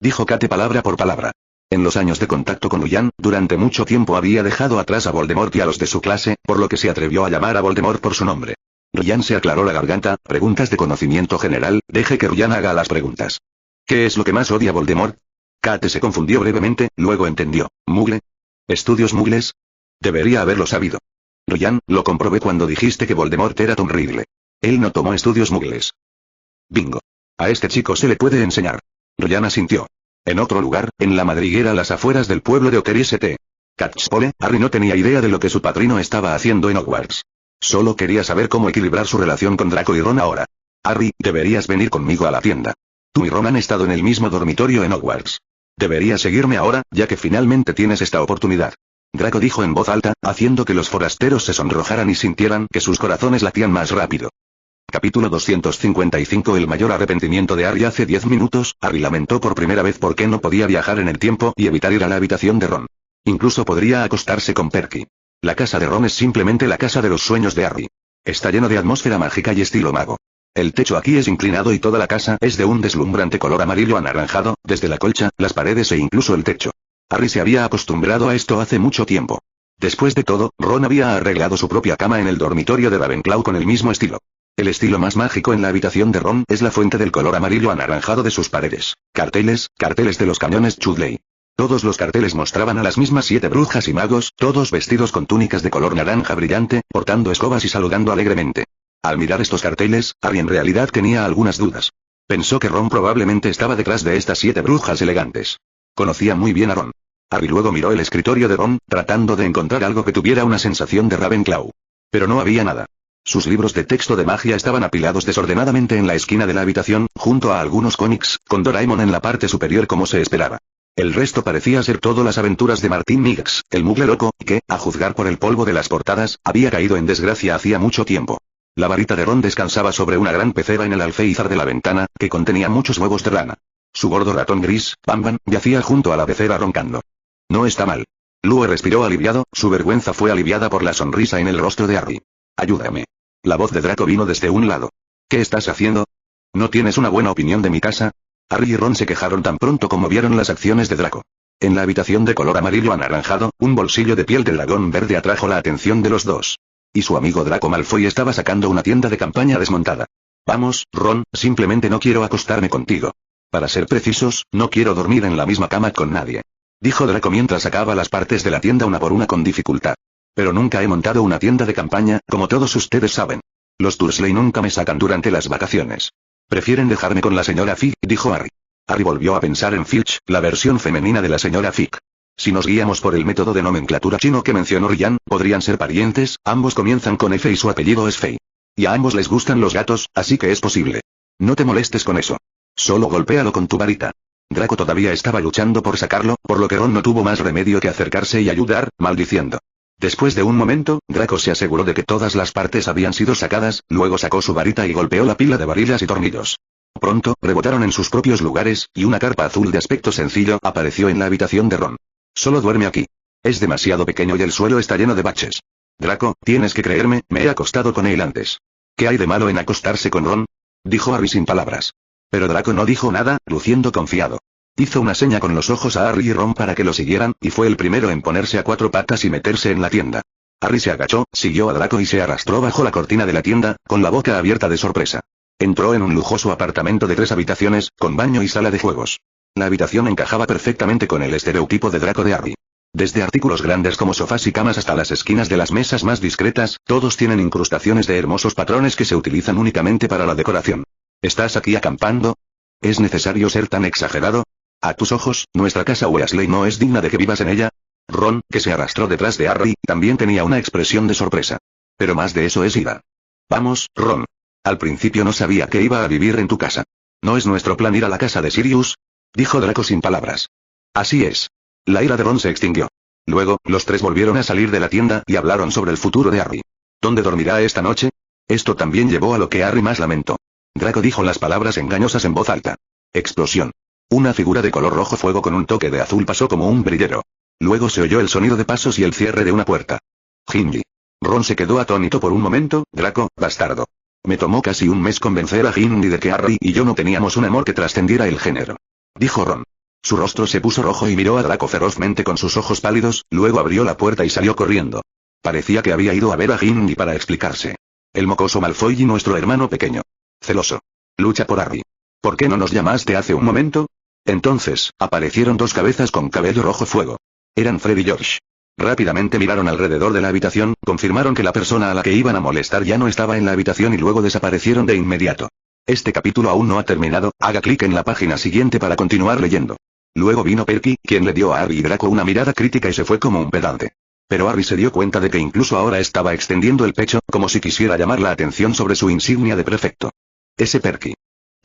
Dijo Kate palabra por palabra. En los años de contacto con Ryan, durante mucho tiempo había dejado atrás a Voldemort y a los de su clase, por lo que se atrevió a llamar a Voldemort por su nombre. Ryan se aclaró la garganta. Preguntas de conocimiento general, deje que Ryan haga las preguntas. ¿Qué es lo que más odia Voldemort? Kate se confundió brevemente, luego entendió. ¿Mugle? ¿Estudios mugles? Debería haberlo sabido. Ryan, lo comprobé cuando dijiste que Voldemort era Tom Riddle. Él no tomó estudios mugles. Bingo. A este chico se le puede enseñar. Ryan asintió. En otro lugar, en la madriguera a las afueras del pueblo de Otter Catchpole, Harry no tenía idea de lo que su padrino estaba haciendo en Hogwarts. Solo quería saber cómo equilibrar su relación con Draco y Ron ahora. Harry, deberías venir conmigo a la tienda. Tú y Ron han estado en el mismo dormitorio en Hogwarts. Deberías seguirme ahora, ya que finalmente tienes esta oportunidad. Draco dijo en voz alta, haciendo que los forasteros se sonrojaran y sintieran que sus corazones latían más rápido. Capítulo 255. El mayor arrepentimiento de Harry. Hace 10 minutos, Harry lamentó por primera vez por qué no podía viajar en el tiempo y evitar ir a la habitación de Ron. Incluso podría acostarse con Perky. La casa de Ron es simplemente la casa de los sueños de Harry. Está lleno de atmósfera mágica y estilo mago. El techo aquí es inclinado y toda la casa es de un deslumbrante color amarillo anaranjado, desde la colcha, las paredes e incluso el techo. Harry se había acostumbrado a esto hace mucho tiempo. Después de todo, Ron había arreglado su propia cama en el dormitorio de Ravenclaw con el mismo estilo. El estilo más mágico en la habitación de Ron es la fuente del color amarillo anaranjado de sus paredes. Carteles de los cañones Chudley. Todos los carteles mostraban a las mismas 7 brujas y magos, todos vestidos con túnicas de color naranja brillante, portando escobas y saludando alegremente. Al mirar estos carteles, Harry en realidad tenía algunas dudas. Pensó que Ron probablemente estaba detrás de estas 7 brujas elegantes. Conocía muy bien a Ron. Harry luego miró el escritorio de Ron, tratando de encontrar algo que tuviera una sensación de Ravenclaw. Pero no había nada. Sus libros de texto de magia estaban apilados desordenadamente en la esquina de la habitación, junto a algunos cómics, con Doraemon en la parte superior como se esperaba. El resto parecía ser todo las aventuras de Martin Miggs, el mugle loco, que, a juzgar por el polvo de las portadas, había caído en desgracia hacía mucho tiempo. La varita de Ron descansaba sobre una gran pecera en el alféizar de la ventana, que contenía muchos huevos de rana. Su gordo ratón gris, Bam, yacía junto a la pecera roncando. No está mal. Lue respiró aliviado, su vergüenza fue aliviada por la sonrisa en el rostro de Harry. Ayúdame. La voz de Draco vino desde un lado. ¿Qué estás haciendo? ¿No tienes una buena opinión de mi casa? Harry y Ron se quejaron tan pronto como vieron las acciones de Draco. En la habitación de color amarillo anaranjado, un bolsillo de piel de dragón verde atrajo la atención de los dos. Y su amigo Draco Malfoy estaba sacando una tienda de campaña desmontada. Vamos, Ron, simplemente no quiero acostarme contigo. Para ser precisos, no quiero dormir en la misma cama con nadie. Dijo Draco mientras sacaba las partes de la tienda una por una con dificultad. Pero nunca he montado una tienda de campaña, como todos ustedes saben. Los Dursley nunca me sacan durante las vacaciones. Prefieren dejarme con la señora Fig, dijo Harry. Harry volvió a pensar en Filch, la versión femenina de la señora Fig. Si nos guiamos por el método de nomenclatura chino que mencionó Ryan, podrían ser parientes, ambos comienzan con F y su apellido es Fei. Y a ambos les gustan los gatos, así que es posible. No te molestes con eso. Solo golpéalo con tu varita. Draco todavía estaba luchando por sacarlo, por lo que Ron no tuvo más remedio que acercarse y ayudar, maldiciendo. Después de un momento, Draco se aseguró de que todas las partes habían sido sacadas, luego sacó su varita y golpeó la pila de varillas y tornillos. Pronto, rebotaron en sus propios lugares, y una carpa azul de aspecto sencillo apareció en la habitación de Ron. Solo duerme aquí. Es demasiado pequeño y el suelo está lleno de baches. Draco, tienes que creerme, me he acostado con él antes. ¿Qué hay de malo en acostarse con Ron? Dijo Harry sin palabras. Pero Draco no dijo nada, luciendo confiado. Hizo una seña con los ojos a Harry y Ron para que lo siguieran, y fue el primero en ponerse a 4 patas y meterse en la tienda. Harry se agachó, siguió a Draco y se arrastró bajo la cortina de la tienda, con la boca abierta de sorpresa. Entró en un lujoso apartamento de 3 habitaciones, con baño y sala de juegos. La habitación encajaba perfectamente con el estereotipo de Draco de Harry. Desde artículos grandes como sofás y camas hasta las esquinas de las mesas más discretas, todos tienen incrustaciones de hermosos patrones que se utilizan únicamente para la decoración. ¿Estás aquí acampando? ¿Es necesario ser tan exagerado? A tus ojos, nuestra casa Weasley no es digna de que vivas en ella. Ron, que se arrastró detrás de Harry, también tenía una expresión de sorpresa. Pero más de eso es ira. Vamos, Ron. Al principio no sabía que iba a vivir en tu casa. ¿No es nuestro plan ir a la casa de Sirius? Dijo Draco sin palabras. Así es. La ira de Ron se extinguió. Luego, los tres volvieron a salir de la tienda y hablaron sobre el futuro de Harry. ¿Dónde dormirá esta noche? Esto también llevó a lo que Harry más lamentó. Draco dijo las palabras engañosas en voz alta. Explosión. Una figura de color rojo fuego con un toque de azul pasó como un brillero. Luego se oyó el sonido de pasos y el cierre de una puerta. Gimli. Ron se quedó atónito por un momento. Draco, bastardo. Me tomó casi un mes convencer a Gimli de que Harry y yo no teníamos un amor que trascendiera el género. Dijo Ron. Su rostro se puso rojo y miró a Draco ferozmente con sus ojos pálidos, luego abrió la puerta y salió corriendo. Parecía que había ido a ver a Gimli para explicarse. El mocoso Malfoy y nuestro hermano pequeño. Celoso. Lucha por Harry. ¿Por qué no nos llamaste hace un momento? Entonces, aparecieron 2 cabezas con cabello rojo fuego. Eran Fred y George. Rápidamente miraron alrededor de la habitación, confirmaron que la persona a la que iban a molestar ya no estaba en la habitación y luego desaparecieron de inmediato. Este capítulo aún no ha terminado, haga clic en la página siguiente para continuar leyendo. Luego vino Perky, quien le dio a Harry y Draco una mirada crítica y se fue como un pedante. Pero Harry se dio cuenta de que incluso ahora estaba extendiendo el pecho, como si quisiera llamar la atención sobre su insignia de prefecto. Ese Perky.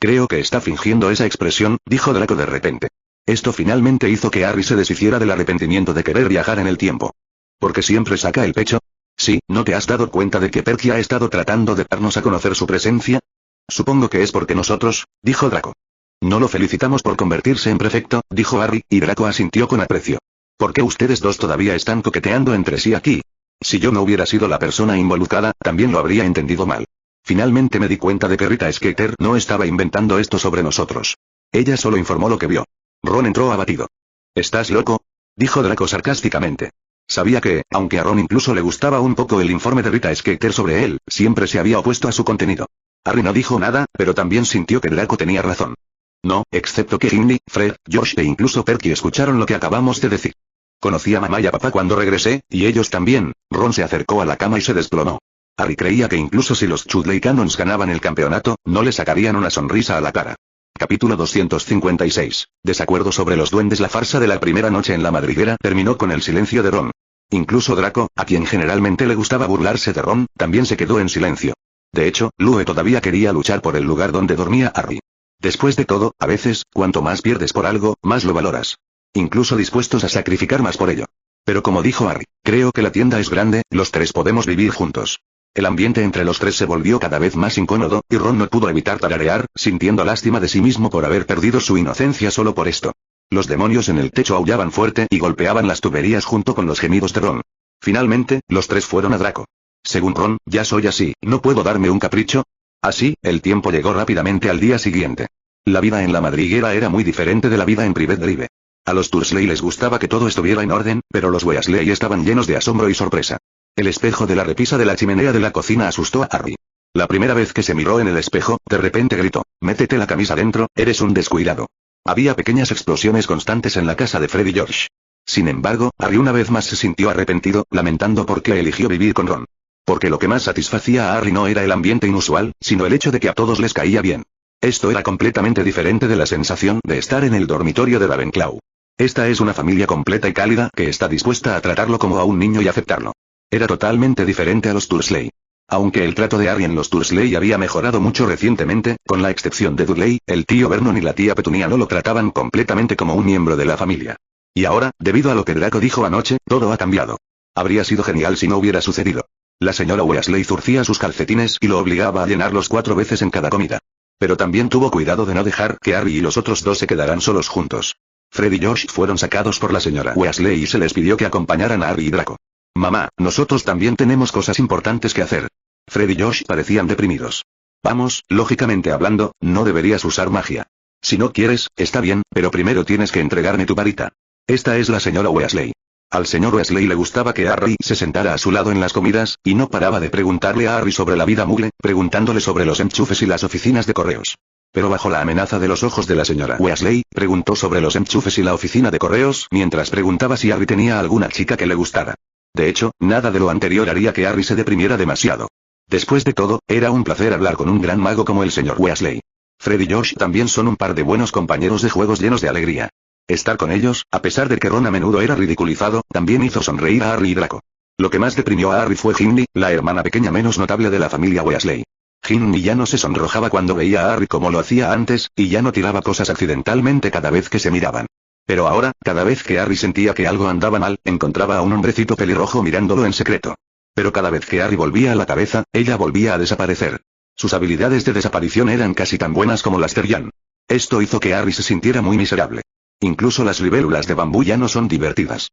Creo que está fingiendo esa expresión, dijo Draco de repente. Esto finalmente hizo que Harry se deshiciera del arrepentimiento de querer viajar en el tiempo. ¿Por qué siempre saca el pecho? Sí, ¿no te has dado cuenta de que Perky ha estado tratando de darnos a conocer su presencia? Supongo que es porque nosotros, dijo Draco. No lo felicitamos por convertirse en prefecto, dijo Harry, y Draco asintió con aprecio. ¿Por qué ustedes dos todavía están coqueteando entre sí aquí? Si yo no hubiera sido la persona involucrada, también lo habría entendido mal. Finalmente me di cuenta de que Rita Skeeter no estaba inventando esto sobre nosotros. Ella solo informó lo que vio. Ron entró abatido. ¿Estás loco? Dijo Draco sarcásticamente. Sabía que, aunque a Ron incluso le gustaba un poco el informe de Rita Skeeter sobre él, siempre se había opuesto a su contenido. Harry no dijo nada, pero también sintió que Draco tenía razón. No, excepto que Gimli, Fred, Josh e incluso Perky escucharon lo que acabamos de decir. Conocí a mamá y a papá cuando regresé, y ellos también. Ron se acercó a la cama y se desplomó. Harry creía que incluso si los Chudley Cannons ganaban el campeonato, no le sacarían una sonrisa a la cara. Capítulo 256. Desacuerdo sobre los duendes. La farsa de la primera noche en la madriguera terminó con el silencio de Ron. Incluso Draco, a quien generalmente le gustaba burlarse de Ron, también se quedó en silencio. De hecho, Lue todavía quería luchar por el lugar donde dormía Harry. Después de todo, a veces, cuanto más pierdes por algo, más lo valoras. Incluso dispuestos a sacrificar más por ello. Pero como dijo Harry, creo que la tienda es grande, los tres podemos vivir juntos. El ambiente entre los tres se volvió cada vez más incómodo, y Ron no pudo evitar tararear, sintiendo lástima de sí mismo por haber perdido su inocencia solo por esto. Los demonios en el techo aullaban fuerte y golpeaban las tuberías junto con los gemidos de Ron. Finalmente, los tres fueron a Draco. Según Ron, ya soy así, ¿no puedo darme un capricho? Así, el tiempo llegó rápidamente al día siguiente. La vida en la madriguera era muy diferente de la vida en Private Drive. A los Dursley les gustaba que todo estuviera en orden, pero los Weasley estaban llenos de asombro y sorpresa. El espejo de la repisa de la chimenea de la cocina asustó a Harry. La primera vez que se miró en el espejo, de repente gritó, «Métete la camisa dentro, eres un descuidado». Había pequeñas explosiones constantes en la casa de Fred y George. Sin embargo, Harry una vez más se sintió arrepentido, lamentando por qué eligió vivir con Ron. Porque lo que más satisfacía a Harry no era el ambiente inusual, sino el hecho de que a todos les caía bien. Esto era completamente diferente de la sensación de estar en el dormitorio de Ravenclaw. Esta es una familia completa y cálida que está dispuesta a tratarlo como a un niño y aceptarlo. Era totalmente diferente a los Dursley. Aunque el trato de Harry en los Dursley había mejorado mucho recientemente, con la excepción de Dudley, el tío Vernon y la tía Petunia no lo trataban completamente como un miembro de la familia. Y ahora, debido a lo que Draco dijo anoche, todo ha cambiado. Habría sido genial si no hubiera sucedido. La señora Weasley zurcía sus calcetines y lo obligaba a llenarlos 4 veces en cada comida. Pero también tuvo cuidado de no dejar que Harry y los otros dos se quedaran solos juntos. Fred y Josh fueron sacados por la señora Weasley y se les pidió que acompañaran a Harry y Draco. Mamá, nosotros también tenemos cosas importantes que hacer. Fred y Josh parecían deprimidos. Vamos, lógicamente hablando, no deberías usar magia. Si no quieres, está bien, pero primero tienes que entregarme tu varita. Esta es la señora Weasley. Al señor Weasley le gustaba que Harry se sentara a su lado en las comidas, y no paraba de preguntarle a Harry sobre la vida Muggle, preguntándole sobre los enchufes y las oficinas de correos. Pero bajo la amenaza de los ojos de la señora Weasley, preguntó sobre los enchufes y la oficina de correos, mientras preguntaba si Harry tenía alguna chica que le gustara. De hecho, nada de lo anterior haría que Harry se deprimiera demasiado. Después de todo, era un placer hablar con un gran mago como el señor Weasley. Fred y George también son un par de buenos compañeros de juegos llenos de alegría. Estar con ellos, a pesar de que Ron a menudo era ridiculizado, también hizo sonreír a Harry y Draco. Lo que más deprimió a Harry fue Ginny, la hermana pequeña menos notable de la familia Weasley. Ginny ya no se sonrojaba cuando veía a Harry como lo hacía antes, y ya no tiraba cosas accidentalmente cada vez que se miraban. Pero ahora, cada vez que Harry sentía que algo andaba mal, encontraba a un hombrecito pelirrojo mirándolo en secreto. Pero cada vez que Harry volvía a la cabeza, ella volvía a desaparecer. Sus habilidades de desaparición eran casi tan buenas como las de Ryan. Esto hizo que Harry se sintiera muy miserable. Incluso las libélulas de bambú ya no son divertidas.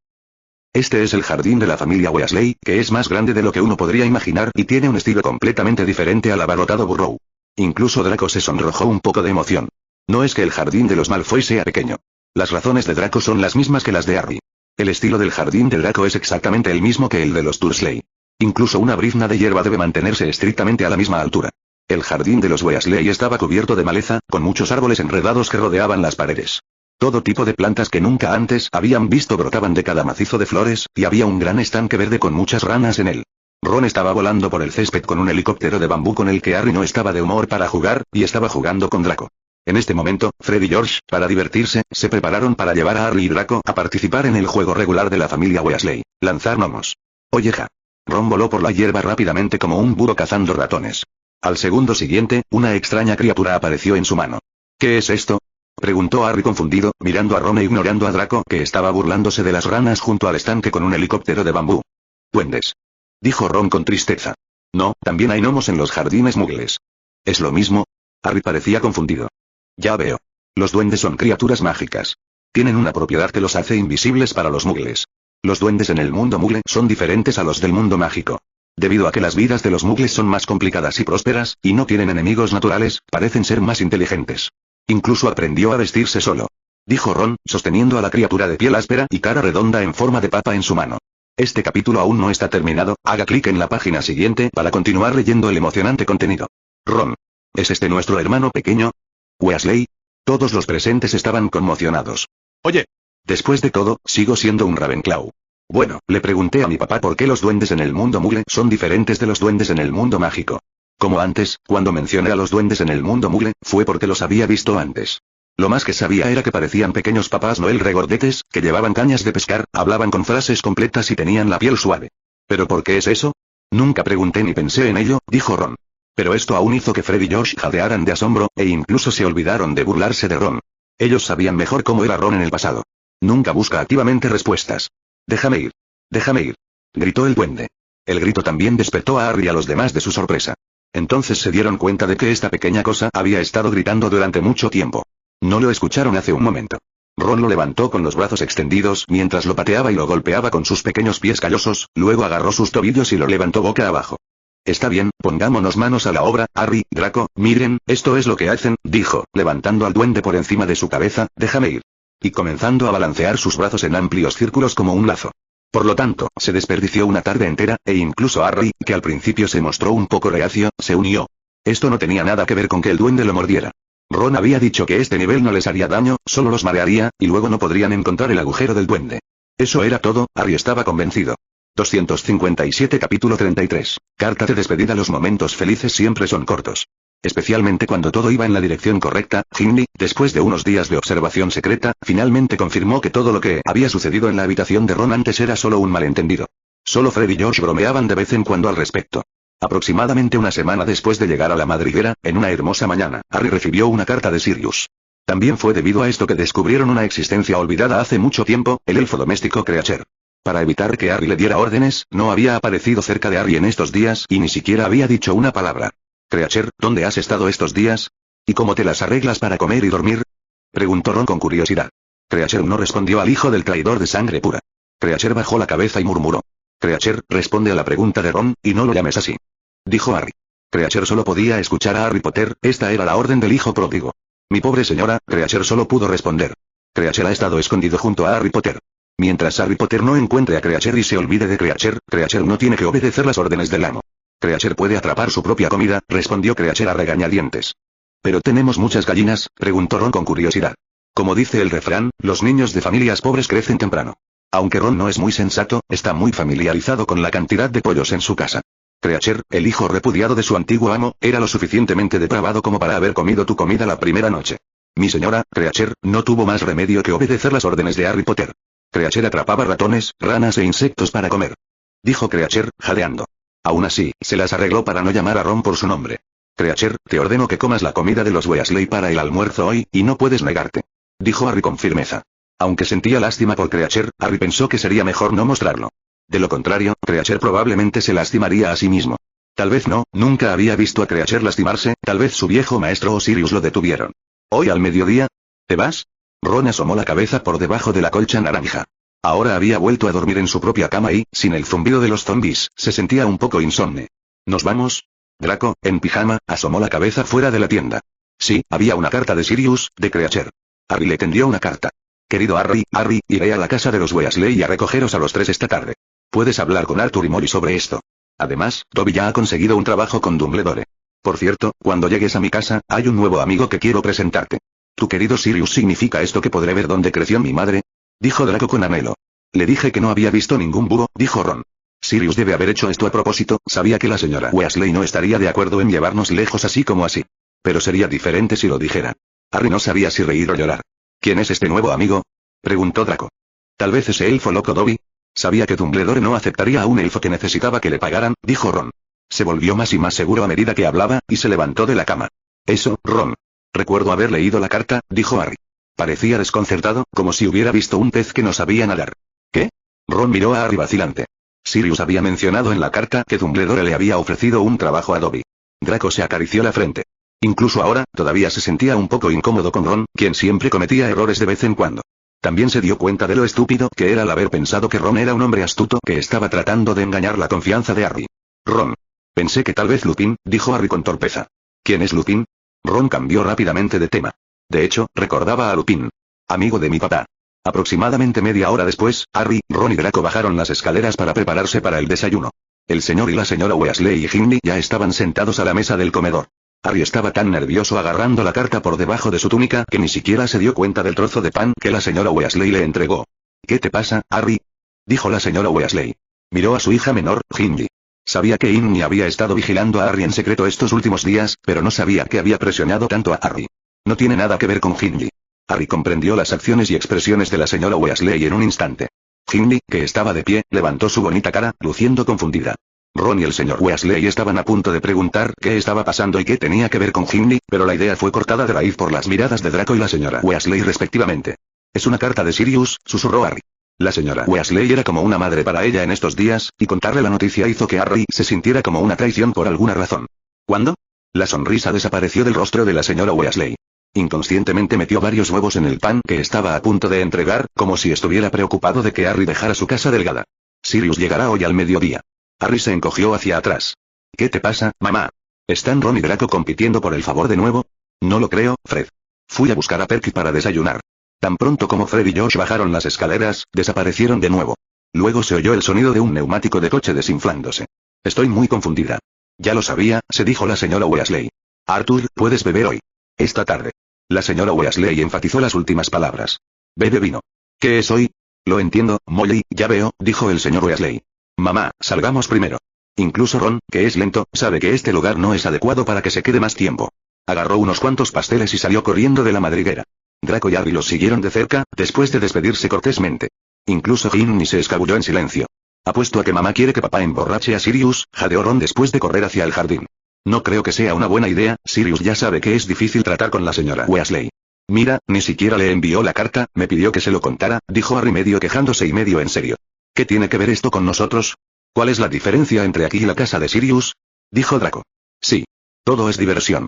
Este es el jardín de la familia Weasley, que es más grande de lo que uno podría imaginar y tiene un estilo completamente diferente al abarrotado Burrow. Incluso Draco se sonrojó un poco de emoción. No es que el jardín de los Malfoy sea pequeño. Las razones de Draco son las mismas que las de Harry. El estilo del jardín de Draco es exactamente el mismo que el de los Dursley. Incluso una brizna de hierba debe mantenerse estrictamente a la misma altura. El jardín de los Weasley estaba cubierto de maleza, con muchos árboles enredados que rodeaban las paredes. Todo tipo de plantas que nunca antes habían visto brotaban de cada macizo de flores, y había un gran estanque verde con muchas ranas en él. Ron estaba volando por el césped con un helicóptero de bambú con el que Harry no estaba de humor para jugar, y estaba jugando con Draco. En este momento, Fred y George, para divertirse, se prepararon para llevar a Harry y Draco a participar en el juego regular de la familia Weasley, lanzar gnomos. Oyeja. Ron voló por la hierba rápidamente como un búho cazando ratones. Al segundo siguiente, una extraña criatura apareció en su mano. ¿Qué es esto?, preguntó Harry confundido, mirando a Ron e ignorando a Draco que estaba burlándose de las ranas junto al estanque con un helicóptero de bambú. Duendes. Dijo Ron con tristeza. No, también hay gnomos en los jardines muggles. ¿Es lo mismo? Harry parecía confundido. Ya veo. Los duendes son criaturas mágicas. Tienen una propiedad que los hace invisibles para los muggles. Los duendes en el mundo muggle son diferentes a los del mundo mágico. Debido a que las vidas de los muggles son más complicadas y prósperas, y no tienen enemigos naturales, parecen ser más inteligentes. Incluso aprendió a vestirse solo. Dijo Ron, sosteniendo a la criatura de piel áspera y cara redonda en forma de papa en su mano. Este capítulo aún no está terminado, haga clic en la página siguiente para continuar leyendo el emocionante contenido. Ron. ¿Es este nuestro hermano pequeño? Weasley. Todos los presentes estaban conmocionados. Oye. Después de todo, sigo siendo un Ravenclaw. Bueno, le pregunté a mi papá por qué los duendes en el mundo muggle son diferentes de los duendes en el mundo mágico. Como antes, cuando mencioné a los duendes en el mundo muggle, fue porque los había visto antes. Lo más que sabía era que parecían pequeños papás Noel regordetes, que llevaban cañas de pescar, hablaban con frases completas y tenían la piel suave. ¿Pero por qué es eso? Nunca pregunté ni pensé en ello, dijo Ron. Pero esto aún hizo que Fred y George jadearan de asombro, e incluso se olvidaron de burlarse de Ron. Ellos sabían mejor cómo era Ron en el pasado. Nunca busca activamente respuestas. Déjame ir. Déjame ir. Gritó el duende. El grito también despertó a Harry y a los demás de su sorpresa. Entonces se dieron cuenta de que esta pequeña cosa había estado gritando durante mucho tiempo. No lo escucharon hace un momento. Ron lo levantó con los brazos extendidos mientras lo pateaba y lo golpeaba con sus pequeños pies callosos, luego agarró sus tobillos y lo levantó boca abajo. Está bien, pongámonos manos a la obra, Harry, Draco, miren, esto es lo que hacen, dijo, levantando al duende por encima de su cabeza, déjame ir. Y comenzando a balancear sus brazos en amplios círculos como un lazo. Por lo tanto, se desperdició una tarde entera, e incluso Harry, que al principio se mostró un poco reacio, se unió. Esto no tenía nada que ver con que el duende lo mordiera. Ron había dicho que este nivel no les haría daño, solo los marearía, y luego no podrían encontrar el agujero del duende. Eso era todo, Harry estaba convencido. 257 capítulo 33. Carta de despedida. Los momentos felices siempre son cortos. Especialmente cuando todo iba en la dirección correcta. Ginny, después de unos días de observación secreta, finalmente confirmó que todo lo que había sucedido en la habitación de Ron antes era solo un malentendido. Solo Fred y George bromeaban de vez en cuando al respecto. Aproximadamente una semana después de llegar a la madriguera, en una hermosa mañana, Harry recibió una carta de Sirius. También fue debido a esto que descubrieron una existencia olvidada hace mucho tiempo, el elfo doméstico Creature. Para evitar que Harry le diera órdenes, no había aparecido cerca de Harry en estos días y ni siquiera había dicho una palabra. Creature, ¿dónde has estado estos días? ¿Y cómo te las arreglas para comer y dormir? Preguntó Ron con curiosidad. Creature no respondió al hijo del traidor de sangre pura. Creature bajó la cabeza y murmuró. Creature, responde a la pregunta de Ron, y no lo llames así. Dijo Harry. Creature solo podía escuchar a Harry Potter, esta era la orden del hijo pródigo. Mi pobre señora, Creature solo pudo responder. Creature ha estado escondido junto a Harry Potter. Mientras Harry Potter no encuentre a Creacher y se olvide de Creacher, Creacher no tiene que obedecer las órdenes del amo. Creacher puede atrapar su propia comida, respondió Creacher a regañadientes. ¿Pero tenemos muchas gallinas?, preguntó Ron con curiosidad. Como dice el refrán, los niños de familias pobres crecen temprano. Aunque Ron no es muy sensato, está muy familiarizado con la cantidad de pollos en su casa. Creacher, el hijo repudiado de su antiguo amo, era lo suficientemente depravado como para haber comido tu comida la primera noche. Mi señora, Creacher, no tuvo más remedio que obedecer las órdenes de Harry Potter. Creacher atrapaba ratones, ranas e insectos para comer. Dijo Creacher, jadeando. Aún así, se las arregló para no llamar a Ron por su nombre. Creacher, te ordeno que comas la comida de los Weasley para el almuerzo hoy, y no puedes negarte. Dijo Harry con firmeza. Aunque sentía lástima por Creacher, Harry pensó que sería mejor no mostrarlo. De lo contrario, Creacher probablemente se lastimaría a sí mismo. Tal vez no, nunca había visto a Creacher lastimarse, tal vez su viejo maestro o Sirius lo detuvieron. ¿Hoy al mediodía? ¿Te vas? Ron asomó la cabeza por debajo de la colcha naranja. Ahora había vuelto a dormir en su propia cama y, sin el zumbido de los zombies, se sentía un poco insomne. ¿Nos vamos? Draco, en pijama, asomó la cabeza fuera de la tienda. Sí, había una carta de Sirius, de Creacher. Harry le tendió una carta. Querido Harry, iré a la casa de los Weasley a recogeros a los 3 esta tarde. Puedes hablar con Arthur y Molly sobre esto. Además, Dobby ya ha conseguido un trabajo con Dumbledore. Por cierto, cuando llegues a mi casa, hay un nuevo amigo que quiero presentarte. Tu querido Sirius, ¿significa esto que podré ver dónde creció mi madre? Dijo Draco con anhelo. Le dije que no había visto ningún búho, dijo Ron. Sirius debe haber hecho esto a propósito, sabía que la señora Weasley no estaría de acuerdo en llevarnos lejos así como así. Pero sería diferente si lo dijera. Harry no sabía si reír o llorar. ¿Quién es este nuevo amigo?, preguntó Draco. Tal vez ese elfo loco Dobby. Sabía que Dumbledore no aceptaría a un elfo que necesitaba que le pagaran, dijo Ron. Se volvió más y más seguro a medida que hablaba, y se levantó de la cama. Eso, Ron. Recuerdo haber leído la carta, dijo Harry. Parecía desconcertado, como si hubiera visto un pez que no sabía nadar. ¿Qué? Ron miró a Harry vacilante. Sirius había mencionado en la carta que Dumbledore le había ofrecido un trabajo a Dobby. Draco se acarició la frente. Incluso ahora, todavía se sentía un poco incómodo con Ron, quien siempre cometía errores de vez en cuando. También se dio cuenta de lo estúpido que era al haber pensado que Ron era un hombre astuto que estaba tratando de engañar la confianza de Harry. Ron. Pensé que tal vez Lupin, dijo Harry con torpeza. ¿Quién es Lupin? Ron cambió rápidamente de tema. De hecho, recordaba a Lupin. Amigo de mi papá. Aproximadamente media hora después, Harry, Ron y Draco bajaron las escaleras para prepararse para el desayuno. El señor y la señora Weasley y Gimli ya estaban sentados a la mesa del comedor. Harry estaba tan nervioso agarrando la carta por debajo de su túnica que ni siquiera se dio cuenta del trozo de pan que la señora Weasley le entregó. ¿Qué te pasa, Harry?, dijo la señora Weasley. Miró a su hija menor, Gimli. Sabía que Ginny había estado vigilando a Harry en secreto estos últimos días, pero no sabía que había presionado tanto a Harry. No tiene nada que ver con Gimli. Harry comprendió las acciones y expresiones de la señora Weasley en un instante. Gimli, que estaba de pie, levantó su bonita cara, luciendo confundida. Ron y el señor Weasley estaban a punto de preguntar qué estaba pasando y qué tenía que ver con Gimli, pero la idea fue cortada de raíz por las miradas de Draco y la señora Weasley respectivamente. Es una carta de Sirius, susurró Harry. La señora Weasley era como una madre para ella en estos días, y contarle la noticia hizo que Harry se sintiera como una traición por alguna razón. ¿Cuándo? La sonrisa desapareció del rostro de la señora Weasley. Inconscientemente metió varios huevos en el pan que estaba a punto de entregar, como si estuviera preocupado de que Harry dejara su casa delgada. Sirius llegará hoy al mediodía. Harry se encogió hacia atrás. ¿Qué te pasa, mamá? ¿Están Ron y Draco compitiendo por el favor de nuevo? No lo creo, Fred. Fui a buscar a Perky para desayunar. Tan pronto como Fred y Josh bajaron las escaleras, desaparecieron de nuevo. Luego se oyó el sonido de un neumático de coche desinflándose. Estoy muy confundida. Ya lo sabía, se dijo la señora Weasley. Arthur, puedes beber hoy. Esta tarde. La señora Weasley enfatizó las últimas palabras. Bebe vino. ¿Qué es hoy? Lo entiendo, Molly, ya veo, dijo el señor Weasley. Mamá, salgamos primero. Incluso Ron, que es lento, sabe que este lugar no es adecuado para que se quede más tiempo. Agarró unos cuantos pasteles y salió corriendo de la madriguera. Draco y Harry los siguieron de cerca, después de despedirse cortésmente. Incluso Ginny se escabulló en silencio. Apuesto a que mamá quiere que papá emborrache a Sirius, jadeó Ron después de correr hacia el jardín. No creo que sea una buena idea, Sirius ya sabe que es difícil tratar con la señora Weasley. Mira, ni siquiera le envió la carta, me pidió que se lo contara, dijo Harry medio quejándose y medio en serio. ¿Qué tiene que ver esto con nosotros? ¿Cuál es la diferencia entre aquí y la casa de Sirius?, dijo Draco. Sí. Todo es diversión.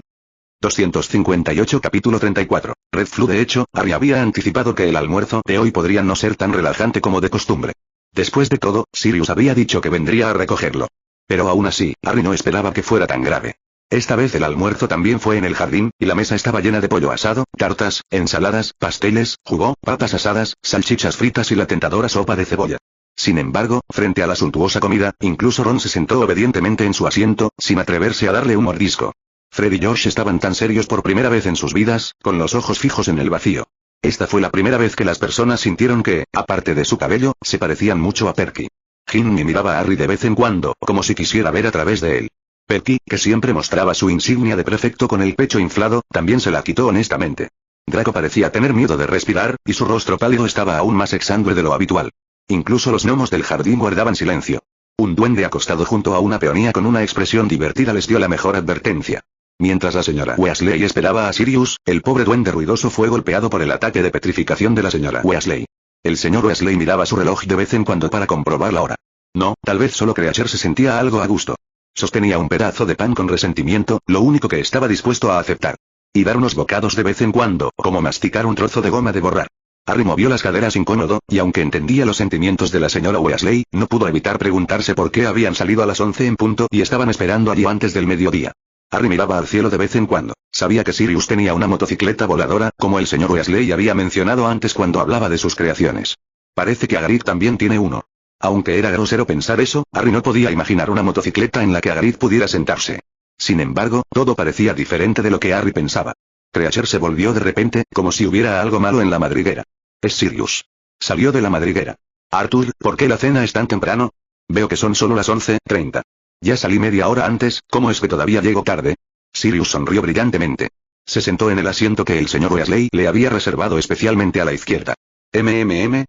258 Capítulo 34. Red Flu. De hecho, Harry había anticipado que el almuerzo de hoy podría no ser tan relajante como de costumbre. Después de todo, Sirius había dicho que vendría a recogerlo. Pero aún así, Harry no esperaba que fuera tan grave. Esta vez el almuerzo también fue en el jardín, y la mesa estaba llena de pollo asado, tartas, ensaladas, pasteles, jugo, papas asadas, salchichas fritas y la tentadora sopa de cebolla. Sin embargo, frente a la suntuosa comida, incluso Ron se sentó obedientemente en su asiento, sin atreverse a darle un mordisco. Fred y Josh estaban tan serios por primera vez en sus vidas, con los ojos fijos en el vacío. Esta fue la primera vez que las personas sintieron que, aparte de su cabello, se parecían mucho a Perky. Ginny miraba a Harry de vez en cuando, como si quisiera ver a través de él. Perky, que siempre mostraba su insignia de prefecto con el pecho inflado, también se la quitó honestamente. Draco parecía tener miedo de respirar, y su rostro pálido estaba aún más exangüe de lo habitual. Incluso los gnomos del jardín guardaban silencio. Un duende acostado junto a una peonía con una expresión divertida les dio la mejor advertencia. Mientras la señora Weasley esperaba a Sirius, el pobre duende ruidoso fue golpeado por el ataque de petrificación de la señora Weasley. El señor Weasley miraba su reloj de vez en cuando para comprobar la hora. No, tal vez solo Creature se sentía algo a gusto. Sostenía un pedazo de pan con resentimiento, lo único que estaba dispuesto a aceptar. Y dar unos bocados de vez en cuando, como masticar un trozo de goma de borrar. Harry movió las caderas incómodo, y aunque entendía los sentimientos de la señora Weasley, no pudo evitar preguntarse por qué habían salido a las 11 en punto y estaban esperando allí antes del mediodía. Harry miraba al cielo de vez en cuando. Sabía que Sirius tenía una motocicleta voladora, como el señor Weasley había mencionado antes cuando hablaba de sus creaciones. Parece que Hagrid también tiene uno. Aunque era grosero pensar eso, Harry no podía imaginar una motocicleta en la que Hagrid pudiera sentarse. Sin embargo, todo parecía diferente de lo que Harry pensaba. Creature se volvió de repente, como si hubiera algo malo en la madriguera. Es Sirius. Salió de la madriguera. Arthur, ¿por qué la cena es tan temprano? Veo que son solo las 11:30. Ya salí media hora antes, ¿cómo es que todavía llego tarde? Sirius sonrió brillantemente. Se sentó en el asiento que el señor Weasley le había reservado especialmente a la izquierda.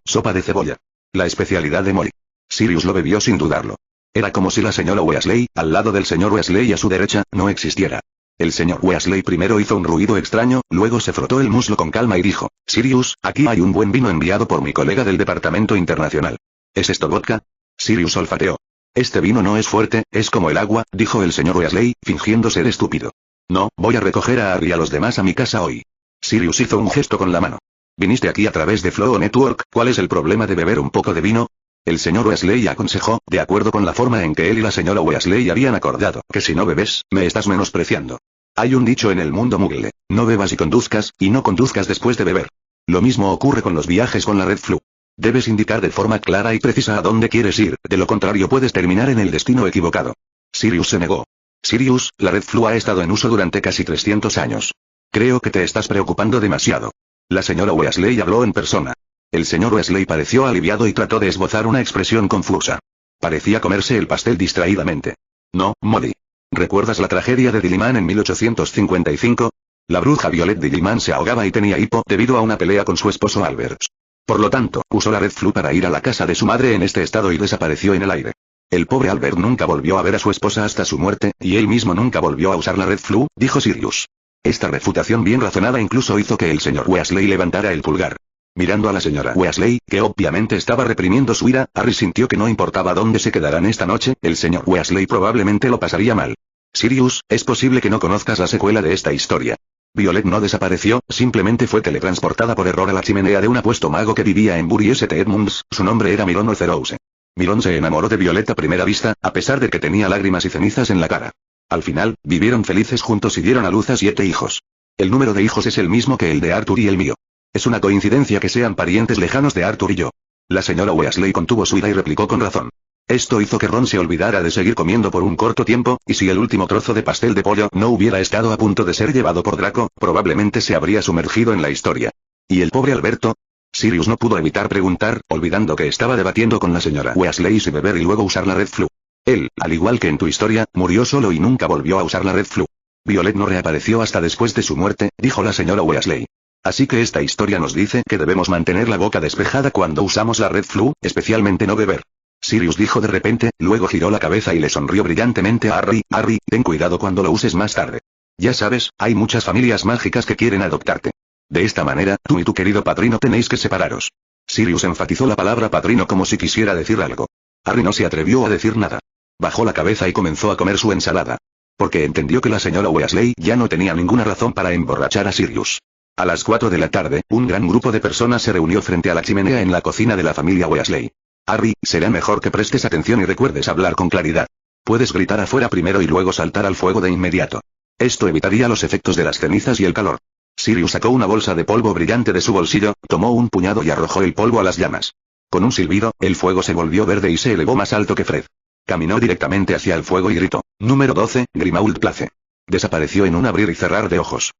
Sopa de cebolla. La especialidad de Molly. Sirius lo bebió sin dudarlo. Era como si la señora Weasley, al lado del señor Weasley a su derecha, no existiera. El señor Weasley primero hizo un ruido extraño, luego se frotó el muslo con calma y dijo, Sirius, aquí hay un buen vino enviado por mi colega del departamento internacional. ¿Es esto vodka? Sirius olfateó. Este vino no es fuerte, es como el agua, dijo el señor Weasley, fingiendo ser estúpido. No, voy a recoger a Harry y a los demás a mi casa hoy. Sirius hizo un gesto con la mano. Viniste aquí a través de Flow Network, ¿cuál es el problema de beber un poco de vino? El señor Weasley aconsejó, de acuerdo con la forma en que él y la señora Weasley habían acordado, que si no bebes, me estás menospreciando. Hay un dicho en el mundo Muggle, no bebas y conduzcas, y no conduzcas después de beber. Lo mismo ocurre con los viajes con la Red Flu. Debes indicar de forma clara y precisa a dónde quieres ir, de lo contrario puedes terminar en el destino equivocado. Sirius se negó. Sirius, la Red Flu ha estado en uso durante casi 300 años. Creo que te estás preocupando demasiado. La señora Weasley habló en persona. El señor Weasley pareció aliviado y trató de esbozar una expresión confusa. Parecía comerse el pastel distraídamente. No, Molly. ¿Recuerdas la tragedia de Dilliman en 1855? La bruja Violet Dilliman se ahogaba y tenía hipo debido a una pelea con su esposo Albert. Por lo tanto, usó la Red Flu para ir a la casa de su madre en este estado y desapareció en el aire. El pobre Albert nunca volvió a ver a su esposa hasta su muerte, y él mismo nunca volvió a usar la Red Flu, dijo Sirius. Esta refutación bien razonada incluso hizo que el señor Weasley levantara el pulgar. Mirando a la señora Weasley, que obviamente estaba reprimiendo su ira, Harry sintió que no importaba dónde se quedaran esta noche, el señor Weasley probablemente lo pasaría mal. Sirius, es posible que no conozcas la secuela de esta historia. Violet no desapareció, simplemente fue teletransportada por error a la chimenea de un apuesto mago que vivía en Bury St. Edmunds, su nombre era Miron Olcerouse. Miron se enamoró de Violet a primera vista, a pesar de que tenía lágrimas y cenizas en la cara. Al final, vivieron felices juntos y dieron a luz a 7 hijos. El número de hijos es el mismo que el de Arthur y el mío. Es una coincidencia que sean parientes lejanos de Arthur y yo. La señora Weasley contuvo su ira y replicó con razón. Esto hizo que Ron se olvidara de seguir comiendo por un corto tiempo, y si el último trozo de pastel de pollo no hubiera estado a punto de ser llevado por Draco, probablemente se habría sumergido en la historia. ¿Y el pobre Alberto? Sirius no pudo evitar preguntar, olvidando que estaba debatiendo con la señora Weasley si beber y luego usar la Red Flu. Él, al igual que en tu historia, murió solo y nunca volvió a usar la Red Flu. Violet no reapareció hasta después de su muerte, dijo la señora Weasley. Así que esta historia nos dice que debemos mantener la boca despejada cuando usamos la Red Flu, especialmente no beber. Sirius dijo de repente, luego giró la cabeza y le sonrió brillantemente a Harry. Harry, ten cuidado cuando lo uses más tarde. Ya sabes, hay muchas familias mágicas que quieren adoptarte. De esta manera, tú y tu querido padrino tenéis que separaros. Sirius enfatizó la palabra padrino como si quisiera decir algo. Harry no se atrevió a decir nada. Bajó la cabeza y comenzó a comer su ensalada. Porque entendió que la señora Weasley ya no tenía ninguna razón para emborrachar a Sirius. A las 4 de la tarde, un gran grupo de personas se reunió frente a la chimenea en la cocina de la familia Weasley. Harry, será mejor que prestes atención y recuerdes hablar con claridad. Puedes gritar afuera primero y luego saltar al fuego de inmediato. Esto evitaría los efectos de las cenizas y el calor. Sirius sacó una bolsa de polvo brillante de su bolsillo, tomó un puñado y arrojó el polvo a las llamas. Con un silbido, el fuego se volvió verde y se elevó más alto que Fred. Caminó directamente hacia el fuego y gritó: Número 12, Grimauld Place. Desapareció en un abrir y cerrar de ojos.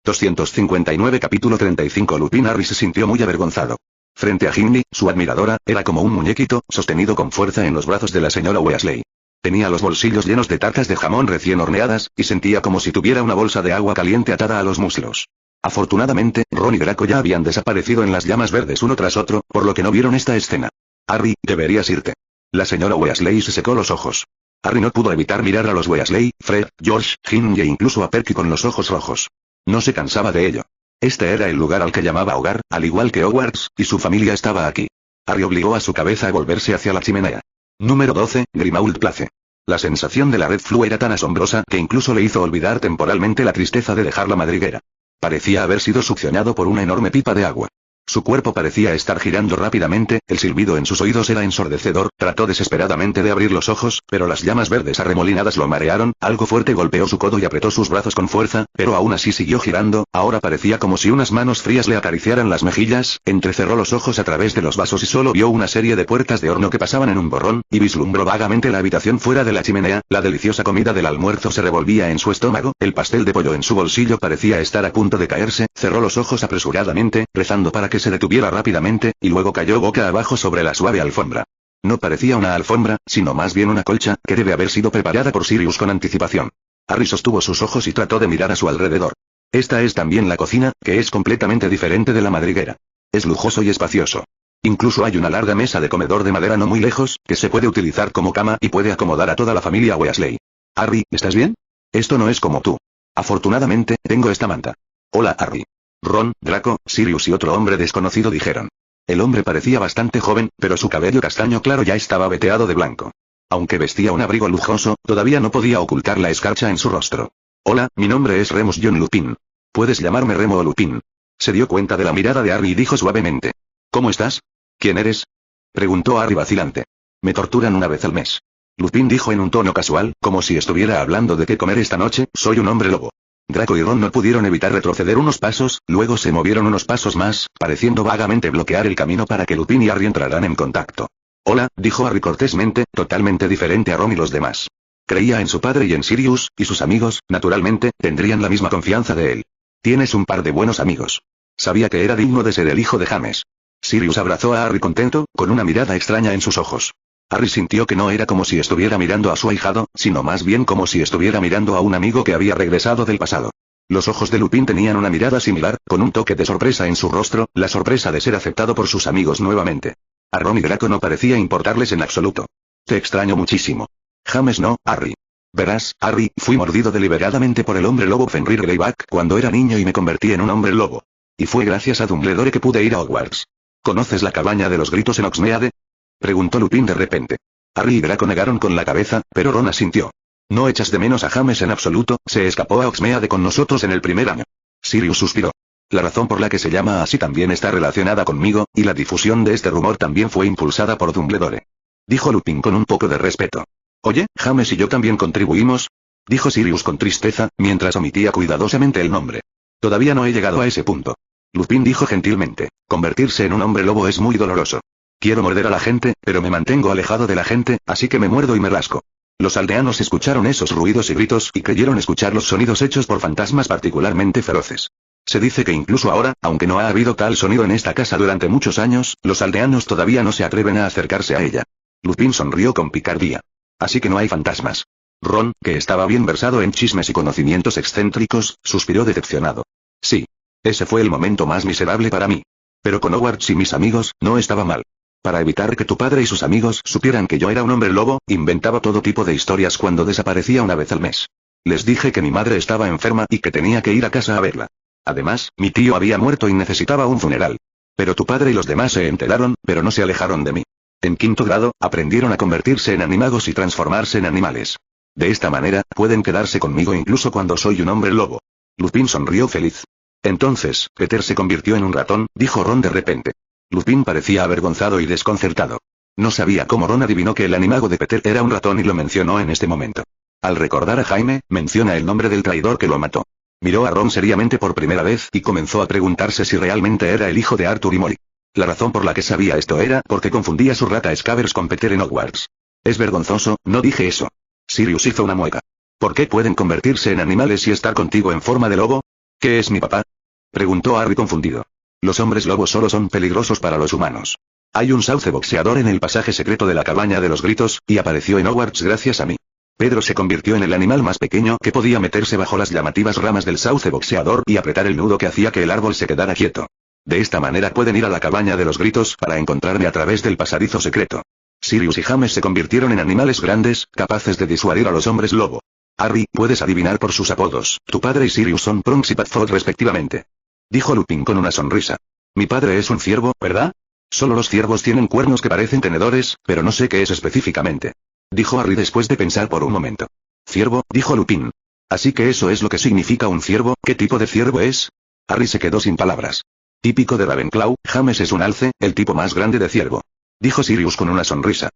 259 Capítulo 35 Lupin Harry se sintió muy avergonzado. Frente a Gimli, su admiradora, era como un muñequito, sostenido con fuerza en los brazos de la señora Weasley. Tenía los bolsillos llenos de tartas de jamón recién horneadas, y sentía como si tuviera una bolsa de agua caliente atada a los muslos. Afortunadamente, Ron y Draco ya habían desaparecido en las llamas verdes uno tras otro, por lo que no vieron esta escena. Harry, deberías irte. La señora Weasley se secó los ojos. Harry no pudo evitar mirar a los Weasley, Fred, George, Gimli e incluso a Perky con los ojos rojos. No se cansaba de ello. Este era el lugar al que llamaba hogar, al igual que Hogwarts, y su familia estaba aquí. Harry obligó a su cabeza a volverse hacia la chimenea. Número 12, Grimauld Place. La sensación de la Red Flu era tan asombrosa que incluso le hizo olvidar temporalmente la tristeza de dejar la madriguera. Parecía haber sido succionado por una enorme pipa de agua. Su cuerpo parecía estar girando rápidamente, el silbido en sus oídos era ensordecedor, trató desesperadamente de abrir los ojos, pero las llamas verdes arremolinadas lo marearon, algo fuerte golpeó su codo y apretó sus brazos con fuerza, pero aún así siguió girando, ahora parecía como si unas manos frías le acariciaran las mejillas, entrecerró los ojos a través de los vasos y solo vio una serie de puertas de horno que pasaban en un borrón, y vislumbró vagamente la habitación fuera de la chimenea, la deliciosa comida del almuerzo se revolvía en su estómago, el pastel de pollo en su bolsillo parecía estar a punto de caerse, cerró los ojos apresuradamente, rezando para que se detuviera rápidamente, y luego cayó boca abajo sobre la suave alfombra. No parecía una alfombra, sino más bien una colcha, que debe haber sido preparada por Sirius con anticipación. Harry sostuvo sus ojos y trató de mirar a su alrededor. Esta es también la cocina, que es completamente diferente de la madriguera. Es lujoso y espacioso. Incluso hay una larga mesa de comedor de madera no muy lejos, que se puede utilizar como cama y puede acomodar a toda la familia Weasley. Harry, ¿estás bien? Esto no es como tú. Afortunadamente, tengo esta manta. Hola, Harry. Ron, Draco, Sirius y otro hombre desconocido dijeron. El hombre parecía bastante joven, pero su cabello castaño claro ya estaba veteado de blanco. Aunque vestía un abrigo lujoso, todavía no podía ocultar la escarcha en su rostro. Hola, mi nombre es Remus John Lupin. Puedes llamarme Remo o Lupin. Se dio cuenta de la mirada de Harry y dijo suavemente. ¿Cómo estás? ¿Quién eres? Preguntó Harry vacilante. Me torturan una vez al mes. Lupin dijo en un tono casual, como si estuviera hablando de qué comer esta noche, soy un hombre lobo. Draco y Ron no pudieron evitar retroceder unos pasos, luego se movieron unos pasos más, pareciendo vagamente bloquear el camino para que Lupin y Harry entraran en contacto. Hola, dijo Harry cortésmente, totalmente diferente a Ron y los demás. Creía en su padre y en Sirius, y sus amigos, naturalmente, tendrían la misma confianza de él. Tienes un par de buenos amigos. Sabía que era digno de ser el hijo de James. Sirius abrazó a Harry contento, con una mirada extraña en sus ojos. Harry sintió que no era como si estuviera mirando a su ahijado, sino más bien como si estuviera mirando a un amigo que había regresado del pasado. Los ojos de Lupin tenían una mirada similar, con un toque de sorpresa en su rostro, la sorpresa de ser aceptado por sus amigos nuevamente. A Ron y Draco no parecía importarles en absoluto. Te extraño muchísimo. James no, Harry. Verás, Harry, fui mordido deliberadamente por el hombre lobo Fenrir Greyback cuando era niño y me convertí en un hombre lobo. Y fue gracias a Dumbledore que pude ir a Hogwarts. ¿Conoces la cabaña de los gritos en Hogsmeade? Preguntó Lupin de repente. Harry y Draco negaron con la cabeza, pero Ron asintió. No echas de menos a James en absoluto, se escapó a Hogsmeade con nosotros en el primer año. Sirius suspiró. La razón por la que se llama así también está relacionada conmigo, y la difusión de este rumor también fue impulsada por Dumbledore. Dijo Lupin con un poco de respeto. Oye, James y yo también contribuimos. Dijo Sirius con tristeza, mientras omitía cuidadosamente el nombre. Todavía no he llegado a ese punto. Lupin dijo gentilmente. Convertirse en un hombre lobo es muy doloroso. Quiero morder a la gente, pero me mantengo alejado de la gente, así que me muerdo y me rasco. Los aldeanos escucharon esos ruidos y gritos y creyeron escuchar los sonidos hechos por fantasmas particularmente feroces. Se dice que incluso ahora, aunque no ha habido tal sonido en esta casa durante muchos años, los aldeanos todavía no se atreven a acercarse a ella. Lupin sonrió con picardía. Así que no hay fantasmas. Ron, que estaba bien versado en chismes y conocimientos excéntricos, suspiró decepcionado. Sí. Ese fue el momento más miserable para mí. Pero con Hogwarts y mis amigos, no estaba mal. Para evitar que tu padre y sus amigos supieran que yo era un hombre lobo, inventaba todo tipo de historias cuando desaparecía una vez al mes. Les dije que mi madre estaba enferma y que tenía que ir a casa a verla. Además, mi tío había muerto y necesitaba un funeral. Pero tu padre y los demás se enteraron, pero no se alejaron de mí. En quinto grado, aprendieron a convertirse en animagos y transformarse en animales. De esta manera, pueden quedarse conmigo incluso cuando soy un hombre lobo. Lupin sonrió feliz. Entonces, Peter se convirtió en un ratón, dijo Ron de repente. Lupin parecía avergonzado y desconcertado. No sabía cómo Ron adivinó que el animago de Peter era un ratón y lo mencionó en este momento. Al recordar a Jaime, menciona el nombre del traidor que lo mató. Miró a Ron seriamente por primera vez y comenzó a preguntarse si realmente era el hijo de Arthur y Molly. La razón por la que sabía esto era porque confundía su rata Scabbers con Peter en Hogwarts. Es vergonzoso, no dije eso. Sirius hizo una mueca. ¿Por qué pueden convertirse en animales y estar contigo en forma de lobo? ¿Qué es mi papá? Preguntó Harry confundido. Los hombres lobos solo son peligrosos para los humanos. Hay un sauce boxeador en el pasaje secreto de la cabaña de los gritos, y apareció en Hogwarts gracias a mí. Pedro se convirtió en el animal más pequeño que podía meterse bajo las llamativas ramas del sauce boxeador y apretar el nudo que hacía que el árbol se quedara quieto. De esta manera pueden ir a la cabaña de los gritos para encontrarme a través del pasadizo secreto. Sirius y James se convirtieron en animales grandes, capaces de disuadir a los hombres lobo. Harry, puedes adivinar por sus apodos, tu padre y Sirius son Prongs y Padfoot respectivamente. Dijo Lupin con una sonrisa. Mi padre es un ciervo, ¿verdad? Solo los ciervos tienen cuernos que parecen tenedores, pero no sé qué es específicamente. Dijo Harry después de pensar por un momento. Ciervo, dijo Lupin. Así que eso es lo que significa un ciervo, ¿qué tipo de ciervo es? Harry se quedó sin palabras. Típico de Ravenclaw, James es un alce, el tipo más grande de ciervo. Dijo Sirius con una sonrisa.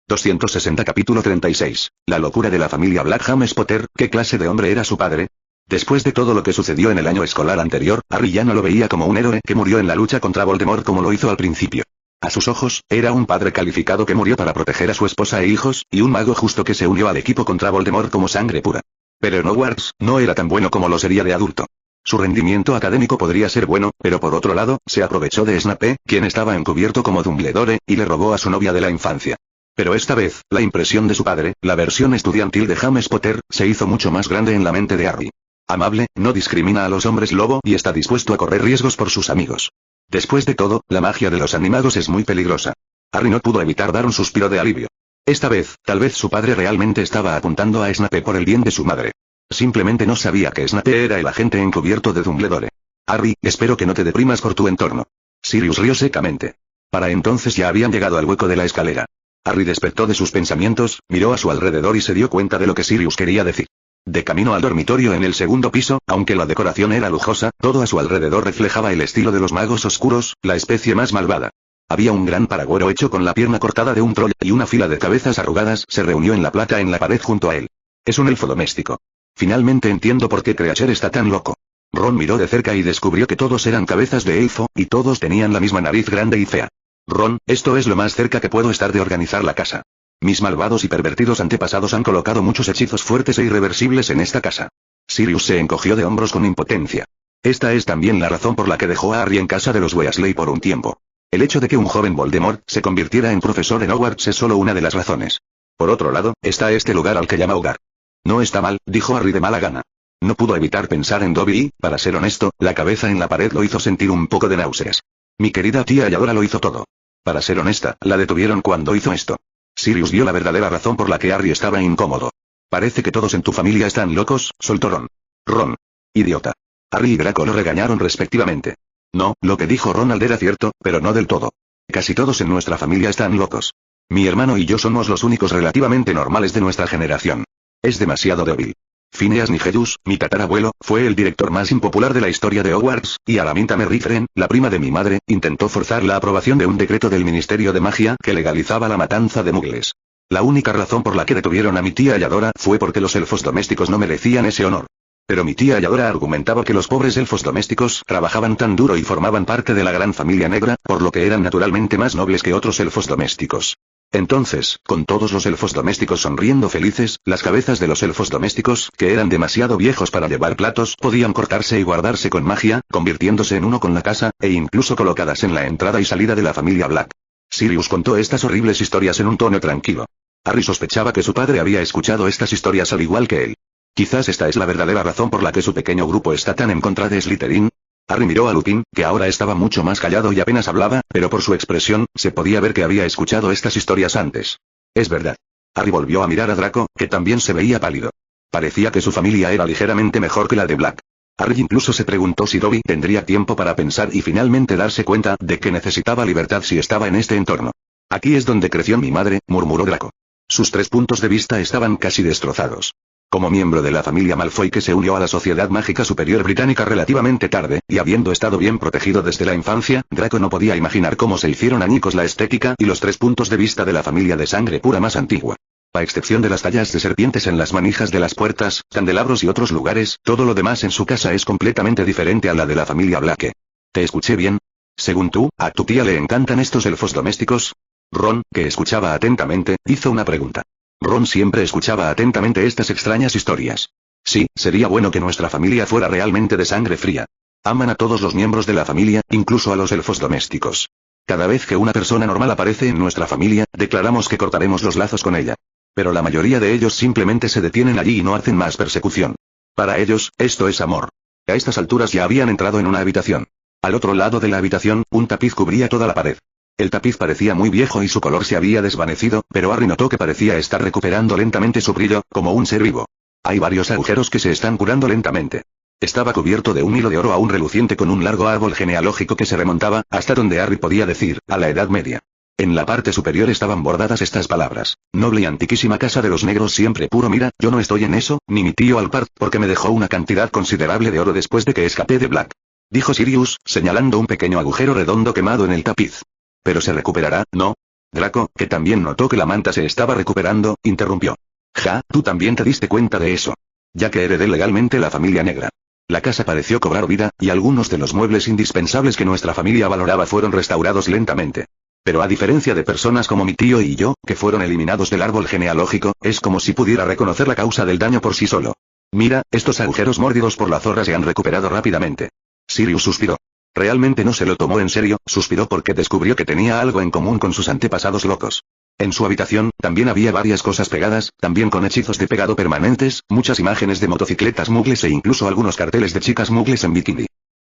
260 capítulo 36. La locura de la familia Black. James Potter, ¿qué clase de hombre era su padre? Después de todo lo que sucedió en el año escolar anterior, Harry ya no lo veía como un héroe que murió en la lucha contra Voldemort como lo hizo al principio. A sus ojos, era un padre calificado que murió para proteger a su esposa e hijos, y un mago justo que se unió al equipo contra Voldemort como sangre pura. Pero en Hogwarts, no era tan bueno como lo sería de adulto. Su rendimiento académico podría ser bueno, pero por otro lado, se aprovechó de Snape, quien estaba encubierto como Dumbledore, y le robó a su novia de la infancia. Pero esta vez, la impresión de su padre, la versión estudiantil de James Potter, se hizo mucho más grande en la mente de Harry. Amable, no discrimina a los hombres lobo y está dispuesto a correr riesgos por sus amigos. Después de todo, la magia de los animagos es muy peligrosa. Harry no pudo evitar dar un suspiro de alivio. Esta vez, tal vez su padre realmente estaba apuntando a Snape por el bien de su madre. Simplemente no sabía que Snape era el agente encubierto de Dumbledore. Harry, espero que no te deprimas por tu entorno. Sirius rió secamente. Para entonces ya habían llegado al hueco de la escalera. Harry despertó de sus pensamientos, miró a su alrededor y se dio cuenta de lo que Sirius quería decir. De camino al dormitorio en el segundo piso, aunque la decoración era lujosa, todo a su alrededor reflejaba el estilo de los magos oscuros, la especie más malvada. Había un gran paragüero hecho con la pierna cortada de un troll, y una fila de cabezas arrugadas se reunió en la placa en la pared junto a él. Es un elfo doméstico. Finalmente entiendo por qué Creature está tan loco. Ron miró de cerca y descubrió que todos eran cabezas de elfo, y todos tenían la misma nariz grande y fea. Ron, esto es lo más cerca que puedo estar de organizar la casa. Mis malvados y pervertidos antepasados han colocado muchos hechizos fuertes e irreversibles en esta casa. Sirius se encogió de hombros con impotencia. Esta es también la razón por la que dejó a Harry en casa de los Weasley por un tiempo. El hecho de que un joven Voldemort se convirtiera en profesor en Hogwarts es solo una de las razones. Por otro lado, está este lugar al que llama hogar. No está mal, dijo Harry de mala gana. No pudo evitar pensar en Dobby y, para ser honesto, la cabeza en la pared lo hizo sentir un poco de náuseas. Mi querida tía Yadora lo hizo todo. Para ser honesta, la detuvieron cuando hizo esto. Sirius vio la verdadera razón por la que Harry estaba incómodo. Parece que todos en tu familia están locos, soltó Ron. Ron. Idiota. Harry y Draco lo regañaron respectivamente. No, lo que dijo Ronald era cierto, pero no del todo. Casi todos en nuestra familia están locos. Mi hermano y yo somos los únicos relativamente normales de nuestra generación. Es demasiado débil. Phineas Nigellus, mi tatarabuelo, fue el director más impopular de la historia de Hogwarts, y Araminta Merryfriend, la prima de mi madre, intentó forzar la aprobación de un decreto del Ministerio de Magia que legalizaba la matanza de muggles. La única razón por la que detuvieron a mi tía Yadora fue porque los elfos domésticos no merecían ese honor. Pero mi tía Yadora argumentaba que los pobres elfos domésticos trabajaban tan duro y formaban parte de la gran familia negra, por lo que eran naturalmente más nobles que otros elfos domésticos. Entonces, con todos los elfos domésticos sonriendo felices, las cabezas de los elfos domésticos, que eran demasiado viejos para llevar platos, podían cortarse y guardarse con magia, convirtiéndose en uno con la casa, e incluso colocadas en la entrada y salida de la familia Black. Sirius contó estas horribles historias en un tono tranquilo. Harry sospechaba que su padre había escuchado estas historias al igual que él. Quizás esta es la verdadera razón por la que su pequeño grupo está tan en contra de Slytherin. Harry miró a Lupin, que ahora estaba mucho más callado y apenas hablaba, pero por su expresión, se podía ver que había escuchado estas historias antes. Es verdad. Harry volvió a mirar a Draco, que también se veía pálido. Parecía que su familia era ligeramente mejor que la de Black. Harry incluso se preguntó si Dobby tendría tiempo para pensar y finalmente darse cuenta de que necesitaba libertad si estaba en este entorno. Aquí es donde creció mi madre, murmuró Draco. Sus 3 puntos de vista estaban casi destrozados. Como miembro de la familia Malfoy que se unió a la Sociedad Mágica Superior Británica relativamente tarde, y habiendo estado bien protegido desde la infancia, Draco no podía imaginar cómo se hicieron añicos la estética y los 3 puntos de vista de la familia de sangre pura más antigua. A excepción de las tallas de serpientes en las manijas de las puertas, candelabros y otros lugares, todo lo demás en su casa es completamente diferente a la de la familia Blake. ¿Te escuché bien? Según tú, ¿a tu tía le encantan estos elfos domésticos? Ron, que escuchaba atentamente, hizo una pregunta. Ron siempre escuchaba atentamente estas extrañas historias. Sí, sería bueno que nuestra familia fuera realmente de sangre fría. Aman a todos los miembros de la familia, incluso a los elfos domésticos. Cada vez que una persona normal aparece en nuestra familia, declaramos que cortaremos los lazos con ella. Pero la mayoría de ellos simplemente se detienen allí y no hacen más persecución. Para ellos, esto es amor. A estas alturas ya habían entrado en una habitación. Al otro lado de la habitación, un tapiz cubría toda la pared. El tapiz parecía muy viejo y su color se había desvanecido, pero Harry notó que parecía estar recuperando lentamente su brillo, como un ser vivo. Hay varios agujeros que se están curando lentamente. Estaba cubierto de un hilo de oro aún reluciente con un largo árbol genealógico que se remontaba, hasta donde Harry podía decir, a la Edad Media. En la parte superior estaban bordadas estas palabras: noble y antiquísima casa de los negros siempre puro. Mira, yo no estoy en eso, ni mi tío Alpart, porque me dejó una cantidad considerable de oro después de que escapé de Black. Dijo Sirius, señalando un pequeño agujero redondo quemado en el tapiz. Pero se recuperará, ¿no? Draco, que también notó que la manta se estaba recuperando, interrumpió. Ja, tú también te diste cuenta de eso. Ya que heredé legalmente la familia negra. La casa pareció cobrar vida, y algunos de los muebles indispensables que nuestra familia valoraba fueron restaurados lentamente. Pero a diferencia de personas como mi tío y yo, que fueron eliminados del árbol genealógico, es como si pudiera reconocer la causa del daño por sí solo. Mira, estos agujeros mordidos por la zorra se han recuperado rápidamente. Sirius suspiró. Realmente no se lo tomó en serio, suspiró porque descubrió que tenía algo en común con sus antepasados locos. En su habitación, también había varias cosas pegadas, también con hechizos de pegado permanentes, muchas imágenes de motocicletas muggles e incluso algunos carteles de chicas muggles en bikini.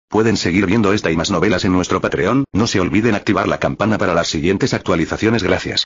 Pueden seguir viendo esta y más novelas en nuestro Patreon, no se olviden activar la campana para las siguientes actualizaciones. Gracias.